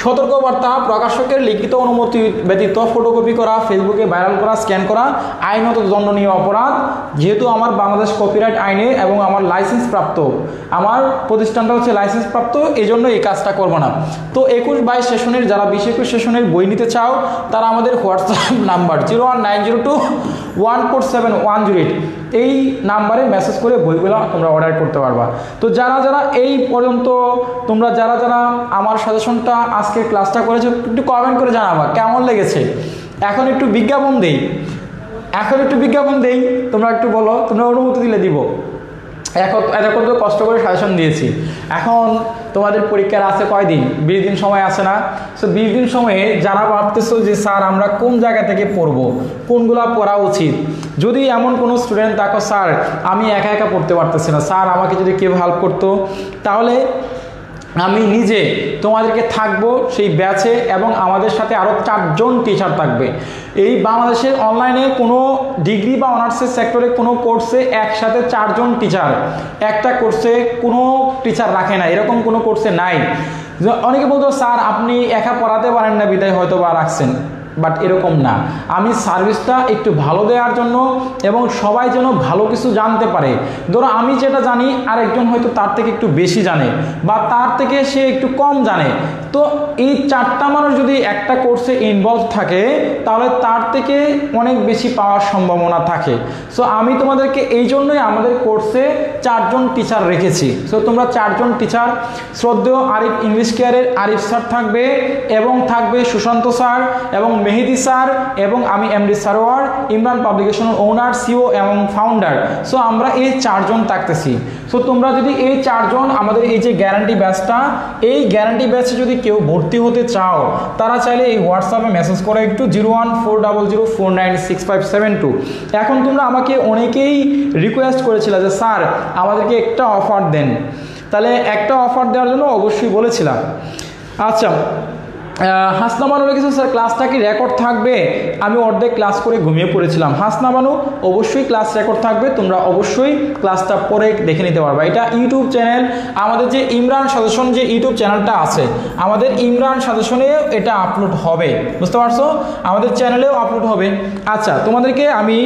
সতর্কবার্তা, প্রকাশকের লিখিত অনুমতি ব্যতীত ফটোকপি করা, ফেসবুকে ভাইরাল করা, স্ক্যান করা আইনত দণ্ডনীয় অপরাধ। যেহেতু আমার বাংলাদেশ কপিরাইট আইনে এবং আমার লাইসেন্স প্রাপ্ত, আমার প্রতিষ্ঠানটা হচ্ছে লাইসেন্স প্রাপ্ত, এই জন্য এই কাজটা করবো না। তো 21-22 সেশনের যারা 20-21 সেশনের বই নিতে চাও তারা আমাদের হোয়াটসঅ্যাপ নাম্বার 01902147108 এই নাম্বারে মেসেজ করে বইগুলো তোমরা অর্ডার করতে পারবা। তো যারা যারা এই পর্যন্ত তোমরা যারা যারা আমার সাজেশনটা আজকের ক্লাসটা করেছো একটু কমেন্ট করে জানাবা কেমন লেগেছে। এখন একটু বিজ্ঞাপন দেই, তোমরা একটু বলো, তোমরা অনুমতি দিলে দিব। এতক্ষণ তো কষ্ট করে সাজেশন দিয়েছি, এখন তোমাদের পরীক্ষার আছে কয়দিন? 20 দিন সময় আছে না? সো 20 দিন সময়ে যারা ভাবতেছো যে স্যার আমরা কোন জায়গা থেকে পড়বো, কোনগুলা পড়া উচিত, যদি এমন কোনো স্টুডেন্ট থাকো স্যার আমি একা একা পড়তে পারতেছি না, স্যার আমাকে যদি কেউ হেল্প করতো, তাহলে আমি নিজে তোমাদেরকে থাকবো সেই ব্যাচে এবং আমাদের সাথে আরও 4 জন টিচার থাকবে। এই বাংলাদেশের অনলাইনে কোনো ডিগ্রি বা অনার্সের সেক্টরে কোনো কোর্সে একসাথে 4 জন টিচার, একটা কোর্সে কোনো টিচার রাখে না, এরকম কোনো কোর্সে নাই। অনেকে বলতো স্যার আপনি একা পড়াতে পারেন না বিদায় হয়তো বা রাখছেন, বাট এরকম না। আমি সার্ভিসটা একটু ভালো দেওয়ার জন্য এবং সবাই যেন ভালো কিছু জানতে পারে। ধরো আমি যেটা জানি আরেকজন হয়তো তার থেকে একটু বেশি জানে বা তার থেকে সে একটু কম জানে, তো এই 4টা মানুষ যদি একটা কোর্সে ইনভলভ থাকে তাহলে তার থেকে অনেক বেশি পাওয়ার সম্ভাবনা থাকে। সো আমি তোমাদেরকে এই জন্যই আমাদের কোর্সে 4 জন টিচার রেখেছি। সো তোমরা 4 জন টিচার, শ্রদ্ধেয় আরিফ ইংলিশ কেয়ারের আরিফ স্যার থাকবে এবং থাকবে সুশান্ত স্যার এবং মেহেদি স্যার এবং আমি এমডি সারোয়ার, ইমরান পাবলিকেশনের ওনার, সিও এবং ফাউন্ডার। সো আমরা এই 4 জন থাকতেছি। সো তোমরা যদি এই 4 জন আমাদের এই যে গ্যারান্টি ব্যাচটা, এই গ্যারান্টি ব্যাচে যদি কেউ ভর্তি হতে চাও তারা চাইলে এই হোয়াটসঅ্যাপে মেসেজ করে একটু 01400496572। এখন তোমরা আমাকে অনেকেই রিকোয়েস্ট করেছিলে যে স্যার আমাদেরকে একটা অফার দেন, তাহলে একটা অফার দেওয়ার জন্য অবশ্যই বলেছিলাম। আচ্ছা, হাসনা বানু লিখেছে স্যার ক্লাসটা কি রেকর্ড থাকবে? আমি অর্ধেক ক্লাস করে ঘুমিয়ে পড়েছিলাম। হাসনা বানু অবশ্যই ক্লাস রেকর্ড থাকবে, তোমরা অবশ্যই ক্লাসটা পরে দেখে নিতে পারবে। এটা ইউটিউব চ্যানেল, আমাদের যে ইমরান সাজেশন যে ইউটিউব চ্যানেলটা আছে, আমাদের ইমরান সাজেশনে এটা আপলোড হবে, বুঝতে পারছো? আমাদের চ্যানেলেও আপলোড হবে। আচ্ছা, তোমাদেরকে আমি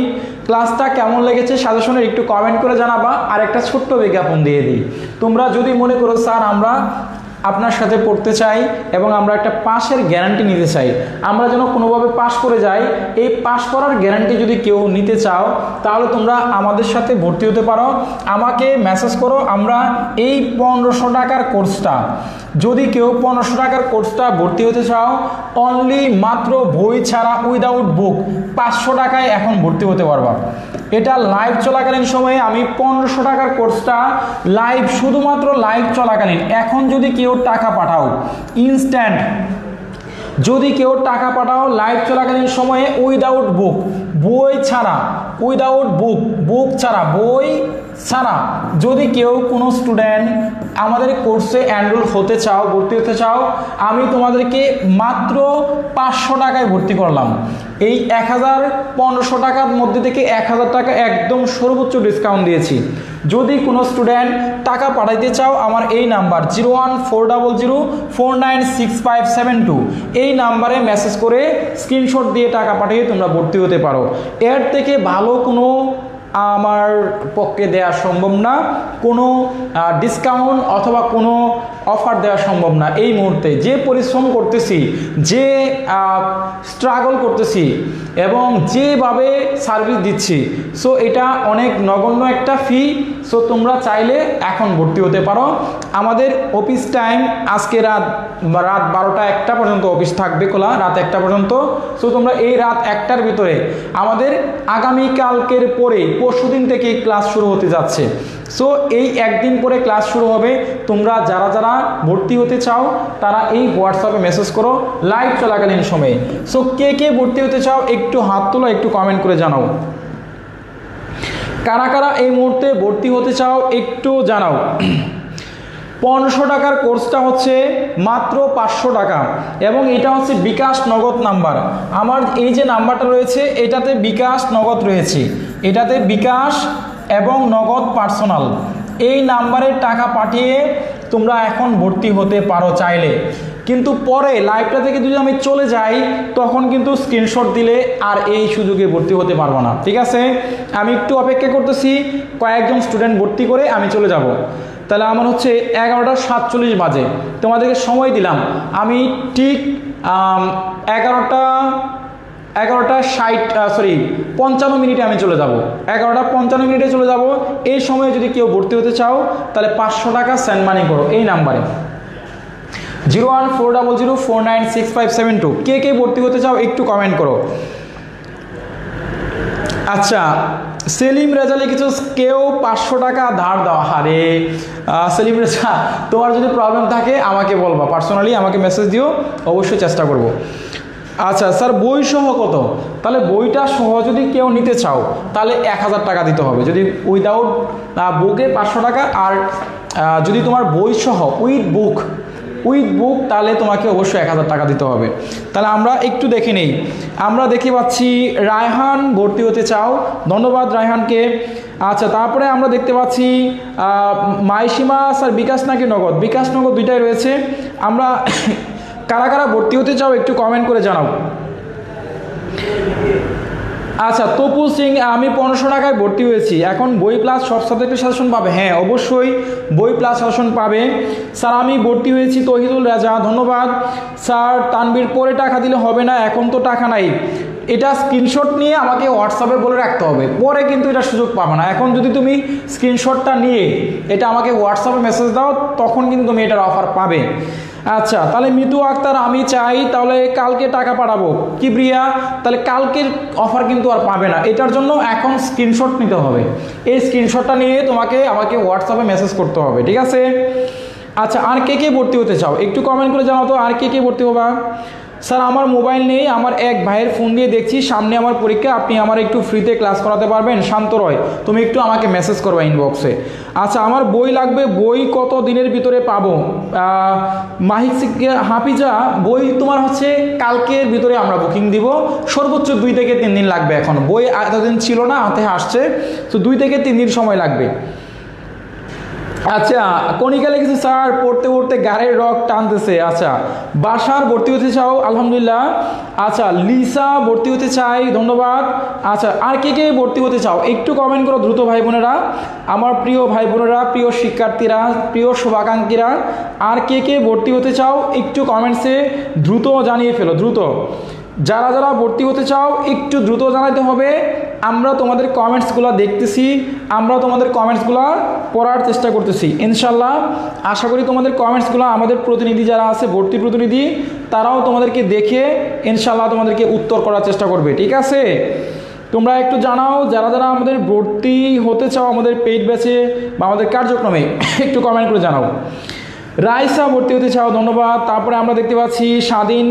ক্লাসটা কেমন লেগেছে সাজেশনের একটু কমেন্ট করে জানাবা। আর একটা ছোট্ট বিজ্ঞাপন দিয়ে দিই, তোমরা যদি মনে করো স্যার আমরা আপনার সাথে পড়তে চাই এবং আমরা একটা পাশের গ্যারান্টি নিতে চাই, আমরা যেন কোনোভাবে পাশ করে যাই, এই পাশ করার গ্যারান্টি যদি কেউ নিতে চাও তাহলে তোমরা আমাদের সাথে ভর্তি হতে পারো। আমাকে মেসেজ করো। আমরা এই 1500 টাকার কোর্সটা, যদি কেউ 1500 টাকার কোর্সটা ভর্তি হতে চাও, অনলি মাত্র বই ছাড়া উইদাউট বুক 500 টাকায় এখন ভর্তি হতে পারবা। এটা লাইভ চলাকালীন সময়ে আমি 1500 টাকার কোর্সটা লাইভ, শুধুমাত্র লাইভ চলাকালীন, এখন যদি কেউ টাকা পাঠাও ইনস্ট্যান্ট, যদি কেউ টাকা পাঠাও লাইভ চলাকালীন সময়ে উইদাউট বুক, বই ছাড়া, উইদাউট বুক, বুক ছাড়া, বই ছাড়া, যদি কেউ কোনো স্টুডেন্ট আমাদের কোর্সে এনরোল হতে চাও, ভর্তি হতে চাও, আমি তোমাদেরকে মাত্র 500 টাকায় ভর্তি করলাম। এই 1500 টাকার মধ্যে থেকে 1000 টাকা একদম সর্বোচ্চ ডিসকাউন্ট দিয়েছি। যদি কোনো স্টুডেন্ট টাকা পাঠাইতে চাও আমার এই নাম্বার 01400496572 এই নাম্বারে মেসেজ করে স্ক্রিনশট দিয়ে টাকা পাঠিয়ে তোমরা ভর্তি হতে পারো। এর থেকে ভালো কোনো আমার পক্ষে দেওয়া সম্ভব না, কোনো ডিসকাউন্ট অথবা কোনো অফার দেওয়া সম্ভব না। এই মুহূর্তে যে পরিশ্রম করতেছি, যে স্ট্রাগল করতেছি এবং যেভাবে সার্ভিস দিচ্ছি, সো এটা অনেক নগণ্য একটা ফি। সো তোমরা চাইলে এখন ভর্তি হতে পারো। আমাদের অফিস টাইম আজকে রাত 12টা-1টা পর্যন্ত অফিস থাকবে খোলা, রাত 1টা পর্যন্ত। সো তোমরা এই রাত 1টার ভিতরে, আমাদের আগামীকালকের পরে পরশুদিন থেকে ক্লাস শুরু হতে যাচ্ছে। সো এই একদিন পরে ক্লাস শুরু হবে। তোমরা যারা যারা ভর্তি হতে চাও তারা এই হোয়াটসঅ্যাপে মেসেজ করো লাইভ চলাকালীন সময়ে। সো কে কে ভর্তি হতে চাও একটু হাত তোলো, একটু কমেন্ট করে জানাও। কারা কারা এই মুহূর্তে ভর্তি হতে চাও একটু জানাও। 1500 টাকার কোর্সটা হচ্ছে মাত্র 500 টাকা এবং এটা হচ্ছে বিকাশ নগদ নাম্বার। আমার এই যে নাম্বারটা রয়েছে এটাতে বিকাশ নগদ রয়েছে, এটাতে বিকাশ এবং নগদ পার্সোনাল, এই নাম্বারে টাকা পাঠিয়ে তোমরা এখন ভর্তি হতে পারো চাইলে। কিন্তু পরে লাইভটা থেকে যদি আমি চলে যাই তখন কিন্তু স্ক্রিনশট দিলে আর এই সুযোগে ভর্তি হতে পারবো না। ঠিক আছে, আমি একটু অপেক্ষা করতেছি, কয়েকজন স্টুডেন্ট ভর্তি করে আমি চলে যাব। তাহলে আমার হচ্ছে 11:47 বাজে, তোমাদেরকে সময় দিলাম, আমি ঠিক 11:55 আমি চলে যাব, 11:55 চলে যাব। এই সময়ে যদি কেউ ভর্তি হতে চাও তাহলে 500 টাকা সেন্ড মানি করো এই নাম্বারে 01400496572। কে কে ভর্তি হতে চাও একটু কমেন্ট করো। আচ্ছা, সেলিম রেজা লিখেছো কেউ 500 টাকা ধার দেওয়া। হারে সেলিম রেজা, তোমার যদি প্রবলেম থাকে আমাকে বলবা, পার্সোনালি আমাকে মেসেজ দিও, অবশ্যই চেষ্টা করব। আচ্ছা স্যার, বই সহ কত? তাহলে বইটা সহ যদি কেউ নিতে চাও তাহলে 1000 টাকা দিতে হবে, যদি উইদাউট বুকে 500 টাকা, আর যদি তোমার বই সহ উইথ বুক তাহলে তোমাকে অবশ্যই 1000 টাকা দিতে হবে। তাহলে আমরা একটু দেখে নেই, আমরা দেখে পাচ্ছি রায়হান ভর্তি হতে চাও, ধন্যবাদ রায়হানকে। আচ্ছা, তারপরে আমরা দেখতে পাচ্ছি মাইসীমা স্যার বিকাশ নাকি নগদ? বিকাশ নগদ দুইটাই রয়েছে। আমরা কারা কারা ভর্তি হতে চাও একটু কমেন্ট করে জানাও। আচ্ছা, তপু সিং, আমি 1500 টাকায় ভর্তি হয়েছি, এখন বই প্লাস সব সাবজেক্টের সাজেশন পাবে? হ্যাঁ, অবশ্যই বই প্লাস সাজেশন পাবে। স্যার আমি ভর্তি হয়েছি, তহিদুল রাজা, ধন্যবাদ। স্যার তানবীর, পরে টাকা দিলে হবে না, এখন তো টাকা নাই। এটা স্ক্রিনশট নিয়ে আমাকে হোয়াটসঅ্যাপে বলে রাখতে হবে, পরে কিন্তু এটা সুযোগ পাবে না। এখন যদি তুমি স্ক্রিনশটটা নিয়ে এটা আমাকে হোয়াটসঅ্যাপে মেসেজ দাও তখন কিন্তু তুমি এটার অফার পাবে। আচ্ছা, তাহলে মিতু আক্তার, আমি চাই তাহলে কালকে টাকা পাঠাবো। কিবরিয়া, তাহলে কালকের অফার কিন্তু আর পাবে না, এটার জন্য এখন স্ক্রিনশট নিতে হবে। এই স্ক্রিনশটটা নিয়ে আমাকে হোয়াটসঅ্যাপে মেসেজ করতে হবে, ঠিক আছে? আচ্ছা, আর কে কে ভর্তি হতে চাও একটু কমেন্ট করে জানাও তো, আর কে কে ভর্তি হবা? স্যার আমার মোবাইল নেই, আমার এক ভাইয়ের ফোন দিয়ে দেখছি, সামনে আমার পরীক্ষা, আপনি আমার একটু ফ্রিতে ক্লাস করাতে পারবেন? শান্ত রয়, তুমি একটু আমাকে মেসেজ করবা ইনবক্সে। আচ্ছা, আমার বই লাগবে, বই কত দিনের ভিতরে পাবো? মাহিক হাফিজা, বই তোমার হচ্ছে কালকের ভিতরে আমরা বুকিং দিব, সর্বোচ্চ 2 থেকে 3 দিন লাগবে। এখন বই এতদিন ছিল না, হাতে আসছে, তো 2 থেকে 3 দিন সময় লাগবে। আচ্ছা, কণিকা লিখেছে স্যার পড়তে পড়তে গাড়ির রক টানতেছে। আচ্ছা, বাসার ভর্তি হতে চাও? আলহামদুলিল্লাহ। আচ্ছা, লিসা ভর্তি হতে চাই, ধন্যবাদ। আচ্ছা, আর কে কে ভর্তি হতে চাও একটু কমেন্ট করো দ্রুত ভাই বোনেরা, আমার প্রিয় ভাই বোনেরা, প্রিয় শিক্ষার্থীরা, প্রিয় শুভাকাঙ্ক্ষীরা, আর কে কে ভর্তি হতে চাও একটু কমেন্টসে দ্রুত জানিয়ে ফেলো, দ্রুত। যারা যারা ভর্তি হতে চাও একটু দ্রুত জানাতে হবে, আমরা তোমাদের কমেন্টসগুলো দেখতেছি, আমরা তোমাদের কমেন্টসগুলো পড়ার চেষ্টা করতেছি ইনশাল্লাহ। আশা করি তোমাদের কমেন্টসগুলো আমাদের প্রতিনিধি যারা আছে, ভর্তি প্রতিনিধি, তারাও তোমাদেরকে দেখে ইনশাল্লাহ তোমাদেরকে উত্তর করার চেষ্টা করবে, ঠিক আছে? তোমরা একটু জানাও যারা যারা আমাদের ভর্তি হতে চাও আমাদের পেইড ব্যাচে বা আমাদের কার্যক্রমে, একটু কমেন্ট করে জানাও। রাইসা ভর্তি হতে চাও, ধন্যবাদ। তারপরে আমরা দেখতে পাচ্ছি স্বাধীন,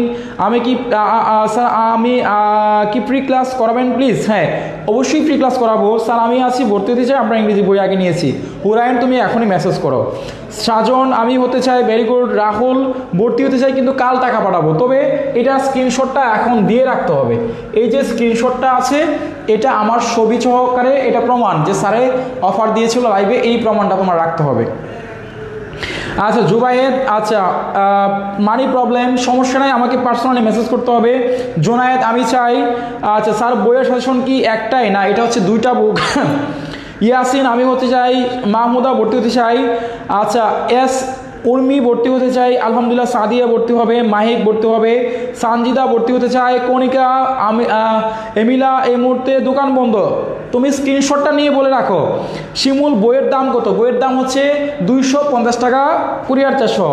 আমি কি স্যার আমি কি ফ্রি ক্লাস করাবেন প্লিজ? হ্যাঁ, অবশ্যই ফ্রি ক্লাস করাবো স্যার, আমি আছি, ভর্তি হতে চাই, আমরা ইংরেজি বই আগে নিয়েছি। হুরায়ন, তুমি এখনই মেসেজ করো। সাজন, আমি হতে চাই, ভেরি গুড। রাহুল, ভর্তি হতে চাই কিন্তু কাল টাকা পাঠাবো, তবে এটা স্ক্রিনশটটা এখন দিয়ে রাখতে হবে। এই যে স্ক্রিনশটটা আছে এটা আমার ছবি সহকারে, এটা প্রমাণ যে স্যারে অফার দিয়েছিল লাইভে, এই প্রমাণটা তোমার রাখতে হবে। আচ্ছা জুবায়েদ, আচ্ছা মানি প্রবলেম, সমস্যা নাই, আমাকে পার্সোনালি মেসেজ করতে হবে। জোনায়েদ, আমি চাই। আচ্ছা স্যার বইয়ের সাজেশন কি একটাই না এটা হচ্ছে 2টা বুক? ইয়াসিন, আমি হতে চাই। মাহমুদা ভর্তি হতে চাই। আচ্ছা এস উর্মি ভর্তি হতে চাই, আলহামদুলিল্লাহ। সাদিয়া ভর্তি হবে, মাহিক ভর্তি হবে, সানজিদা ভর্তি হতে চায়, কণিকা, আমি এমিলা, এই মুহূর্তে দোকান বন্ধ, তুমি স্ক্রিনশটটা নিয়ে বলে রাখো। শিমুল, বইয়ের দাম কত? বইয়ের দাম হচ্ছে 250 টাকা, কুরিয়ার 400।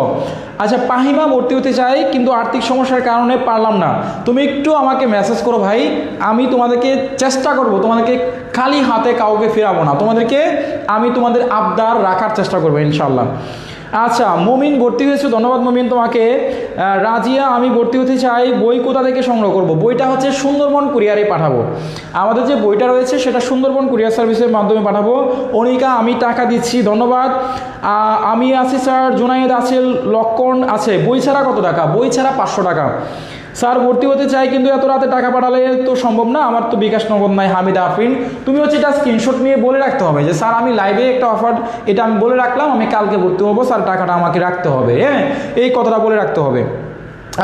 আচ্ছা পাহিমা ভর্তি হতে চাই কিন্তু আর্থিক সমস্যার কারণে পারলাম না, তুমি একটু আমাকে মেসেজ করো ভাই, আমি তোমাদেরকে চেষ্টা করব, তোমাদেরকে খালি হাতে কাউকে ফেরাবো না, তোমাদেরকে আমি তোমাদের আবদার রাখার চেষ্টা করবো ইনশাল্লাহ। আচ্ছা মমিন ভর্তি হয়েছে, ধন্যবাদ মমিন তোমাকে। রাজিয়া, আমি ভর্তি হতে চাই, বই কোথা থেকে সংগ্রহ করব? বইটা হচ্ছে সুন্দরবন কুরিয়ারে পাঠাবো, আমাদের যে বইটা রয়েছে সেটা সুন্দরবন কুরিয়ার সার্ভিসের মাধ্যমে পাঠাবো। অনিকা, আমি টাকা দিচ্ছি, ধন্যবাদ। আমি আছি স্যার। জুনায়েদ আছে, লক্ষণ আছে। বই ছাড়া কত টাকা? বই ছাড়া 500 টাকা। স্যার ভর্তি হতে চাই কিন্তু এত রাতে টাকা পাঠালে তো সম্ভব না, আমার তো বিকাশ নগদ নাই। হামিদা আফরিন, তুমি হচ্ছে এটা স্ক্রিনশট নিয়ে বলে রাখতে হবে যে স্যার আমি লাইভে একটা অফার, এটা আমি বলে রাখলাম, আমি কালকে ভর্তি হবো, স্যার টাকাটা আমাকে রাখতে হবে, হ্যাঁ এই কথাটা বলে রাখতে হবে।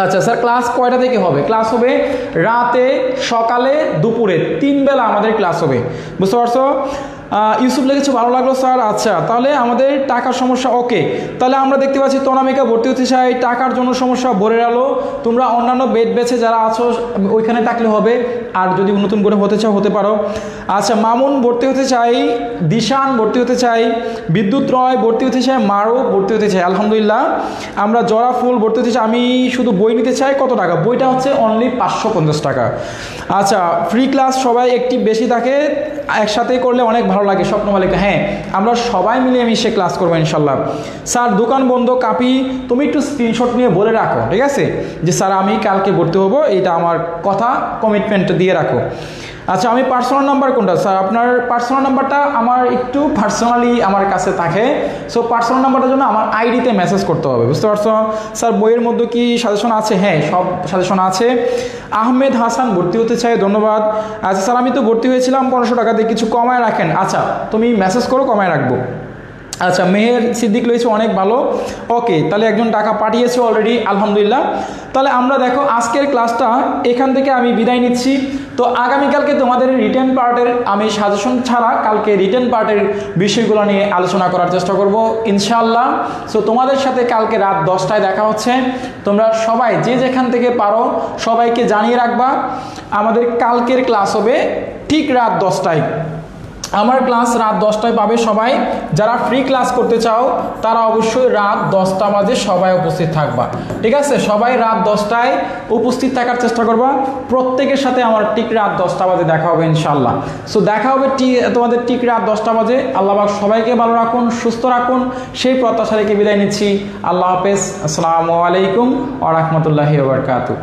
আচ্ছা স্যার, ক্লাস কয়টা থেকে হবে? ক্লাস হবে রাতে, সকালে, দুপুরে, 3 বেলা আমাদের ক্লাস হবে, বুঝতে পারছো? ইউসুফ লিখেছে ভালো লাগলো স্যার। আচ্ছা, তাহলে আমাদের টাকার সমস্যা ওকে। তাহলে আমরা দেখতে পাচ্ছি তনামিকা ভর্তি হতে চাই, টাকার জন্য সমস্যা ভরে আলো। তোমরা অন্যান্য বেড বেছে যারা আছো ওইখানে থাকলে হবে, আর যদি নতুন করে হতে চাও হতে পারো। আচ্ছা, মামুন ভর্তি হতে চাই, দিশান ভর্তি হতে চাই, বিদ্যুৎ রয় ভর্তি হতে চাই, মারু ভর্তি হতে চাই। আলহামদুলিল্লাহ। আমরা জরা ফুল ভর্তি হতে চাই। আমি শুধু বই নিতে চাই। কত টাকা? বইটা হচ্ছে অনলি 550 টাকা। আচ্ছা, ফ্রি ক্লাস সবাই একটি বেশি থাকে, একসাথে করলে অনেক ভালো লাগে। স্বপ্ন মালিকা, হ্যাঁ আমরা সবাই মিলে মিশে ক্লাস করবো ইনশাল্লাহ। স্যার দোকান বন্ধ, কাপি তুমি একটু স্ক্রিনশট নিয়ে বলে রাখো, ঠিক আছে, যে স্যার আমি কালকে ভর্তি হবো, এটা আমার কথা, কমিটমেন্ট দিয়ে রাখো। আচ্ছা, আমি পার্সোনাল নাম্বার কোনটা? স্যার আপনার পার্সোনাল নাম্বারটা আমার একটু পার্সোনালি আমার কাছে থাকে, সো পার্সোনাল নাম্বারটার জন্য আমার আইডিতে মেসেজ করতে হবে, বুঝতে পারছো? স্যার বইয়ের মধ্যে কি সাজেশন আছে? হ্যাঁ, সব সাজেশন আছে। আহমেদ হাসান ভর্তি হতে চাই, ধন্যবাদ। আচ্ছা স্যার, আমি তো ভর্তি হয়েছিলাম 1500 টাকা দিয়ে, কিছু কমায় রাখেন। আচ্ছা, তুমি মেসেজ করো, কমায় রাখবো। আচ্ছা, মেহের সিদ্দিক রয়েছে, অনেক ভালো, ওকে। তাহলে একজন টাকা পাঠিয়েছে অলরেডি, আলহামদুলিল্লাহ। তাহলে আমরা দেখো আজকের ক্লাসটা এখান থেকে আমি বিদায় নিচ্ছি। তো আগামীকালকে তোমাদের রিটেন পার্টের আমি সাজেশন ছাড়া কালকে রিটেন পার্টের বিষয়গুলো নিয়ে আলোচনা করার চেষ্টা করব ইনশাআল্লাহ। সো তোমাদের সাথে কালকে রাত 10টায় দেখা হচ্ছে। তোমরা সবাই যে যেখান থেকে পারো সবাইকে জানিয়ে রাখবা, আমাদের কালকের ক্লাস হবে ঠিক রাত 10টায়। আমার ক্লাস রাত 10টায় পাবে সবাই। যারা ফ্রি ক্লাস করতে চাও তারা অবশ্যই রাত 10টা বাজে সবাই উপস্থিত থাকবা, ঠিক আছে? সবাই রাত 10টায় উপস্থিত থাকার চেষ্টা করবা। প্রত্যেকের সাথে আমার ঠিক রাত 10টা বাজে দেখা হবে ইনশাল্লাহ। সো দেখা হবে তোমাদের ঠিক রাত 10টা বাজে। আল্লাহ পাক সবাইকে ভালো রাখুন, সুস্থ রাখুন, সেই প্রত্যাশা রেখে বিদায় নিচ্ছি। আল্লাহ হাফেজ। আসসালামু আলাইকুম ওয়া রাহমাতুল্লাহি ওয়া বারাকাতুহু।